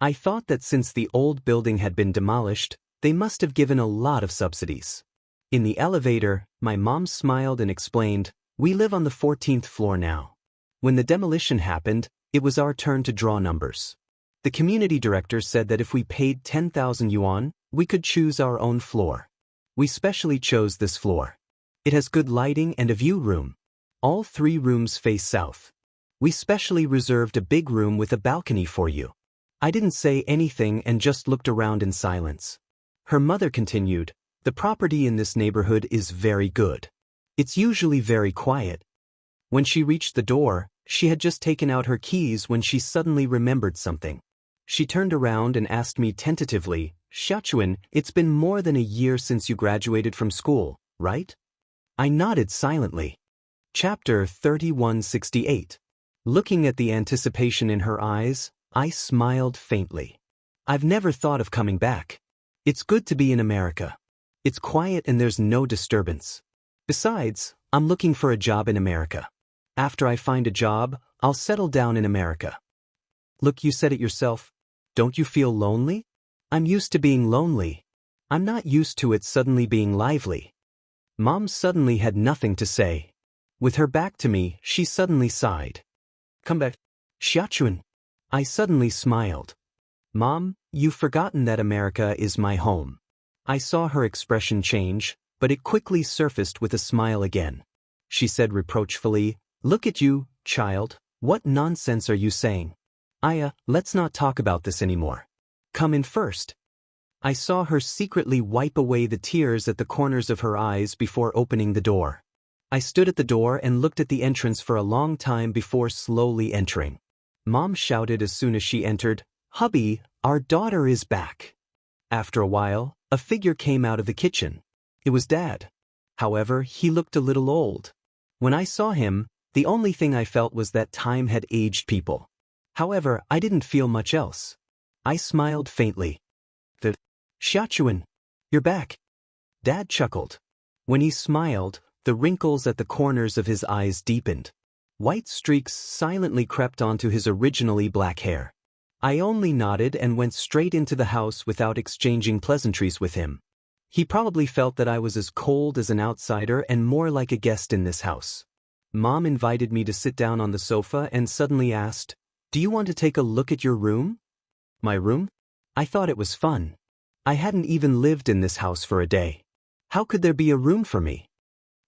I thought that since the old building had been demolished, they must have given a lot of subsidies. In the elevator, my mom smiled and explained, "We live on the 14th floor now. When the demolition happened, it was our turn to draw numbers. The community director said that if we paid 10,000 yuan, we could choose our own floor. We specially chose this floor. It has good lighting and a view room. All 3 rooms face south. We specially reserved a big room with a balcony for you." I didn't say anything and just looked around in silence. Her mother continued, "The property in this neighborhood is very good. It's usually very quiet." When she reached the door, she had just taken out her keys when she suddenly remembered something. She turned around and asked me tentatively, "Xiachuan, it's been more than a year since you graduated from school, right?" I nodded silently. Chapter 3168. Looking at the anticipation in her eyes, I smiled faintly. I've never thought of coming back. It's good to be in America. It's quiet and there's no disturbance. Besides, I'm looking for a job in America. After I find a job, I'll settle down in America. Look, you said it yourself. Don't you feel lonely? I'm used to being lonely. I'm not used to it suddenly being lively. Mom suddenly had nothing to say. With her back to me, she suddenly sighed. Come back. Xiachuan. I suddenly smiled. Mom, you've forgotten that America is my home. I saw her expression change, but it quickly surfaced with a smile again. She said reproachfully, "Look at you, child, what nonsense are you saying? Aya, let's not talk about this anymore. Come in first." I saw her secretly wipe away the tears at the corners of her eyes before opening the door. I stood at the door and looked at the entrance for a long time before slowly entering. Mom shouted as soon as she entered, "Hubby, our daughter is back." After a while, a figure came out of the kitchen. It was Dad. However, he looked a little old. When I saw him, the only thing I felt was that time had aged people. However, I didn't feel much else. I smiled faintly. Xiachuan, you're back." Dad chuckled. When he smiled, the wrinkles at the corners of his eyes deepened. White streaks silently crept onto his originally black hair. I only nodded and went straight into the house without exchanging pleasantries with him. He probably felt that I was as cold as an outsider and more like a guest in this house. Mom invited me to sit down on the sofa and suddenly asked, "Do you want to take a look at your room?" My room? I thought it was fun. I hadn't even lived in this house for a day. How could there be a room for me?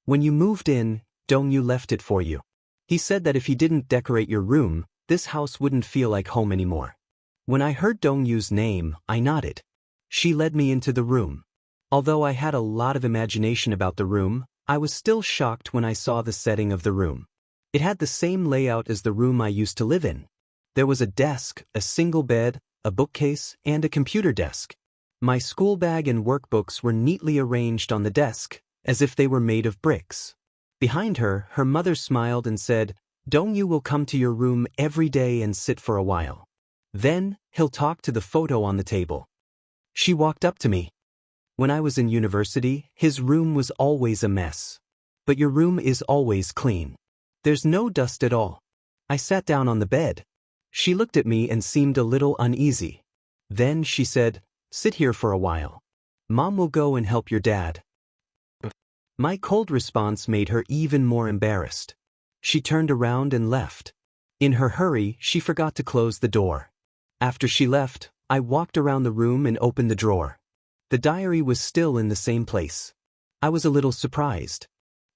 When you moved in, Dongyu left it for you. He said that if he didn't decorate your room, this house wouldn't feel like home anymore. When I heard Dongyu's name, I nodded. She led me into the room. Although I had a lot of imagination about the room, I was still shocked when I saw the setting of the room. It had the same layout as the room I used to live in. There was a desk, a single bed, a bookcase, and a computer desk. My school bag and workbooks were neatly arranged on the desk, as if they were made of bricks. Behind her, her mother smiled and said, "Dongyu will come to your room every day and sit for a while. Then, he'll talk to the photo on the table." She walked up to me. "When I was in university, his room was always a mess. But your room is always clean. There's no dust at all." I sat down on the bed. She looked at me and seemed a little uneasy. Then she said, "Sit here for a while. Mom will go and help your dad." My cold response made her even more embarrassed. She turned around and left. In her hurry, she forgot to close the door. After she left, I walked around the room and opened the drawer. The diary was still in the same place. I was a little surprised.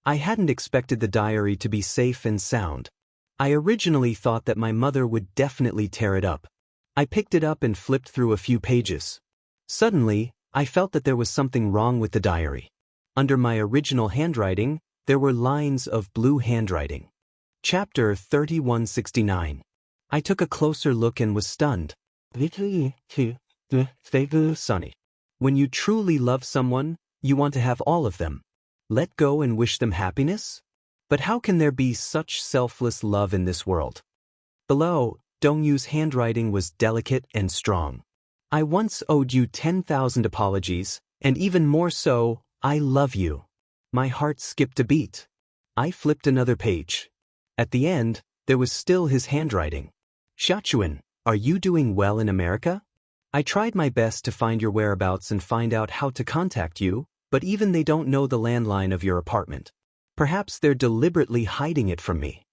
I hadn't expected the diary to be safe and sound. I originally thought that my mother would definitely tear it up. I picked it up and flipped through a few pages. Suddenly, I felt that there was something wrong with the diary. Under my original handwriting, there were lines of blue handwriting. Chapter 3169. I took a closer look and was stunned. Sonny. When you truly love someone, you want to have all of them. Let go and wish them happiness? But how can there be such selfless love in this world? Below, Dongyu's handwriting was delicate and strong. I once owed you 10,000 apologies, and even more so, I love you. My heart skipped a beat. I flipped another page. At the end, there was still his handwriting. Xiachuan, are you doing well in America? I tried my best to find your whereabouts and find out how to contact you, but even they don't know the landline of your apartment. Perhaps they're deliberately hiding it from me.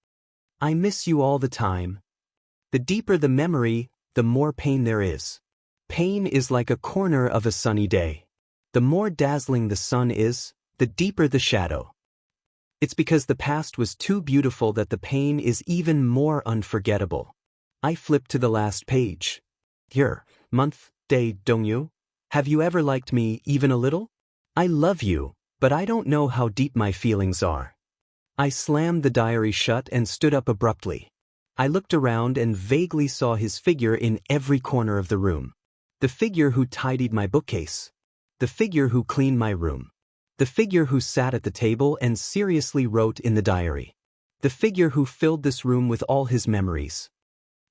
I miss you all the time. The deeper the memory, the more pain there is. Pain is like a corner of a sunny day. The more dazzling the sun is, the deeper the shadow. It's because the past was too beautiful that the pain is even more unforgettable. I flipped to the last page. Here, month, day, Dongyu. Have you ever liked me even a little? I love you, but I don't know how deep my feelings are. I slammed the diary shut and stood up abruptly. I looked around and vaguely saw his figure in every corner of the room. The figure who tidied my bookcase. The figure who cleaned my room. The figure who sat at the table and seriously wrote in the diary. The figure who filled this room with all his memories.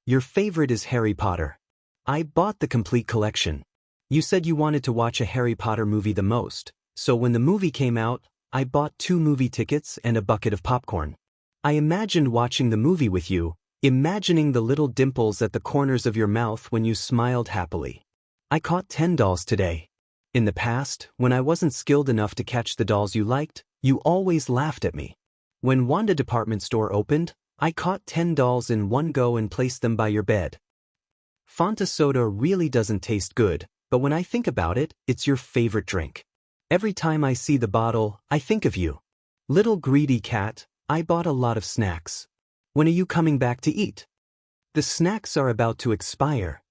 Your favorite is Harry Potter. I bought the complete collection. You said you wanted to watch a Harry Potter movie the most, so when the movie came out, I bought 2 movie tickets and a bucket of popcorn. I imagined watching the movie with you, imagining the little dimples at the corners of your mouth when you smiled happily. I caught 10 dolls today. In the past, when I wasn't skilled enough to catch the dolls you liked, you always laughed at me. When Wanda department store opened, I caught 10 dolls in one go and placed them by your bed. Fanta soda really doesn't taste good, but when I think about it, it's your favorite drink. Every time I see the bottle, I think of you. Little greedy cat, I bought a lot of snacks. When are you coming back to eat? The snacks are about to expire.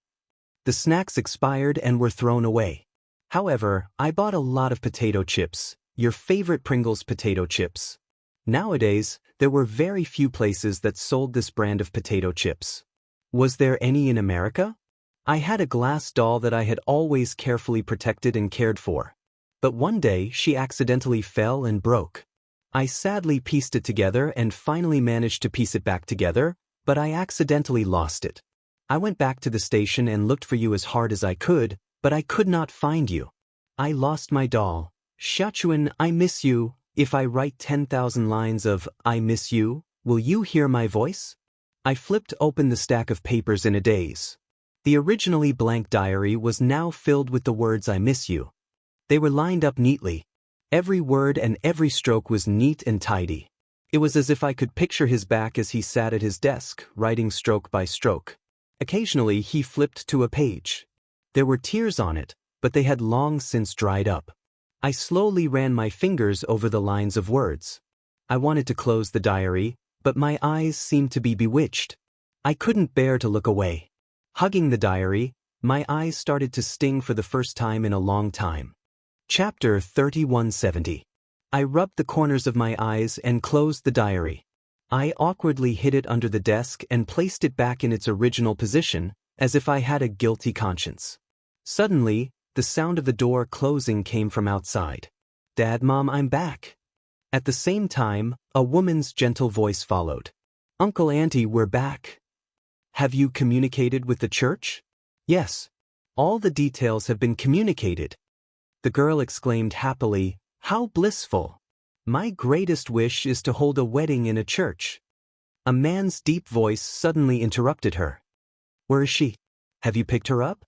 The snacks expired and were thrown away. However, I bought a lot of potato chips, your favorite Pringles potato chips. Nowadays, there were very few places that sold this brand of potato chips. Was there any in America? I had a glass doll that I had always carefully protected and cared for. But one day she accidentally fell and broke. I sadly pieced it together and finally managed to piece it back together, but I accidentally lost it. I went back to the station and looked for you as hard as I could, but I could not find you. I lost my doll. Xiachuan, I miss you. If I write 10,000 lines of I miss you, will you hear my voice? I flipped open the stack of papers in a daze. The originally blank diary was now filled with the words I miss you. They were lined up neatly. Every word and every stroke was neat and tidy. It was as if I could picture his back as he sat at his desk, writing stroke by stroke. Occasionally he flipped to a page. There were tears on it, but they had long since dried up. I slowly ran my fingers over the lines of words. I wanted to close the diary, but my eyes seemed to be bewitched. I couldn't bear to look away. Hugging the diary, my eyes started to sting for the first time in a long time. Chapter 3170. I rubbed the corners of my eyes and closed the diary. I awkwardly hid it under the desk and placed it back in its original position, as if I had a guilty conscience. Suddenly, the sound of the door closing came from outside. Dad, Mom, I'm back. At the same time, a woman's gentle voice followed. Uncle, Auntie, we're back. Have you communicated with the church? Yes. All the details have been communicated. The girl exclaimed happily, how blissful. My greatest wish is to hold a wedding in a church. A man's deep voice suddenly interrupted her. Where is she? Have you picked her up?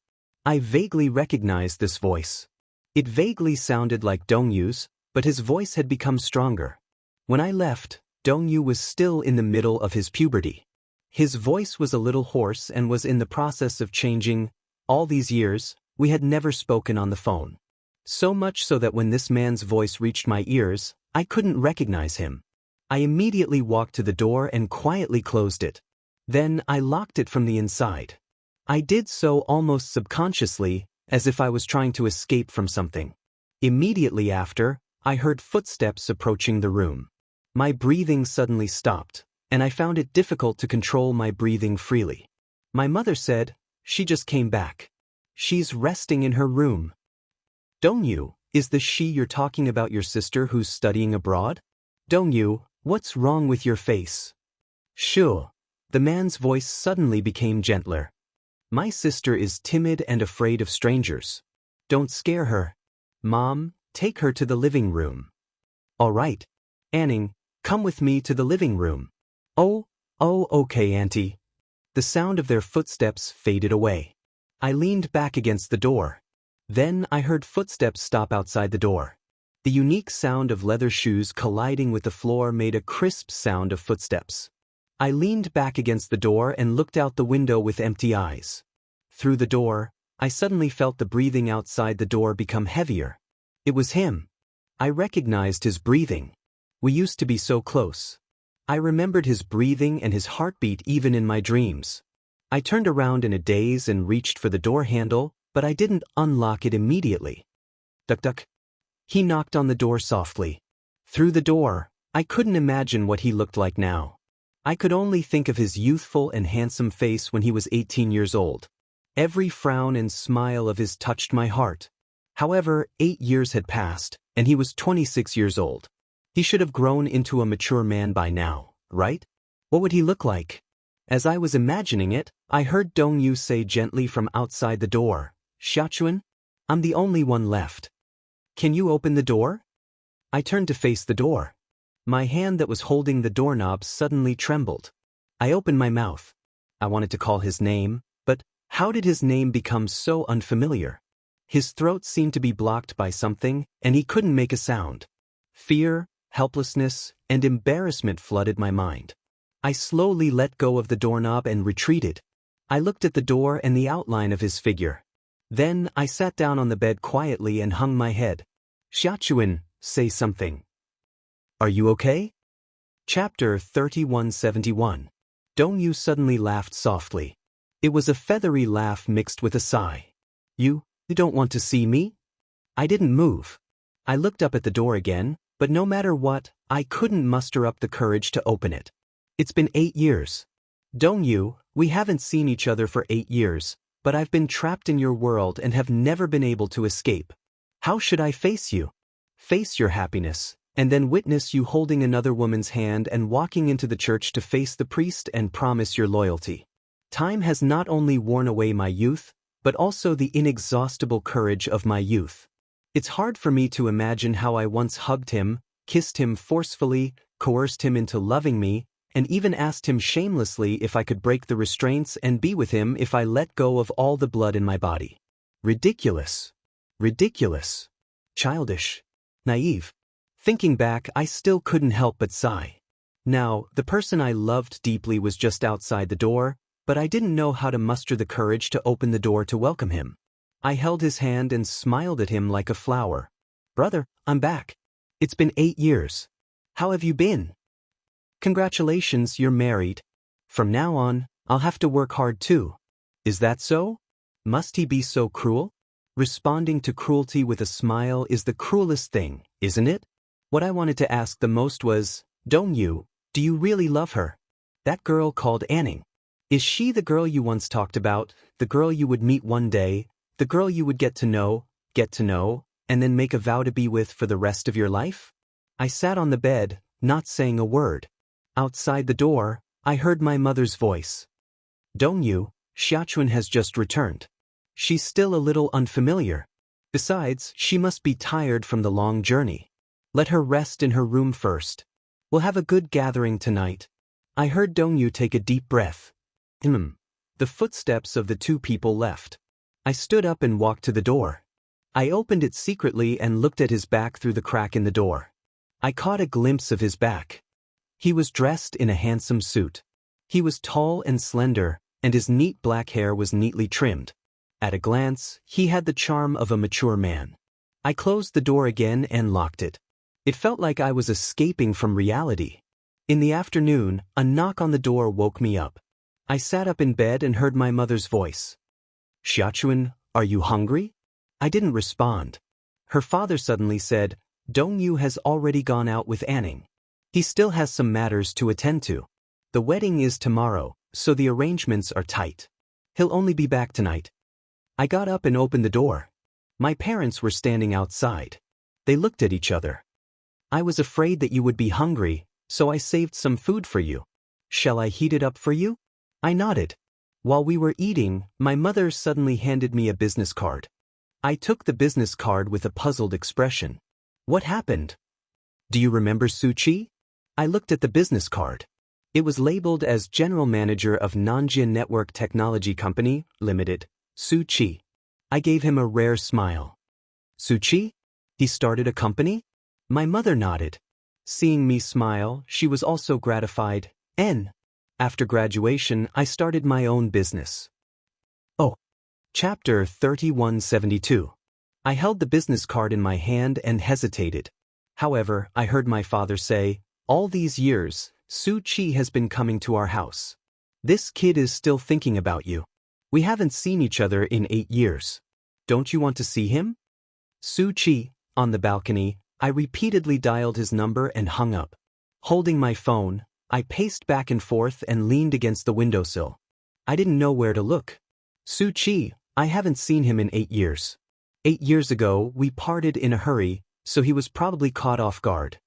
I vaguely recognized this voice. It vaguely sounded like Dongyu's, but his voice had become stronger. When I left, Dongyu was still in the middle of his puberty. His voice was a little hoarse and was in the process of changing. All these years, we had never spoken on the phone. So much so that when this man's voice reached my ears, I couldn't recognize him. I immediately walked to the door and quietly closed it. Then I locked it from the inside. I did so almost subconsciously, as if I was trying to escape from something. Immediately after, I heard footsteps approaching the room. My breathing suddenly stopped, and I found it difficult to control my breathing freely. My mother said, she just came back. She's resting in her room. Dongyu, is the she you're talking about your sister who's studying abroad? Dongyu, what's wrong with your face? Sure. The man's voice suddenly became gentler. My sister is timid and afraid of strangers. Don't scare her. Mom, take her to the living room. All right. Anning, Come with me to the living room. Oh, okay, Auntie. The sound of their footsteps faded away. I leaned back against the door. Then I heard footsteps stop outside the door. The unique sound of leather shoes colliding with the floor made a crisp sound of footsteps. I leaned back against the door and looked out the window with empty eyes. Through the door, I suddenly felt the breathing outside the door become heavier. It was him. I recognized his breathing. We used to be so close. I remembered his breathing and his heartbeat even in my dreams. I turned around in a daze and reached for the door handle, but I didn't unlock it immediately. Duck duck. He knocked on the door softly. Through the door, I couldn't imagine what he looked like now. I could only think of his youthful and handsome face when he was 18 years old. Every frown and smile of his touched my heart. However, 8 years had passed, and he was 26 years old. He should have grown into a mature man by now, right? What would he look like? As I was imagining it, I heard Dong Yu say gently from outside the door, "Xiaochuan, I'm the only one left. Can you open the door?" I turned to face the door. My hand that was holding the doorknob suddenly trembled. I opened my mouth. I wanted to call his name, but how did his name become so unfamiliar? His throat seemed to be blocked by something, and he couldn't make a sound. Fear, helplessness, and embarrassment flooded my mind. I slowly let go of the doorknob and retreated. I looked at the door and the outline of his figure. Then I sat down on the bed quietly and hung my head. "Xiaochuan, say something. Are you okay?" Chapter 3171. Dong Yu suddenly laughed softly. It was a feathery laugh mixed with a sigh. You don't want to see me?" I didn't move. I looked up at the door again, but no matter what, I couldn't muster up the courage to open it. It's been 8 years. Dong Yu, we haven't seen each other for 8 years, but I've been trapped in your world and have never been able to escape. How should I face you? Face your happiness, and then witness you holding another woman's hand and walking into the church to face the priest and promise your loyalty. Time has not only worn away my youth, but also the inexhaustible courage of my youth. It's hard for me to imagine how I once hugged him, kissed him forcefully, coerced him into loving me, and even asked him shamelessly if I could break the restraints and be with him if I let go of all the blood in my body. Ridiculous. Ridiculous. Childish. Naive. Thinking back, I still couldn't help but sigh. Now, the person I loved deeply was just outside the door, but I didn't know how to muster the courage to open the door to welcome him. I held his hand and smiled at him like a flower. "Brother, I'm back. It's been 8 years. How have you been?" "Congratulations, you're married. From now on, I'll have to work hard too." "Is that so? Must he be so cruel?" Responding to cruelty with a smile is the cruelest thing, isn't it? What I wanted to ask the most was, "Dong Yu, do you really love her? That girl called Anning. Is she the girl you once talked about, the girl you would meet one day, the girl you would get to know, and then make a vow to be with for the rest of your life?" I sat on the bed, not saying a word. Outside the door, I heard my mother's voice. "Dong Yu, Xiaochuan has just returned. She's still a little unfamiliar. Besides, she must be tired from the long journey. Let her rest in her room first. We'll have a good gathering tonight." I heard Dong Yu take a deep breath. The footsteps of the two people left. I stood up and walked to the door. I opened it secretly and looked at his back through the crack in the door. I caught a glimpse of his back. He was dressed in a handsome suit. He was tall and slender, and his neat black hair was neatly trimmed. At a glance, he had the charm of a mature man. I closed the door again and locked it. It felt like I was escaping from reality. In the afternoon, a knock on the door woke me up. I sat up in bed and heard my mother's voice. "Xiaochuan, are you hungry?" I didn't respond. Her father suddenly said, "Dong Yu has already gone out with Anning. He still has some matters to attend to. The wedding is tomorrow, so the arrangements are tight. He'll only be back tonight." I got up and opened the door. My parents were standing outside. They looked at each other. "I was afraid that you would be hungry, so I saved some food for you. Shall I heat it up for you?" I nodded. While we were eating, my mother suddenly handed me a business card. I took the business card with a puzzled expression. "What happened? Do you remember Suchi?" I looked at the business card. It was labeled as General Manager of Nanjia Network Technology Company, Limited, Su Qi. I gave him a rare smile. Su Qi? He started a company? My mother nodded. Seeing me smile, she was also gratified. After graduation, I started my own business. Oh. Chapter 3172. I held the business card in my hand and hesitated. However, I heard my father say, "All these years, Su Qi has been coming to our house. This kid is still thinking about you. We haven't seen each other in 8 years. Don't you want to see him?" Su Qi, on the balcony, I repeatedly dialed his number and hung up. Holding my phone, I paced back and forth and leaned against the windowsill. I didn't know where to look. Su Qi, I haven't seen him in 8 years. 8 years ago, we parted in a hurry, so he was probably caught off guard.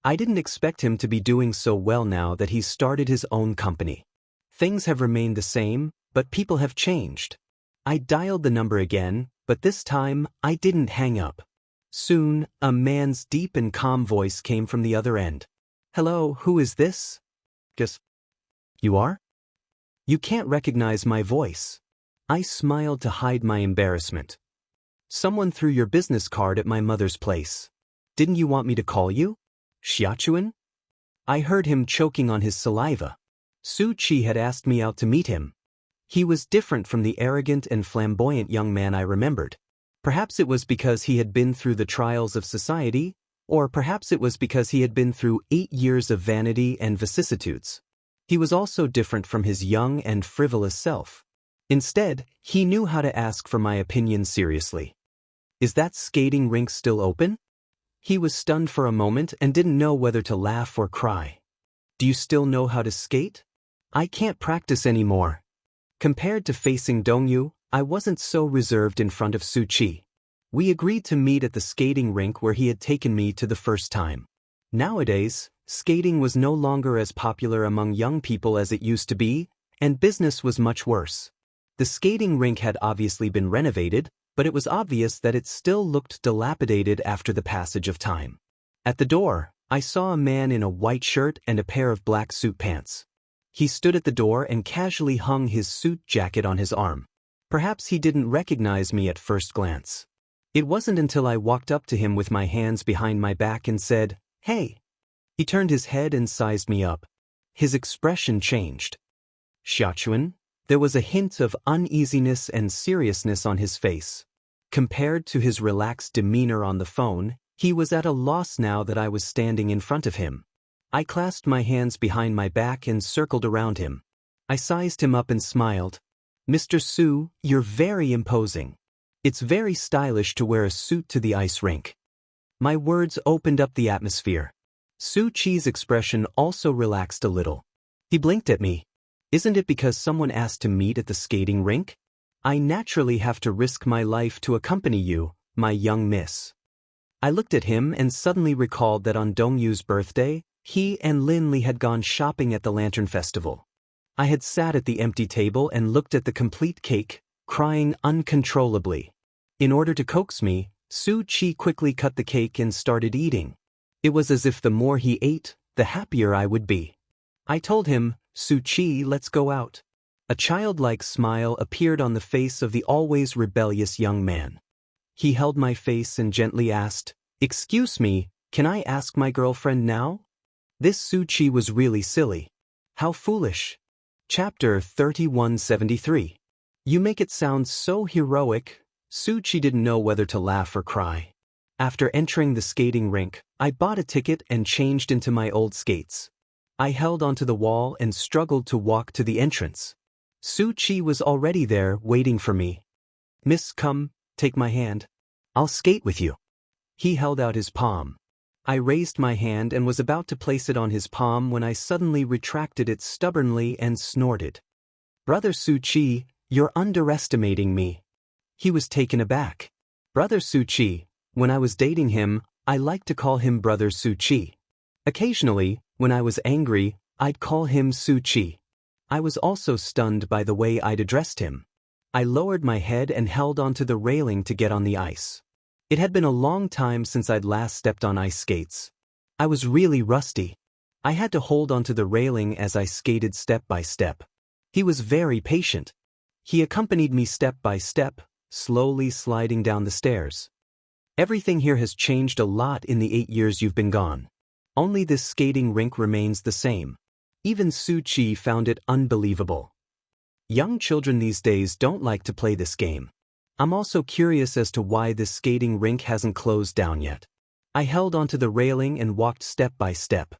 I didn't expect him to be doing so well now that he's started his own company. Things have remained the same, but people have changed. I dialed the number again, but this time, I didn't hang up. Soon, a man's deep and calm voice came from the other end. "Hello, who is this?" "Guess you are?" "You can't recognize my voice." I smiled to hide my embarrassment. "Someone threw your business card at my mother's place. Didn't you want me to call you? Xiaxia?" I heard him choking on his saliva. Su Qi had asked me out to meet him. He was different from the arrogant and flamboyant young man I remembered. Perhaps it was because he had been through the trials of society, or perhaps it was because he had been through 8 years of vanity and vicissitudes. He was also different from his young and frivolous self. Instead, he knew how to ask for my opinion seriously. "Is that skating rink still open?" He was stunned for a moment and didn't know whether to laugh or cry. "Do you still know how to skate?" "I can't practice anymore." Compared to facing Dongyu, I wasn't so reserved in front of Su Qi. We agreed to meet at the skating rink where he had taken me to the first time. Nowadays, skating was no longer as popular among young people as it used to be, and business was much worse. The skating rink had obviously been renovated, but it was obvious that it still looked dilapidated after the passage of time. At the door, I saw a man in a white shirt and a pair of black suit pants. He stood at the door and casually hung his suit jacket on his arm. Perhaps he didn't recognize me at first glance. It wasn't until I walked up to him with my hands behind my back and said, "Hey." He turned his head and sized me up. His expression changed. "Xiaxia?" There was a hint of uneasiness and seriousness on his face. Compared to his relaxed demeanor on the phone, he was at a loss now that I was standing in front of him. I clasped my hands behind my back and circled around him. I sized him up and smiled. "Mr. Su, you're very imposing. It's very stylish to wear a suit to the ice rink." My words opened up the atmosphere. Su Qi's expression also relaxed a little. He blinked at me. "Isn't it because someone asked to meet at the skating rink? I naturally have to risk my life to accompany you, my young miss." I looked at him and suddenly recalled that on Dongyu's birthday, he and Lin Li had gone shopping at the Lantern Festival. I had sat at the empty table and looked at the complete cake, crying uncontrollably. In order to coax me, Su Qi quickly cut the cake and started eating. It was as if the more he ate, the happier I would be. I told him, "Su Qi, let's go out." A childlike smile appeared on the face of the always rebellious young man. He held my face and gently asked, "Excuse me, can I ask my girlfriend now?" This Su Qi was really silly. How foolish. Chapter 3173. You make it sound so heroic. Su Qi didn't know whether to laugh or cry. After entering the skating rink, I bought a ticket and changed into my old skates. I held onto the wall and struggled to walk to the entrance. Su Qi was already there, waiting for me. "Miss, come, take my hand. I'll skate with you." He held out his palm. I raised my hand and was about to place it on his palm when I suddenly retracted it stubbornly and snorted. "Brother Su Qi, you're underestimating me." He was taken aback. Brother Su Qi, when I was dating him, I liked to call him Brother Su Qi. Occasionally, when I was angry, I'd call him Su Qi. I was also stunned by the way I'd addressed him. I lowered my head and held onto the railing to get on the ice. It had been a long time since I'd last stepped on ice skates. I was really rusty. I had to hold onto the railing as I skated step by step. He was very patient. He accompanied me step by step, slowly sliding down the stairs. Everything here has changed a lot in the 8 years you've been gone. Only this skating rink remains the same. Even Su Chi found it unbelievable. Young children these days don't like to play this game. I'm also curious as to why this skating rink hasn't closed down yet. I held onto the railing and walked step by step.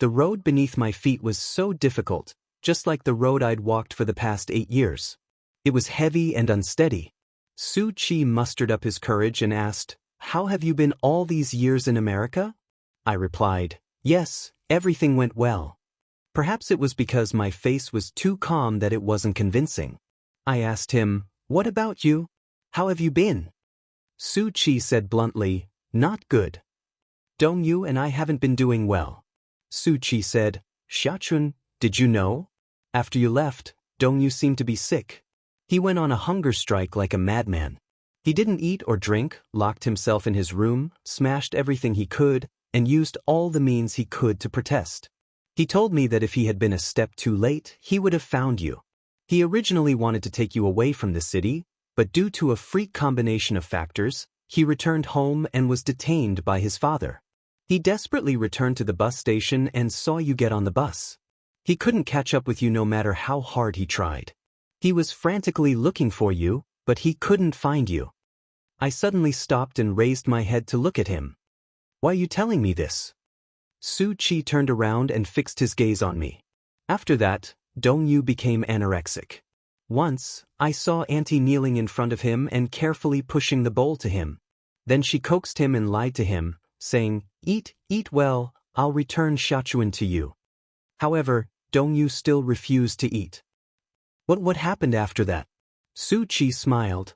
The road beneath my feet was so difficult, just like the road I'd walked for the past 8 years. It was heavy and unsteady. Su Chi mustered up his courage and asked, "How have you been all these years in America?" I replied, "Yes, everything went well." Perhaps it was because my face was too calm that it wasn't convincing. I asked him, "What about you? How have you been?" Su Chi said bluntly, "Not good. Dongyu and I haven't been doing well." Su Chi said, "Xiachun, did you know? After you left, Dongyu seemed to be sick. He went on a hunger strike like a madman. He didn't eat or drink, locked himself in his room, smashed everything he could, and used all the means he could to protest. He told me that if he had been a step too late, he would have found you. He originally wanted to take you away from the city, but due to a freak combination of factors, he returned home and was detained by his father. He desperately returned to the bus station and saw you get on the bus. He couldn't catch up with you no matter how hard he tried. He was frantically looking for you, but he couldn't find you." I suddenly stopped and raised my head to look at him. "Why are you telling me this?" Su Chi turned around and fixed his gaze on me. After that, Dongyu became anorexic. Once, I saw Auntie kneeling in front of him and carefully pushing the bowl to him. Then she coaxed him and lied to him, saying, Eat well, I'll return Xiachuan to you." However, Dongyu still refused to eat. What happened after that? Su Chi smiled.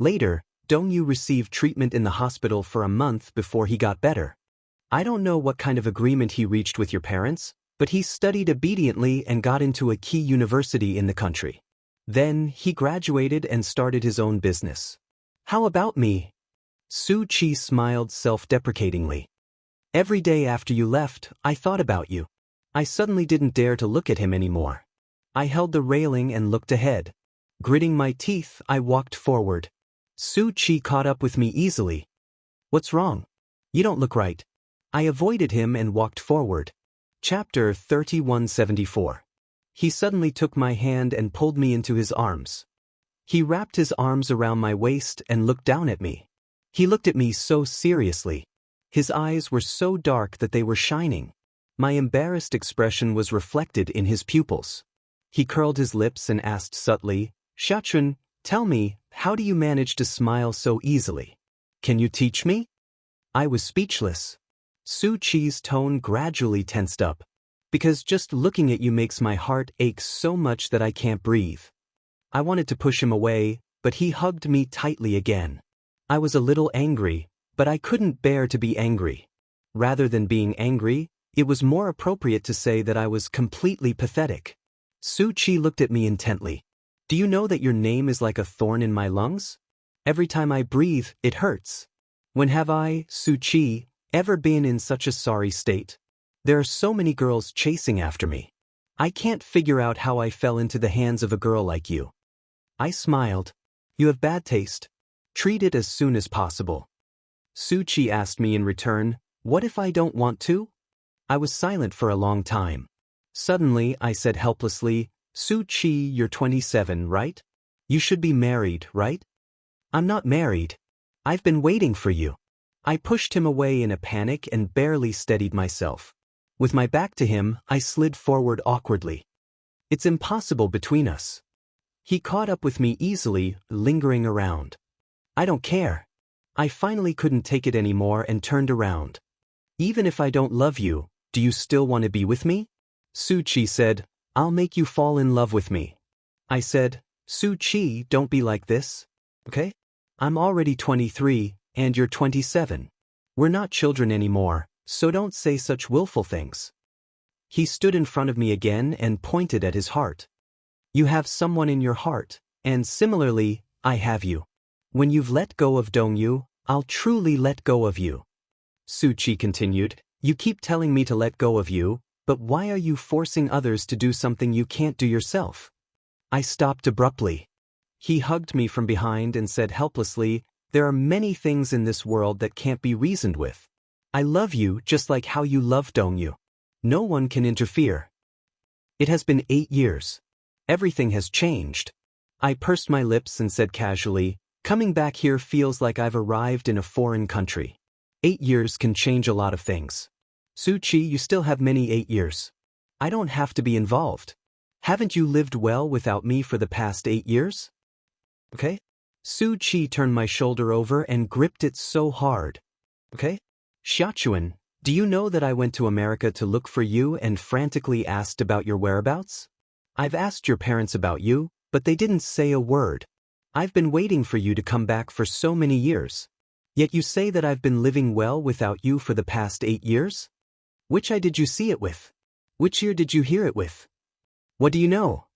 Later, Dongyu received treatment in the hospital for a month before he got better. I don't know what kind of agreement he reached with your parents, but he studied obediently and got into a key university in the country. Then, he graduated and started his own business. How about me? Su Chi smiled self-deprecatingly. Every day after you left, I thought about you. I suddenly didn't dare to look at him anymore. I held the railing and looked ahead. Gritting my teeth, I walked forward. Su Chi caught up with me easily. "What's wrong? You don't look right." I avoided him and walked forward. Chapter 3174. He suddenly took my hand and pulled me into his arms. He wrapped his arms around my waist and looked down at me. He looked at me so seriously. His eyes were so dark that they were shining. My embarrassed expression was reflected in his pupils. He curled his lips and asked subtly, "Xiachun, tell me, how do you manage to smile so easily? Can you teach me?" I was speechless. Su Chi's tone gradually tensed up. "Because just looking at you makes my heart ache so much that I can't breathe." I wanted to push him away, but he hugged me tightly again. I was a little angry, but I couldn't bear to be angry. Rather than being angry, it was more appropriate to say that I was completely pathetic. Su Chi looked at me intently. "Do you know that your name is like a thorn in my lungs? Every time I breathe, it hurts. When have I, Su Chi, ever been in such a sorry state? There are so many girls chasing after me. I can't figure out how I fell into the hands of a girl like you." I smiled. "You have bad taste. Treat it as soon as possible." Su Chi asked me in return, "What if I don't want to?" I was silent for a long time. Suddenly, I said helplessly, "Su Chi, you're 27, right? You should be married, right?" "I'm not married. I've been waiting for you." I pushed him away in a panic and barely steadied myself. With my back to him, I slid forward awkwardly. "It's impossible between us." He caught up with me easily, lingering around. "I don't care." I finally couldn't take it anymore and turned around. "Even if I don't love you, do you still want to be with me?" Su Chi said, "I'll make you fall in love with me." I said, "Su Chi, don't be like this, okay? I'm already 23, and you're 27. We're not children anymore, so don't say such willful things." He stood in front of me again and pointed at his heart. "You have someone in your heart, and similarly, I have you. When you've let go of Dongyu, I'll truly let go of you." Su Chi continued, "You keep telling me to let go of you, But why are you forcing others to do something you can't do yourself? I stopped abruptly. He hugged me from behind and said helplessly, there are many things in this world that can't be reasoned with. I love you just like how you love Dongyu. No one can interfere. It has been 8 years. Everything has changed. I pursed my lips and said casually, coming back here feels like I've arrived in a foreign country. 8 years can change a lot of things. Su-Chi, you still have many 8 years. I don't have to be involved. Haven't you lived well without me for the past 8 years? Okay? Su-Chi turned my shoulder over and gripped it so hard. Okay? Xiachuan, do you know that I went to America to look for you and frantically asked about your whereabouts? I've asked your parents about you, but they didn't say a word. I've been waiting for you to come back for so many years. Yet you say that I've been living well without you for the past 8 years? Which eye did you see it with? Which ear did you hear it with? What do you know?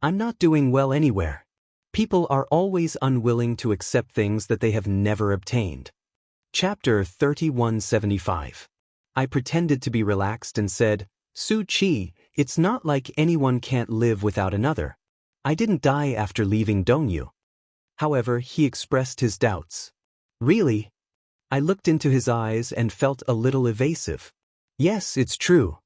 I'm not doing well anywhere. People are always unwilling to accept things that they have never obtained. Chapter 3175. I pretended to be relaxed and said, Su-Chi, it's not like anyone can't live without another. I didn't die after leaving Dongyu. However, he expressed his doubts. Really? I looked into his eyes and felt a little evasive. Yes, it's true.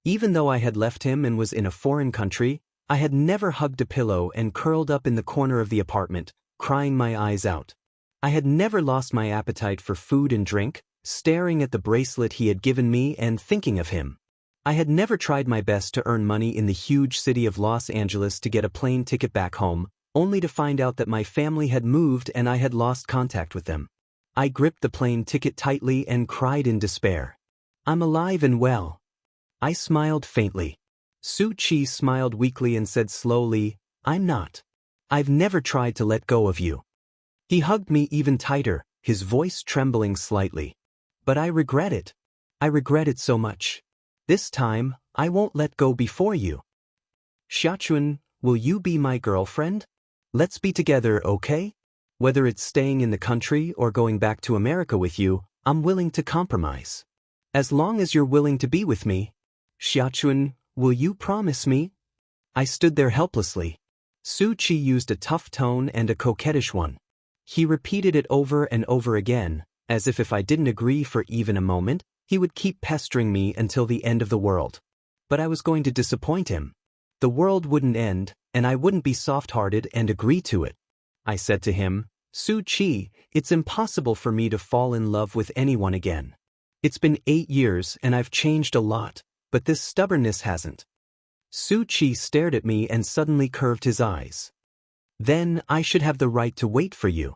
Even though I had left him and was in a foreign country, I had never hugged a pillow and curled up in the corner of the apartment, crying my eyes out. I had never lost my appetite for food and drink, staring at the bracelet he had given me and thinking of him. I had never tried my best to earn money in the huge city of Los Angeles to get a plane ticket back home, only to find out that my family had moved and I had lost contact with them. I gripped the plane ticket tightly and cried in despair. I'm alive and well. I smiled faintly. Su-Chi smiled weakly and said slowly, I'm not. I've never tried to let go of you. He hugged me even tighter, his voice trembling slightly. But I regret it. I regret it so much. This time, I won't let go before you. Xiachuan, will you be my girlfriend? Let's be together, okay? Whether it's staying in the country or going back to America with you, I'm willing to compromise. As long as you're willing to be with me. Xiachuan, will you promise me? I stood there helplessly. Su-Chi used a tough tone and a coquettish one. He repeated it over and over again, as if I didn't agree for even a moment, he would keep pestering me until the end of the world. But I was going to disappoint him. The world wouldn't end, and I wouldn't be soft-hearted and agree to it. I said to him, Su-Chi, it's impossible for me to fall in love with anyone again. It's been 8 years and I've changed a lot, but this stubbornness hasn't. Su-Chi stared at me and suddenly curved his eyes. Then I should have the right to wait for you.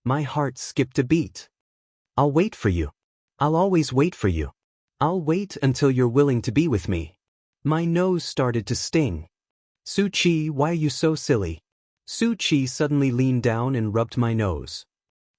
My heart skipped a beat. I'll wait for you. I'll always wait for you. I'll wait until you're willing to be with me. My nose started to sting. Su-Chi, why are you so silly? Su-Chi suddenly leaned down and rubbed my nose.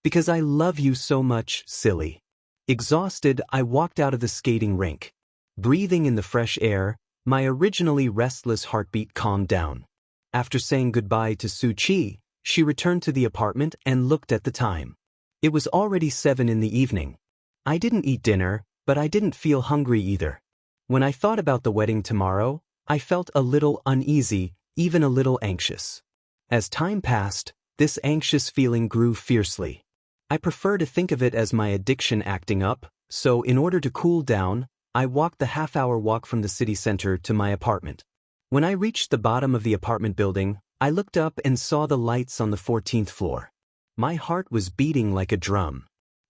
Because I love you so much, silly. Exhausted, I walked out of the skating rink. Breathing in the fresh air, my originally restless heartbeat calmed down. After saying goodbye to Su-Chi, she returned to the apartment and looked at the time. It was already 7 in the evening. I didn't eat dinner, but I didn't feel hungry either. When I thought about the wedding tomorrow, I felt a little uneasy, even a little anxious. As time passed, this anxious feeling grew fiercely. I prefer to think of it as my addiction acting up, so in order to cool down, I walked the half-hour walk from the city center to my apartment. When I reached the bottom of the apartment building, I looked up and saw the lights on the 14th floor. My heart was beating like a drum.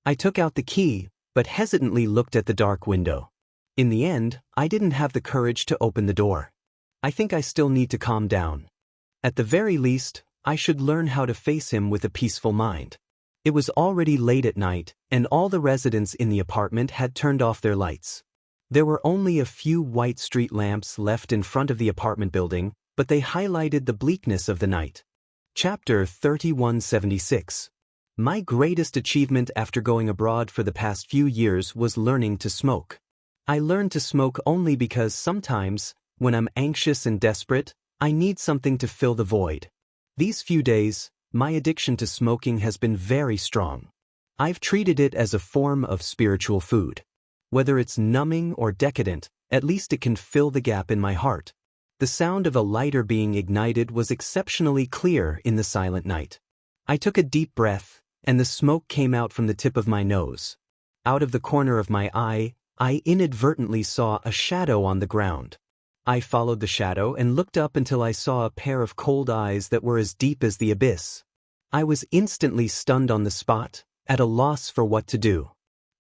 I took out the key, but hesitantly looked at the dark window. In the end, I didn't have the courage to open the door. I think I still need to calm down. At the very least, I should learn how to face him with a peaceful mind. It was already late at night, and all the residents in the apartment had turned off their lights. There were only a few white street lamps left in front of the apartment building, but they highlighted the bleakness of the night. Chapter 3176. My greatest achievement after going abroad for the past few years was learning to smoke. I learned to smoke only because sometimes, when I'm anxious and desperate, I need something to fill the void. These few days, my addiction to smoking has been very strong. I've treated it as a form of spiritual food. Whether it's numbing or decadent, At least it can fill the gap in my heart. The sound of a lighter being ignited was exceptionally clear in the silent night. I took a deep breath, and the smoke came out from the tip of my nose. Out of the corner of my eye, I inadvertently saw a shadow on the ground. I followed the shadow and looked up until I saw a pair of cold eyes that were as deep as the abyss. I was instantly stunned on the spot, at a loss for what to do.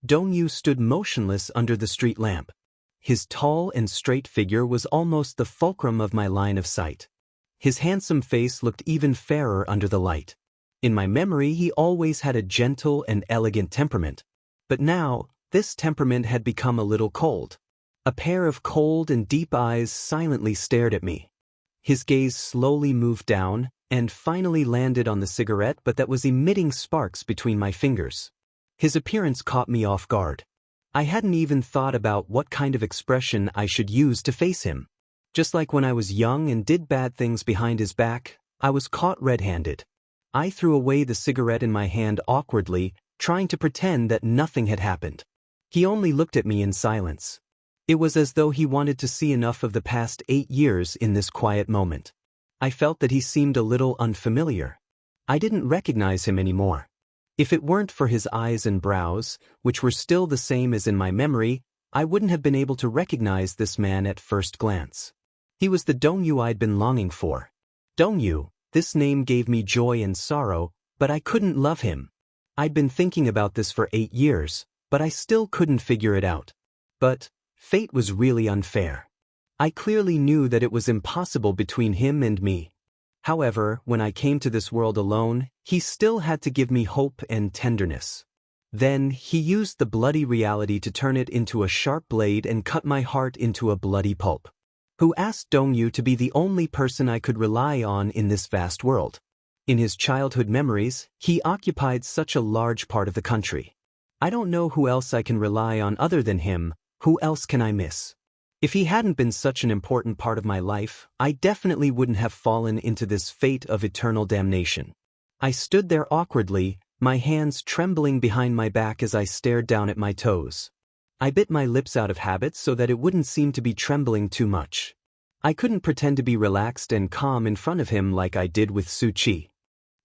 Dongyu stood motionless under the street lamp. His tall and straight figure was almost the fulcrum of my line of sight. His handsome face looked even fairer under the light. In my memory, he always had a gentle and elegant temperament. But now, this temperament had become a little cold. A pair of cold and deep eyes silently stared at me. His gaze slowly moved down, and finally landed on the cigarette that was emitting sparks between my fingers. His appearance caught me off guard. I hadn't even thought about what kind of expression I should use to face him. Just like when I was young and did bad things behind his back, I was caught red-handed. I threw away the cigarette in my hand awkwardly, trying to pretend that nothing had happened. He only looked at me in silence. It was as though he wanted to see enough of the past 8 years in this quiet moment. I felt that he seemed a little unfamiliar. I didn't recognize him anymore. If it weren't for his eyes and brows, which were still the same as in my memory, I wouldn't have been able to recognize this man at first glance. He was the Dongyu I'd been longing for. Dongyu, this name gave me joy and sorrow, but I couldn't love him. I'd been thinking about this for 8 years, but I still couldn't figure it out. But fate was really unfair. I clearly knew that it was impossible between him and me. However, when I came to this world alone, he still had to give me hope and tenderness. Then, he used the bloody reality to turn it into a sharp blade and cut my heart into a bloody pulp. Who asked Dongyu to be the only person I could rely on in this vast world? In his childhood memories, he occupied such a large part of the country. I don't know who else I can rely on other than him. Who else can I miss? If he hadn't been such an important part of my life, I definitely wouldn't have fallen into this fate of eternal damnation. I stood there awkwardly, my hands trembling behind my back as I stared down at my toes. I bit my lips out of habit so that it wouldn't seem to be trembling too much. I couldn't pretend to be relaxed and calm in front of him like I did with Su Chi.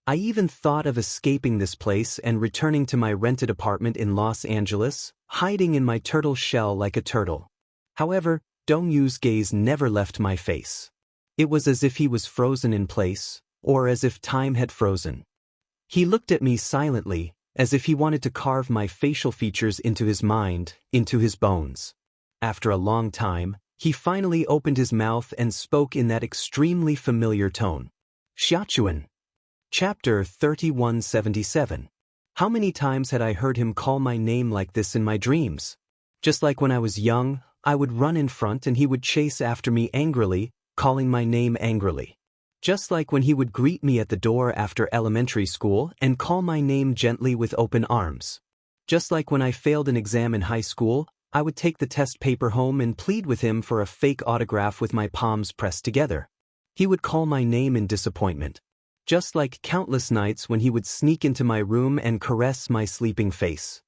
I even thought of escaping this place and returning to my rented apartment in Los Angeles, hiding in my turtle shell like a turtle. However, Dongyu's gaze never left my face. It was as if he was frozen in place, or as if time had frozen. He looked at me silently, as if he wanted to carve my facial features into his mind, into his bones. After a long time, he finally opened his mouth and spoke in that extremely familiar tone. Xiachuan. Chapter 3177. How many times had I heard him call my name like this in my dreams? Just like when I was young, I would run in front and he would chase after me angrily, calling my name angrily. Just like when he would greet me at the door after elementary school and call my name gently with open arms. Just like when I failed an exam in high school, I would take the test paper home and plead with him for a fake autograph with my palms pressed together. He would call my name in disappointment. Just like countless nights when he would sneak into my room and caress my sleeping face.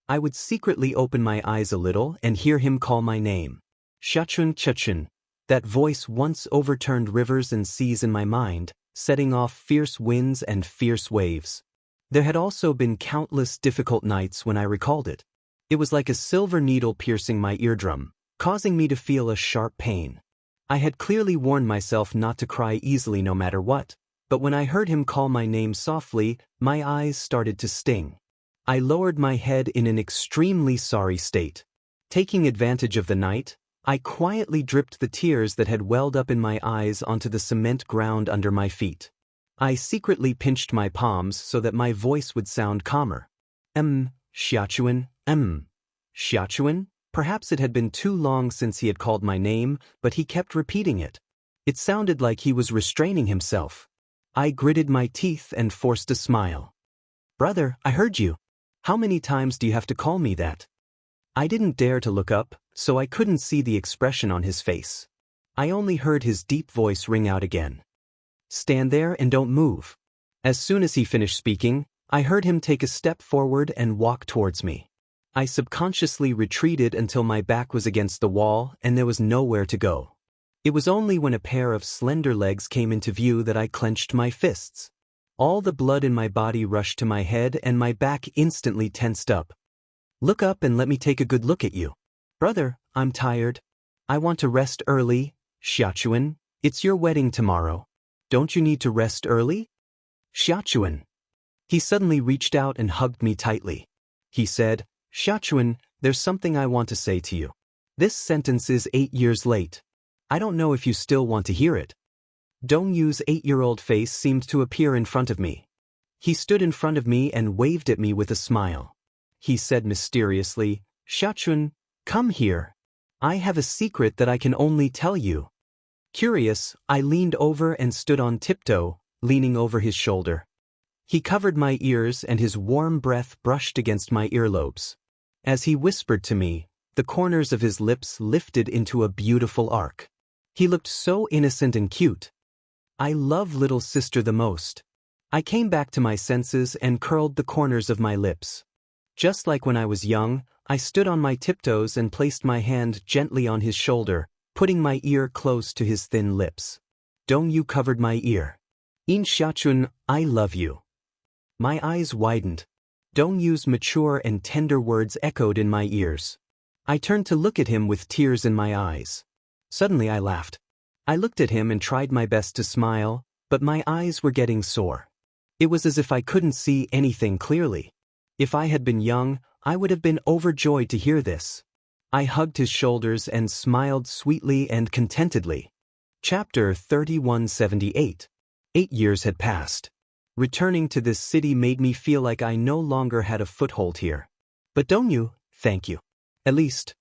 I would secretly open my eyes a little and hear him call my name. Xiachun Chachun. That voice once overturned rivers and seas in my mind, setting off fierce winds and fierce waves. There had also been countless difficult nights when I recalled it. It was like a silver needle piercing my eardrum, causing me to feel a sharp pain. I had clearly warned myself not to cry easily no matter what, but when I heard him call my name softly, my eyes started to sting. I lowered my head in an extremely sorry state. Taking advantage of the night, I quietly dripped the tears that had welled up in my eyes onto the cement ground under my feet. I secretly pinched my palms so that my voice would sound calmer. Xiachuan, Xiachuan? Perhaps it had been too long since he had called my name, but he kept repeating it. It sounded like he was restraining himself. I gritted my teeth and forced a smile. Brother, I heard you. How many times do you have to call me that? I didn't dare to look up, so I couldn't see the expression on his face. I only heard his deep voice ring out again. Stand there and don't move. As soon as he finished speaking, I heard him take a step forward and walk towards me. I subconsciously retreated until my back was against the wall and there was nowhere to go. It was only when a pair of slender legs came into view that I clenched my fists. All the blood in my body rushed to my head and my back instantly tensed up. Look up and let me take a good look at you. Brother, I'm tired. I want to rest early. Xiachuan, it's your wedding tomorrow. Don't you need to rest early? Xiachuan. He suddenly reached out and hugged me tightly. He said, Xiachuan, there's something I want to say to you. This sentence is 8 years late. I don't know if you still want to hear it. Dongyu's 8-year-old face seemed to appear in front of me. He stood in front of me and waved at me with a smile. He said mysteriously, Xiachuan, come here. I have a secret that I can only tell you. Curious, I leaned over and stood on tiptoe, leaning over his shoulder. He covered my ears and his warm breath brushed against my earlobes. As he whispered to me, the corners of his lips lifted into a beautiful arc. He looked so innocent and cute. I love little sister the most. I came back to my senses and curled the corners of my lips. Just like when I was young, I stood on my tiptoes and placed my hand gently on his shoulder, putting my ear close to his thin lips. Dongyu covered my ear. In Xiachuan, I love you. My eyes widened. Dongyu's mature and tender words echoed in my ears. I turned to look at him with tears in my eyes. Suddenly I laughed. I looked at him and tried my best to smile, but my eyes were getting sore. It was as if I couldn't see anything clearly. If I had been young, I would have been overjoyed to hear this. I hugged his shoulders and smiled sweetly and contentedly. Chapter 3178. 8 years had passed. Returning to this city made me feel like I no longer had a foothold here. But Dongyu, thank you. At least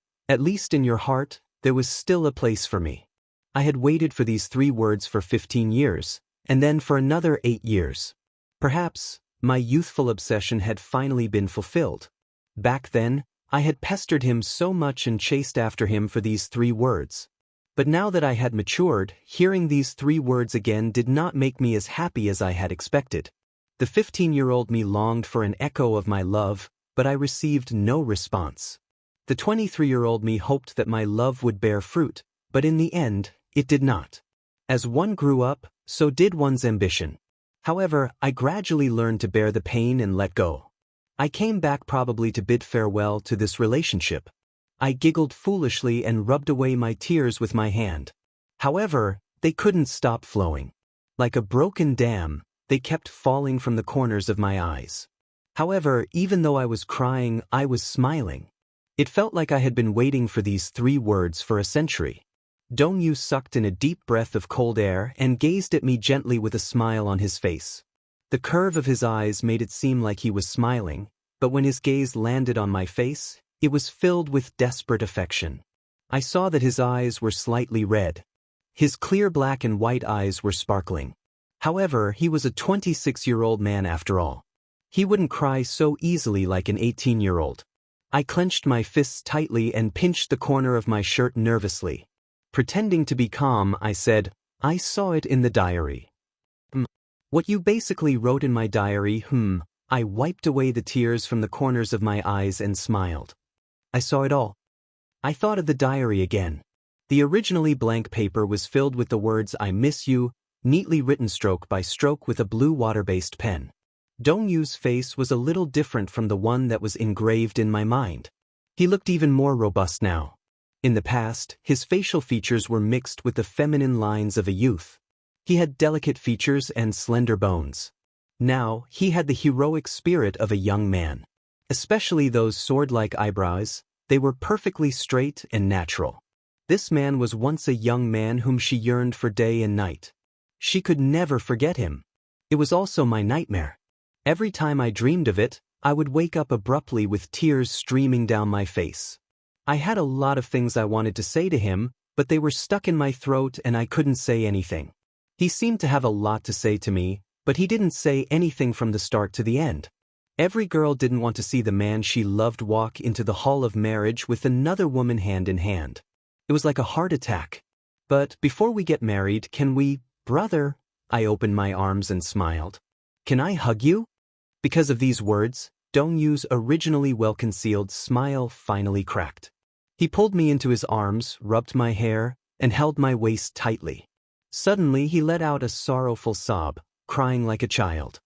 in your heart, there was still a place for me. I had waited for these 3 words for 15 years, and then for another 8 years. Perhaps, my youthful obsession had finally been fulfilled. Back then, I had pestered him so much and chased after him for these 3 words. But now that I had matured, hearing these 3 words again did not make me as happy as I had expected. The 15-year-old me longed for an echo of my love, but I received no response. The 23-year-old me hoped that my love would bear fruit, but in the end, it did not. As one grew up, so did one's ambition. However, I gradually learned to bear the pain and let go. I came back probably to bid farewell to this relationship. I giggled foolishly and rubbed away my tears with my hand. However, they couldn't stop flowing. Like a broken dam, they kept falling from the corners of my eyes. However, even though I was crying, I was smiling. It felt like I had been waiting for these 3 words for a century. Dongyu sucked in a deep breath of cold air and gazed at me gently with a smile on his face. The curve of his eyes made it seem like he was smiling, but when his gaze landed on my face, it was filled with desperate affection. I saw that his eyes were slightly red. His clear black and white eyes were sparkling. However, he was a 26-year-old man after all. He wouldn't cry so easily like an 18-year-old. I clenched my fists tightly and pinched the corner of my shirt nervously. Pretending to be calm, I said, I saw it in the diary. What you basically wrote in my diary, I wiped away the tears from the corners of my eyes and smiled. I saw it all. I thought of the diary again. The originally blank paper was filled with the words I miss you, neatly written stroke by stroke with a blue water-based pen. Dongyu's face was a little different from the one that was engraved in my mind. He looked even more robust now. In the past, his facial features were mixed with the feminine lines of a youth. He had delicate features and slender bones. Now, he had the heroic spirit of a young man. Especially those sword-like eyebrows, they were perfectly straight and natural. This man was once a young man whom she yearned for day and night. She could never forget him. It was also my nightmare. Every time I dreamed of it, I would wake up abruptly with tears streaming down my face. I had a lot of things I wanted to say to him, but they were stuck in my throat and I couldn't say anything. He seemed to have a lot to say to me, but he didn't say anything from the start to the end. Every girl didn't want to see the man she loved walk into the hall of marriage with another woman hand in hand. It was like a heart attack. But before we get married, can we, brother? I opened my arms and smiled. Can I hug you? Because of these words, Dongyu's originally well-concealed smile finally cracked. He pulled me into his arms, rubbed my hair, and held my waist tightly. Suddenly he let out a sorrowful sob, crying like a child.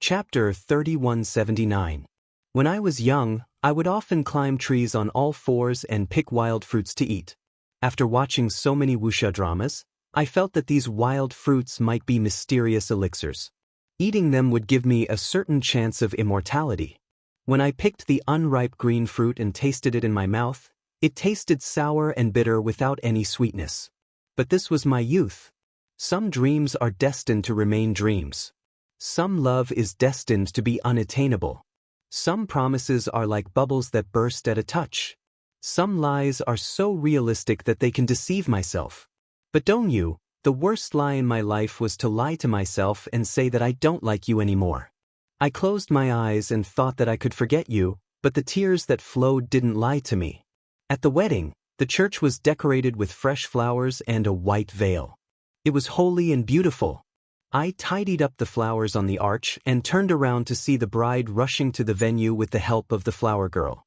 Chapter 3179. When I was young, I would often climb trees on all fours and pick wild fruits to eat. After watching so many wuxia dramas, I felt that these wild fruits might be mysterious elixirs. Eating them would give me a certain chance of immortality. When I picked the unripe green fruit and tasted it in my mouth, it tasted sour and bitter without any sweetness. But this was my youth. Some dreams are destined to remain dreams. Some love is destined to be unattainable. Some promises are like bubbles that burst at a touch. Some lies are so realistic that they can deceive myself. But Dongyu, the worst lie in my life was to lie to myself and say that I don't like you anymore. I closed my eyes and thought that I could forget you, but the tears that flowed didn't lie to me. At the wedding, the church was decorated with fresh flowers and a white veil. It was holy and beautiful. I tidied up the flowers on the arch and turned around to see the bride rushing to the venue with the help of the flower girl.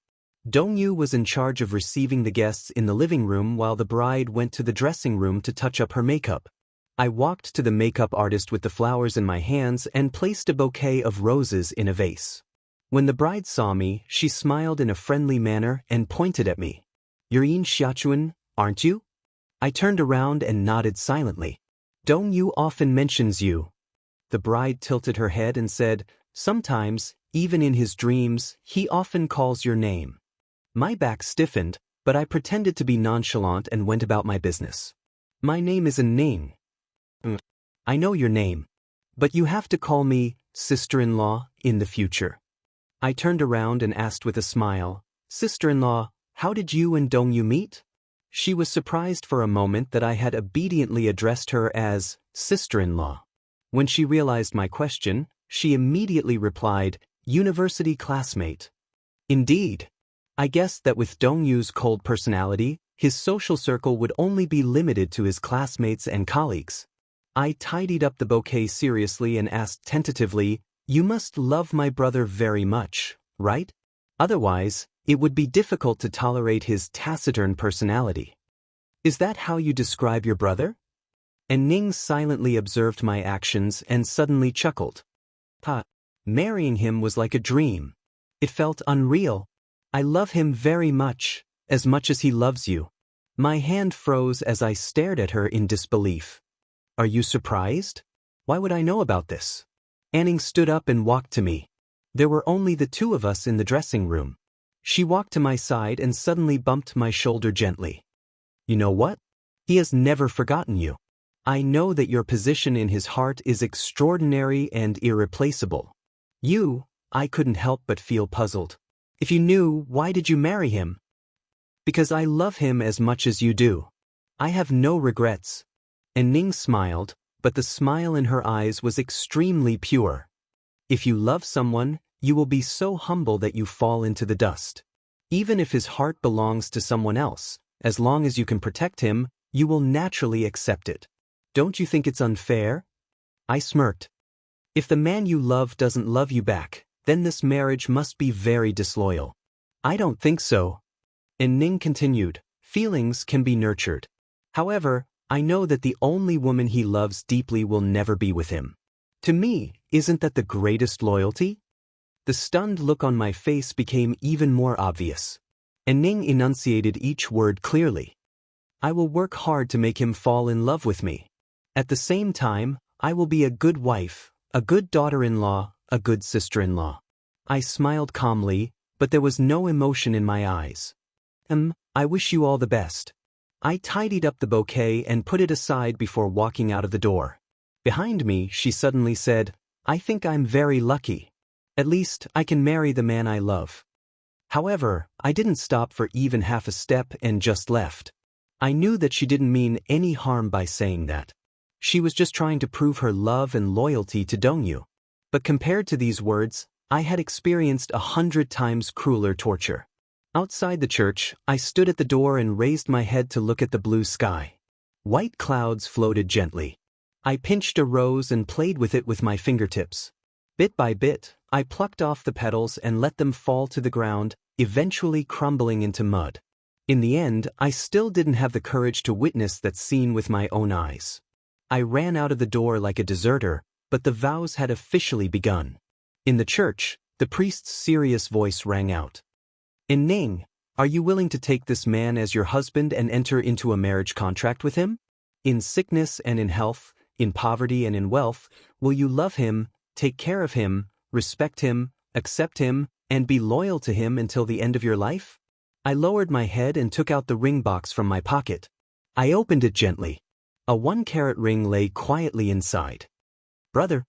Dongyu was in charge of receiving the guests in the living room while the bride went to the dressing room to touch up her makeup. I walked to the makeup artist with the flowers in my hands and placed a bouquet of roses in a vase. When the bride saw me, she smiled in a friendly manner and pointed at me. "You're Xianxia, aren't you?" I turned around and nodded silently. "Dongyu often mentions you." The bride tilted her head and said, "Sometimes, even in his dreams, he often calls your name." My back stiffened, but I pretended to be nonchalant and went about my business. "My name is Ning." "I know your name. But you have to call me sister-in-law in the future." I turned around and asked with a smile, "Sister-in-law, how did you and Dongyu meet?" She was surprised for a moment that I had obediently addressed her as sister-in-law. When she realized my question, she immediately replied, "University classmate." Indeed. I guessed that with Dongyu's cold personality, his social circle would only be limited to his classmates and colleagues. I tidied up the bouquet seriously and asked tentatively, "You must love my brother very much, right? Otherwise, it would be difficult to tolerate his taciturn personality." "Is that how you describe your brother?" And Ning silently observed my actions and suddenly chuckled. "Ha! Marrying him was like a dream. It felt unreal. I love him very much as he loves you." My hand froze as I stared at her in disbelief. "Are you surprised? Why would I know about this?" Ning stood up and walked to me. There were only the two of us in the dressing room. She walked to my side and suddenly bumped my shoulder gently. "You know what? He has never forgotten you. I know that your position in his heart is extraordinary and irreplaceable." I couldn't help but feel puzzled. "If you knew, why did you marry him?" "Because I love him as much as you do. I have no regrets." And Ning smiled, but the smile in her eyes was extremely pure. "If you love someone, you will be so humble that you fall into the dust. Even if his heart belongs to someone else, as long as you can protect him, you will naturally accept it. Don't you think it's unfair?" I smirked. "If the man you love doesn't love you back, then this marriage must be very disloyal." "I don't think so." And Ning continued, "Feelings can be nurtured. However, I know that the only woman he loves deeply will never be with him. To me, isn't that the greatest loyalty?" The stunned look on my face became even more obvious. And Ning enunciated each word clearly. "I will work hard to make him fall in love with me. At the same time, I will be a good wife, a good daughter-in-law, a good sister-in-law." I smiled calmly, but there was no emotion in my eyes. "I wish you all the best." I tidied up the bouquet and put it aside before walking out of the door. Behind me, she suddenly said, "I think I'm very lucky. At least, I can marry the man I love." However, I didn't stop for even half a step and just left. I knew that she didn't mean any harm by saying that. She was just trying to prove her love and loyalty to Dongyu. But compared to these words, I had experienced 100 times crueler torture. Outside the church, I stood at the door and raised my head to look at the blue sky. White clouds floated gently. I pinched a rose and played with it with my fingertips. Bit by bit, I plucked off the petals and let them fall to the ground, eventually crumbling into mud. In the end, I still didn't have the courage to witness that scene with my own eyes. I ran out of the door like a deserter, but the vows had officially begun. In the church, the priest's serious voice rang out. "Ning, are you willing to take this man as your husband and enter into a marriage contract with him? In sickness and in health, in poverty and in wealth, will you love him, take care of him, respect him, accept him, and be loyal to him until the end of your life?" I lowered my head and took out the ring box from my pocket. I opened it gently. A 1-carat ring lay quietly inside. Brother,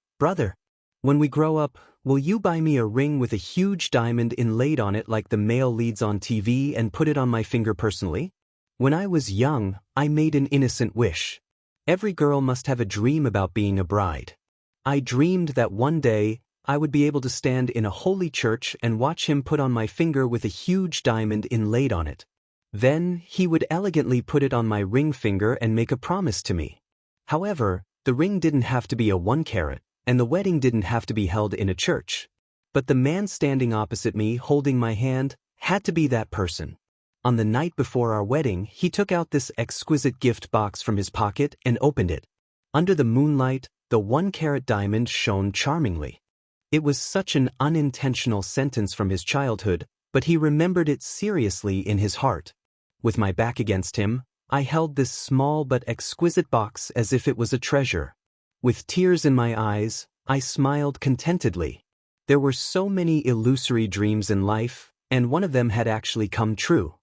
when we grow up, will you buy me a ring with a huge diamond inlaid on it like the male leads on TV and put it on my finger personally? When I was young, I made an innocent wish. Every girl must have a dream about being a bride. I dreamed that one day, I would be able to stand in a holy church and watch him put on my finger with a huge diamond inlaid on it. Then, he would elegantly put it on my ring finger and make a promise to me. However, the ring didn't have to be a 1-carat, and the wedding didn't have to be held in a church. But the man standing opposite me holding my hand had to be that person. On the night before our wedding, he took out this exquisite gift box from his pocket and opened it. Under the moonlight, the 1-carat diamond shone charmingly. It was such an unintentional sentence from his childhood, but he remembered it seriously in his heart. With my back against him, I held this small but exquisite box as if it was a treasure. With tears in my eyes, I smiled contentedly. There were so many illusory dreams in life, and one of them had actually come true.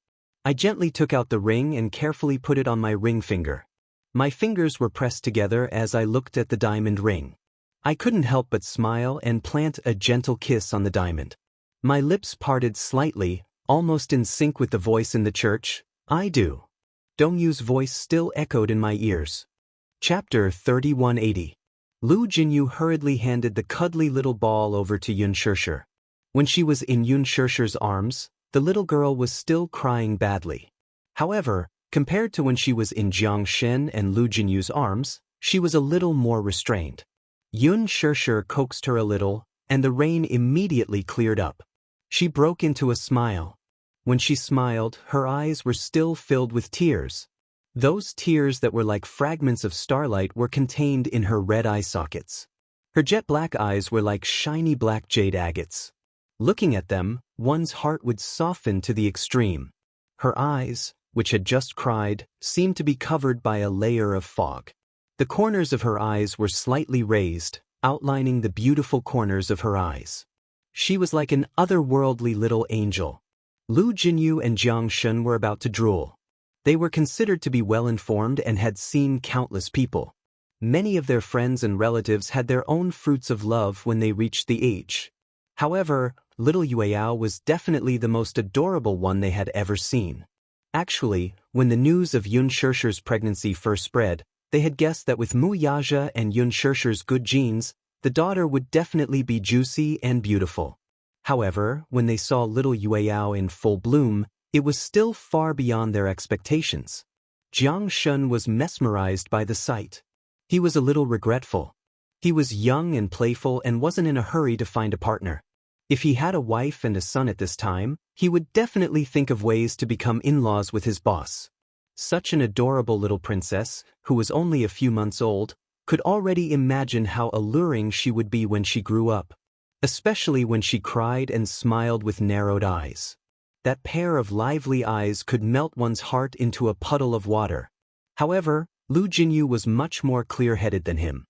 I gently took out the ring and carefully put it on my ring finger. My fingers were pressed together as I looked at the diamond ring. I couldn't help but smile and plant a gentle kiss on the diamond. My lips parted slightly, almost in sync with the voice in the church. "I do. Don't use" voice still echoed in my ears. Chapter 3180. Lu Jinyu hurriedly handed the cuddly little ball over to Xianxia. When she was in Xianxia's arms, the little girl was still crying badly. However, compared to when she was in Xianxia and Lu Jinyu's arms, she was a little more restrained. Xianxia coaxed her a little, and the rain immediately cleared up. She broke into a smile. When she smiled, her eyes were still filled with tears. Those tears that were like fragments of starlight were contained in her red eye sockets. Her jet black eyes were like shiny black jade agates. Looking at them, one's heart would soften to the extreme. Her eyes, which had just cried, seemed to be covered by a layer of fog. The corners of her eyes were slightly raised, outlining the beautiful corners of her eyes. She was like an otherworldly little angel. Lu Jinyu and Xianxia were about to drool. They were considered to be well-informed and had seen countless people. Many of their friends and relatives had their own fruits of love when they reached the age. However, little Yueyao was definitely the most adorable one they had ever seen. Actually, when the news of Xianxia's pregnancy first spread, they had guessed that with Mu Yaja and Xianxia's good genes, the daughter would definitely be juicy and beautiful. However, when they saw little Yueyao in full bloom, it was still far beyond their expectations. Xianxia was mesmerized by the sight. He was a little regretful. He was young and playful and wasn't in a hurry to find a partner. If he had a wife and a son at this time, he would definitely think of ways to become in-laws with his boss. Such an adorable little princess, who was only a few months old, could already imagine how alluring she would be when she grew up, especially when she cried and smiled with narrowed eyes. That pair of lively eyes could melt one's heart into a puddle of water. However, Lu Jinyu was much more clear-headed than him.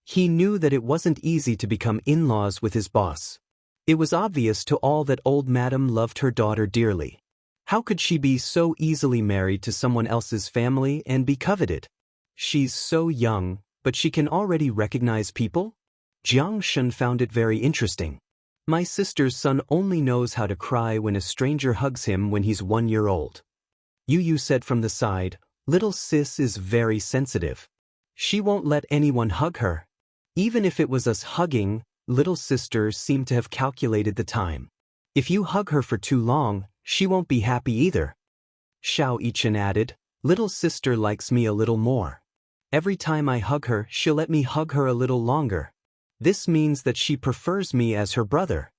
He knew that it wasn't easy to become in-laws with his boss. It was obvious to all that old madam loved her daughter dearly. How could she be so easily married to someone else's family and be coveted? She's so young, but she can already recognize people? Xianxia found it very interesting. My sister's son only knows how to cry when a stranger hugs him when he's 1 year old. Yu said from the side, "Little sis is very sensitive. She won't let anyone hug her. Even if it was us hugging, little sister seemed to have calculated the time. If you hug her for too long, she won't be happy either." Xiao Yichen added, "Little sister likes me a little more. Every time I hug her, she'll let me hug her a little longer. This means that she prefers me as her brother.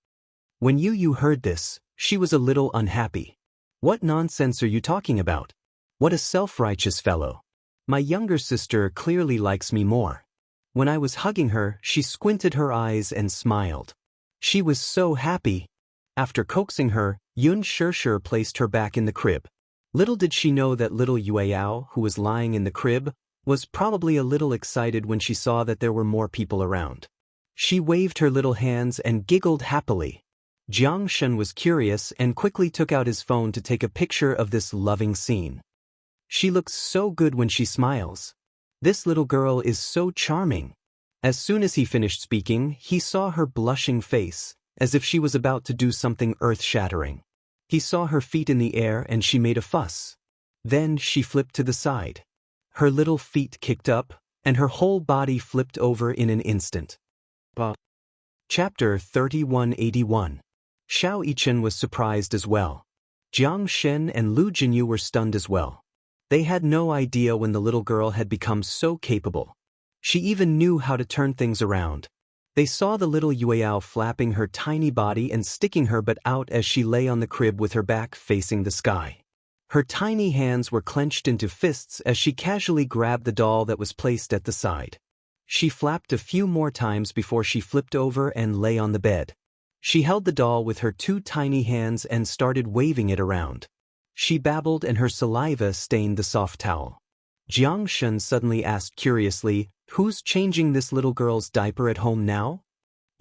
When Yu heard this, she was a little unhappy. What nonsense are you talking about? What a self-righteous fellow. My younger sister clearly likes me more. When I was hugging her, she squinted her eyes and smiled. She was so happy. After coaxing her, Xianxia placed her back in the crib. Little did she know that little Yueyao, who was lying in the crib, was probably a little excited when she saw that there were more people around. She waved her little hands and giggled happily. Xianxia was curious and quickly took out his phone to take a picture of this loving scene. She looks so good when she smiles. This little girl is so charming. As soon as he finished speaking, he saw her blushing face, as if she was about to do something earth-shattering. He saw her feet in the air and she made a fuss. Then she flipped to the side. Her little feet kicked up, and her whole body flipped over in an instant. Chapter 3181. Xiao Yichen was surprised as well. Jiang Shen and Lu Jinyu were stunned as well. They had no idea when the little girl had become so capable. She even knew how to turn things around. They saw the little Yueyao flapping her tiny body and sticking her butt out as she lay on the crib with her back facing the sky. Her tiny hands were clenched into fists as she casually grabbed the doll that was placed at the side. She flapped a few more times before she flipped over and lay on the bed. She held the doll with her two tiny hands and started waving it around. She babbled and her saliva stained the soft towel. Jiang Shen suddenly asked curiously, "Who's changing this little girl's diaper at home now?"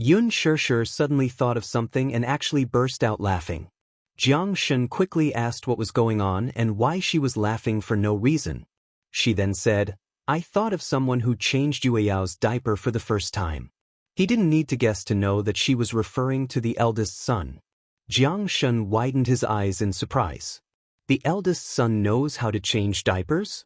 Xianxia suddenly thought of something and actually burst out laughing. Jiang Shen quickly asked what was going on and why she was laughing for no reason. She then said, "I thought of someone who changed Yueyao's diaper for the first time." He didn't need to guess to know that she was referring to the eldest son. Jiang Shen widened his eyes in surprise. The eldest son knows how to change diapers?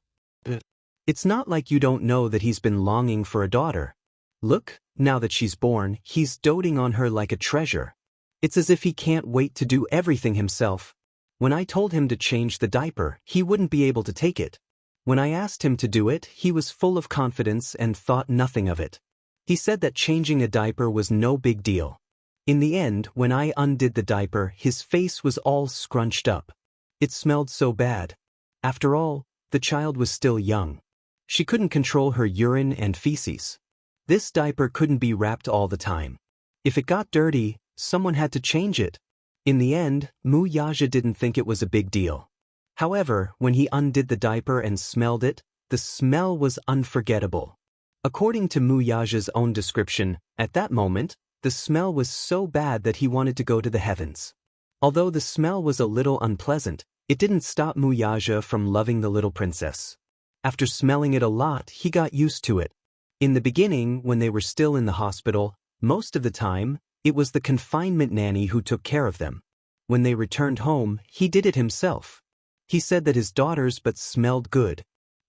It's not like you don't know that he's been longing for a daughter. Look, now that she's born, he's doting on her like a treasure. It's as if he can't wait to do everything himself. When I told him to change the diaper, he wouldn't be able to take it. When I asked him to do it, he was full of confidence and thought nothing of it. He said that changing a diaper was no big deal. In the end, when I undid the diaper, his face was all scrunched up. It smelled so bad. After all, the child was still young. She couldn't control her urine and feces. This diaper couldn't be wrapped all the time. If it got dirty, someone had to change it. In the end, Mu Yaja didn't think it was a big deal. However, when he undid the diaper and smelled it, the smell was unforgettable. According to Mu Yaja's own description, at that moment, the smell was so bad that he wanted to go to the heavens. Although the smell was a little unpleasant, it didn't stop Mu Yaja from loving the little princess. After smelling it a lot, he got used to it. In the beginning, when they were still in the hospital, most of the time, it was the confinement nanny who took care of them. When they returned home, he did it himself. He said that his daughters but smelled good.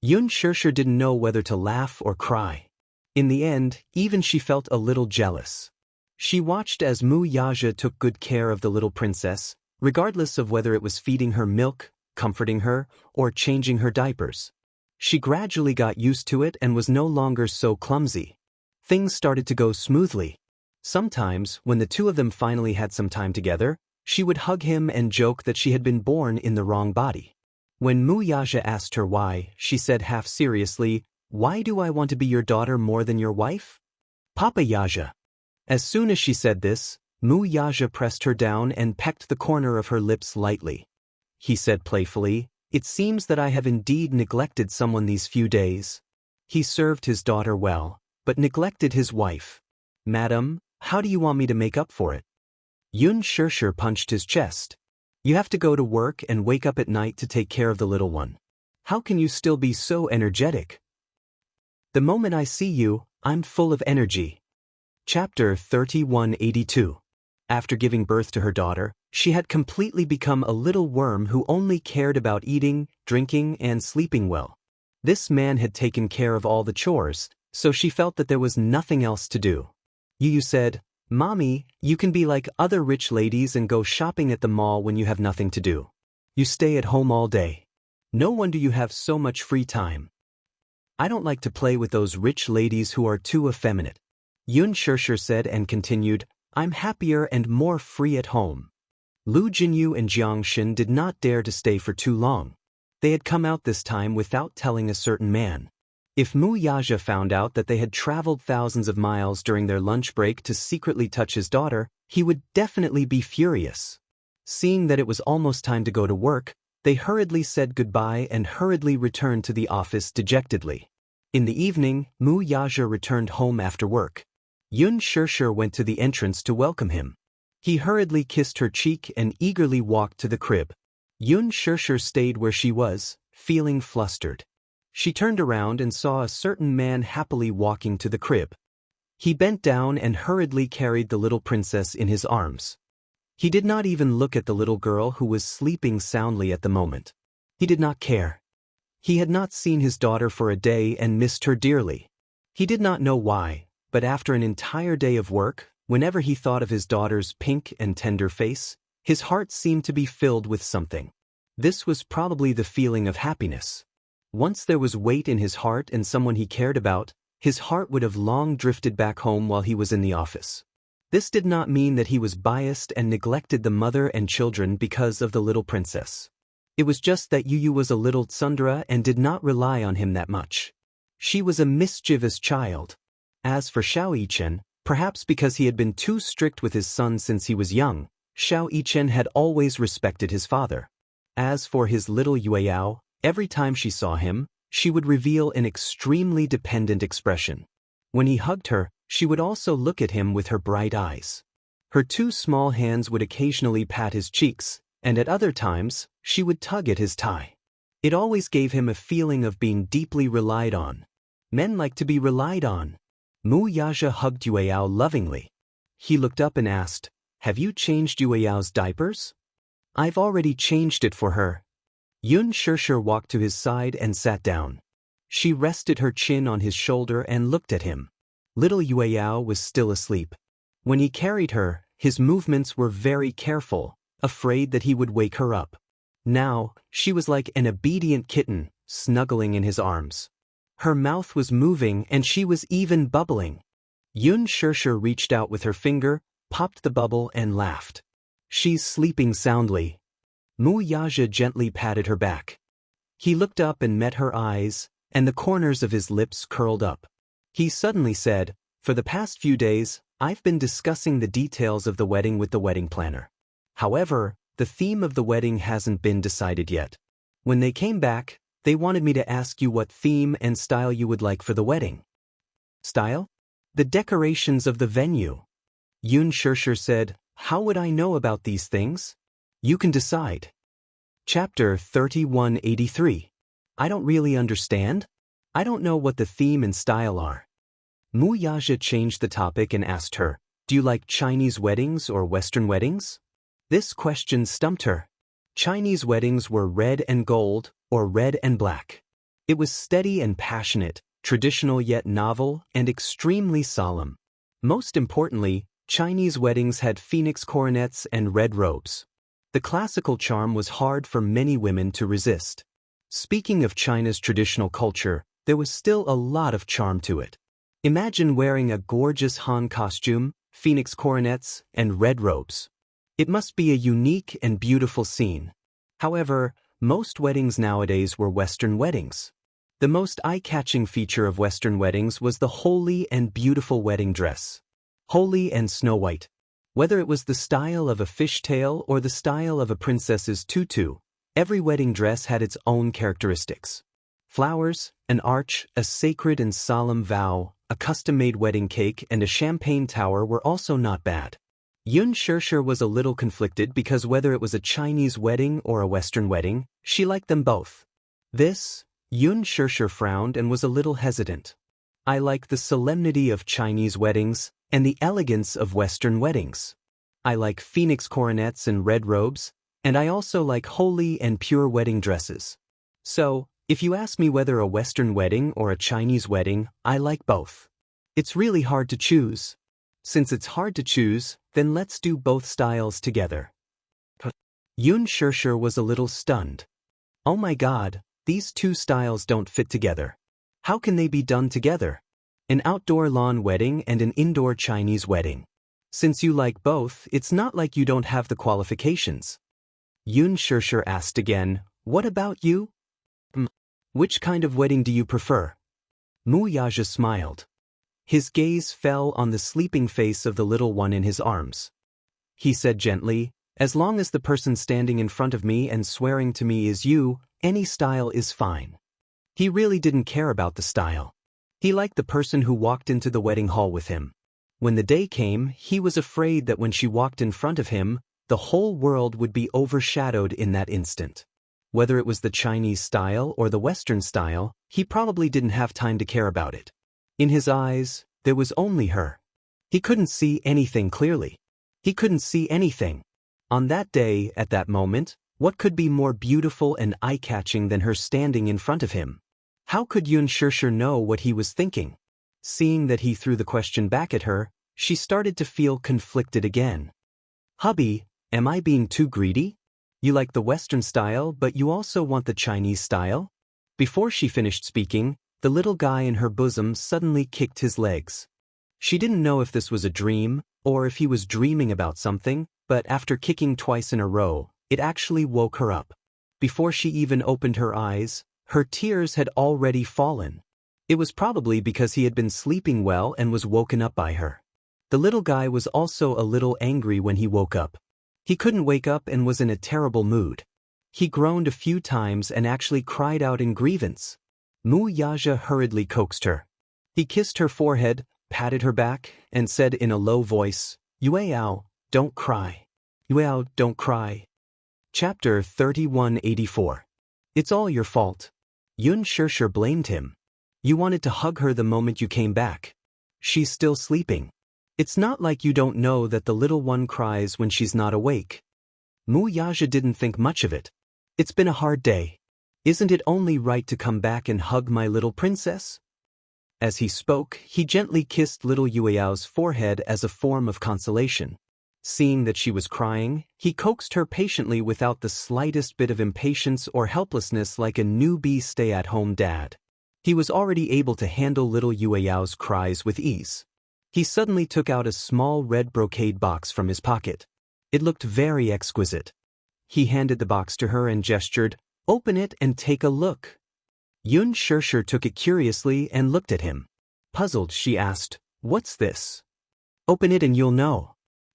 Xianxia didn't know whether to laugh or cry. In the end, even she felt a little jealous. She watched as Mu Yaja took good care of the little princess, regardless of whether it was feeding her milk, comforting her, or changing her diapers. She gradually got used to it and was no longer so clumsy. Things started to go smoothly. Sometimes, when the two of them finally had some time together, she would hug him and joke that she had been born in the wrong body. When Mu Yaja asked her why, she said half seriously, "Why do I want to be your daughter more than your wife?" "Papa Yaja." As soon as she said this, Mu Yaja pressed her down and pecked the corner of her lips lightly. He said playfully, "It seems that I have indeed neglected someone these few days." He served his daughter well, but neglected his wife. "Madam, how do you want me to make up for it?" Xianxia punched his chest. "You have to go to work and wake up at night to take care of the little one. How can you still be so energetic?" "The moment I see you, I'm full of energy." Chapter 3182. After giving birth to her daughter, she had completely become a little worm who only cared about eating, drinking, and sleeping well. This man had taken care of all the chores, so she felt that there was nothing else to do. Yu said, "Mommy, you can be like other rich ladies and go shopping at the mall when you have nothing to do. You stay at home all day. No wonder you have so much free time." "I don't like to play with those rich ladies who are too effeminate." Yun Shishir said and continued, I'm happier and more free at home. Lu Jinyu and Jiangshan did not dare to stay for too long. They had come out this time without telling a certain man. If Mu Yaja found out that they had traveled thousands of miles during their lunch break to secretly touch his daughter, he would definitely be furious. Seeing that it was almost time to go to work, they hurriedly said goodbye and hurriedly returned to the office dejectedly. In the evening, Mu Yaja returned home after work. Yun Shishir went to the entrance to welcome him. He hurriedly kissed her cheek and eagerly walked to the crib. Yun Shishir stayed where she was, feeling flustered. She turned around and saw a certain man happily walking to the crib. He bent down and hurriedly carried the little princess in his arms. He did not even look at the little girl who was sleeping soundly at the moment. He did not care. He had not seen his daughter for a day and missed her dearly. He did not know why, but after an entire day of work, whenever he thought of his daughter's pink and tender face, his heart seemed to be filled with something. This was probably the feeling of happiness. Once there was weight in his heart and someone he cared about, his heart would have long drifted back home while he was in the office. This did not mean that he was biased and neglected the mother and children because of the little princess. It was just that Yu was a little tsundere and did not rely on him that much. She was a mischievous child. As for Xiao Yichen, perhaps because he had been too strict with his son since he was young, Xiao Yichen had always respected his father. As for his little Yueyao, every time she saw him, she would reveal an extremely dependent expression. When he hugged her, she would also look at him with her bright eyes. Her two small hands would occasionally pat his cheeks, and at other times, she would tug at his tie. It always gave him a feeling of being deeply relied on. Men like to be relied on. Mu Yaja hugged Yueyao lovingly. He looked up and asked, Have you changed Yueyao's diapers? I've already changed it for her. Yun Shishir walked to his side and sat down. She rested her chin on his shoulder and looked at him. Little Yueyao was still asleep. When he carried her, his movements were very careful, afraid that he would wake her up. Now, she was like an obedient kitten, snuggling in his arms. Her mouth was moving and she was even bubbling. Yun Shishir reached out with her finger, popped the bubble and laughed. She's sleeping soundly. Mu Yaja gently patted her back. He looked up and met her eyes, and the corners of his lips curled up. He suddenly said, For the past few days, I've been discussing the details of the wedding with the wedding planner. However, the theme of the wedding hasn't been decided yet. When they came back, they wanted me to ask you what theme and style you would like for the wedding. Style? The decorations of the venue. Yun Shishir said, How would I know about these things? You can decide. Chapter 3183. I don't really understand. I don't know what the theme and style are. Mu Yaja changed the topic and asked her, Do you like Chinese weddings or Western weddings? This question stumped her. Chinese weddings were red and gold, or red and black. It was steady and passionate, traditional yet novel, and extremely solemn. Most importantly, Chinese weddings had phoenix coronets and red robes. The classical charm was hard for many women to resist. Speaking of China's traditional culture, there was still a lot of charm to it. Imagine wearing a gorgeous Han costume, phoenix coronets, and red robes. It must be a unique and beautiful scene. However, most weddings nowadays were Western weddings. The most eye-catching feature of Western weddings was the holy and beautiful wedding dress. Holy and snow white. Whether it was the style of a fishtail or the style of a princess's tutu, every wedding dress had its own characteristics. Flowers, an arch, a sacred and solemn vow, a custom-made wedding cake, and a champagne tower were also not bad. Yun Shishir was a little conflicted because whether it was a Chinese wedding or a Western wedding, she liked them both. Yun Shishir frowned and was a little hesitant. I like the solemnity of Chinese weddings and the elegance of Western weddings. I like phoenix coronets and red robes, and I also like holy and pure wedding dresses. So, if you ask me whether a Western wedding or a Chinese wedding, I like both. It's really hard to choose. Since it's hard to choose, then let's do both styles together. Yun Shishir was a little stunned. Oh my God, these two styles don't fit together. How can they be done together? An outdoor lawn wedding and an indoor Chinese wedding. Since you like both, it's not like you don't have the qualifications. Xianxia asked again, what about you? Which kind of wedding do you prefer? Wuxia smiled. His gaze fell on the sleeping face of the little one in his arms. He said gently, as long as the person standing in front of me and swearing to me is you, any style is fine. He really didn't care about the style. He liked the person who walked into the wedding hall with him. When the day came, he was afraid that when she walked in front of him, the whole world would be overshadowed in that instant. Whether it was the Chinese style or the Western style, he probably didn't have time to care about it. In his eyes, there was only her. He couldn't see anything clearly. He couldn't see anything. On that day, at that moment, what could be more beautiful and eye-catching than her standing in front of him? How could Xianxia know what he was thinking? Seeing that he threw the question back at her, she started to feel conflicted again. Hubby, am I being too greedy? You like the Western style, but you also want the Chinese style? Before she finished speaking, the little guy in her bosom suddenly kicked his legs. She didn't know if this was a dream, or if he was dreaming about something, but after kicking twice in a row, it actually woke her up. Before she even opened her eyes, her tears had already fallen. It was probably because he had been sleeping well and was woken up by her. The little guy was also a little angry when he woke up. He couldn't wake up and was in a terrible mood. He groaned a few times and actually cried out in grievance. Wuxia hurriedly coaxed her. He kissed her forehead, patted her back, and said in a low voice, Yueyao, don't cry. Yueyao, don't cry. Chapter 3184. It's all your fault. Xianxia blamed him. You wanted to hug her the moment you came back. She's still sleeping. It's not like you don't know that the little one cries when she's not awake. Wuxia didn't think much of it. It's been a hard day. Isn't it only right to come back and hug my little princess? As he spoke, he gently kissed little Yueyao's forehead as a form of consolation. Seeing that she was crying, he coaxed her patiently without the slightest bit of impatience or helplessness like a newbie stay-at-home dad. He was already able to handle little Yueyao's cries with ease. He suddenly took out a small red brocade box from his pocket. It looked very exquisite. He handed the box to her and gestured, "Open it and take a look." Xianxia took it curiously and looked at him. Puzzled, she asked, "What's this?" "Open it and you'll know."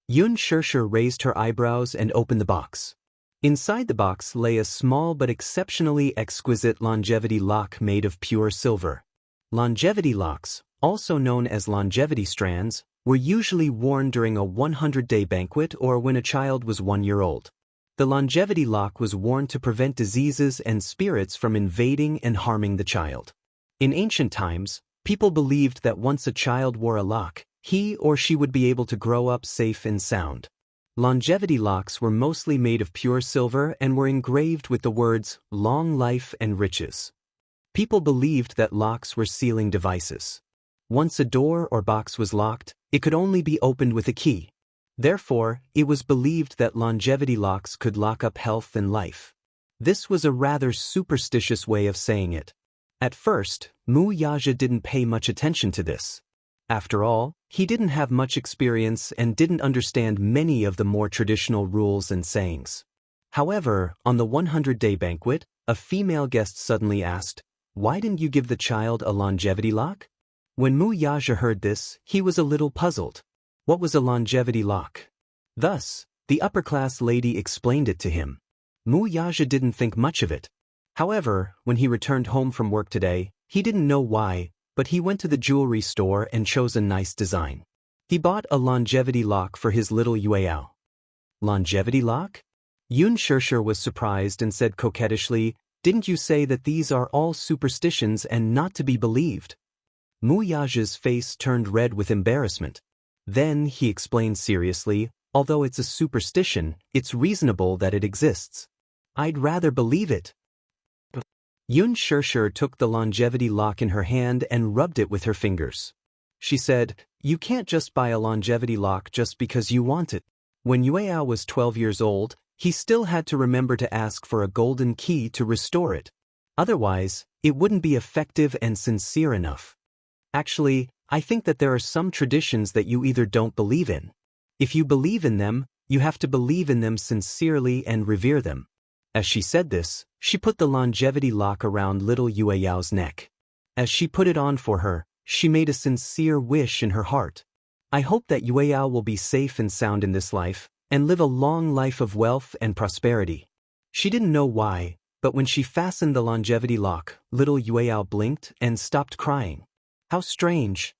Xianxia raised her eyebrows and opened the box. Inside the box lay a small but exceptionally exquisite longevity lock made of pure silver. Longevity locks, also known as longevity strands, were usually worn during a 100-day banquet or when a child was 1 year old. The longevity lock was worn to prevent diseases and spirits from invading and harming the child. In ancient times, people believed that once a child wore a lock, he or she would be able to grow up safe and sound. Longevity locks were mostly made of pure silver and were engraved with the words, "Long life and riches." People believed that locks were sealing devices. Once a door or box was locked, it could only be opened with a key. Therefore, it was believed that longevity locks could lock up health and life. This was a rather superstitious way of saying it. At first, Wuxia didn't pay much attention to this. After all, he didn't have much experience and didn't understand many of the more traditional rules and sayings. However, on the 100-day banquet, a female guest suddenly asked, "Why didn't you give the child a longevity lock?" When Wuxia heard this, he was a little puzzled. What was a longevity lock? Thus, the upper-class lady explained it to him. Wuxia didn't think much of it. However, when he returned home from work today, he didn't know why, but he went to the jewelry store and chose a nice design. He bought a longevity lock for his little Yueyao. Longevity lock? Xianxia was surprised and said coquettishly, "Didn't you say that these are all superstitions and not to be believed?" Wuxia's face turned red with embarrassment. Then he explained seriously, "Although it's a superstition, it's reasonable that it exists. I'd rather believe it." Xianxia took the longevity lock in her hand and rubbed it with her fingers. She said, "You can't just buy a longevity lock just because you want it." When Yueyao was 12 years old, he still had to remember to ask for a golden key to restore it. Otherwise, it wouldn't be effective and sincere enough. Actually, I think that there are some traditions that you either don't believe in. If you believe in them, you have to believe in them sincerely and revere them." As she said this, she put the longevity lock around little Yueyao's neck. As she put it on for her, she made a sincere wish in her heart. "I hope that Yueyao will be safe and sound in this life, and live a long life of wealth and prosperity." She didn't know why, but when she fastened the longevity lock, little Yueyao blinked and stopped crying. How strange.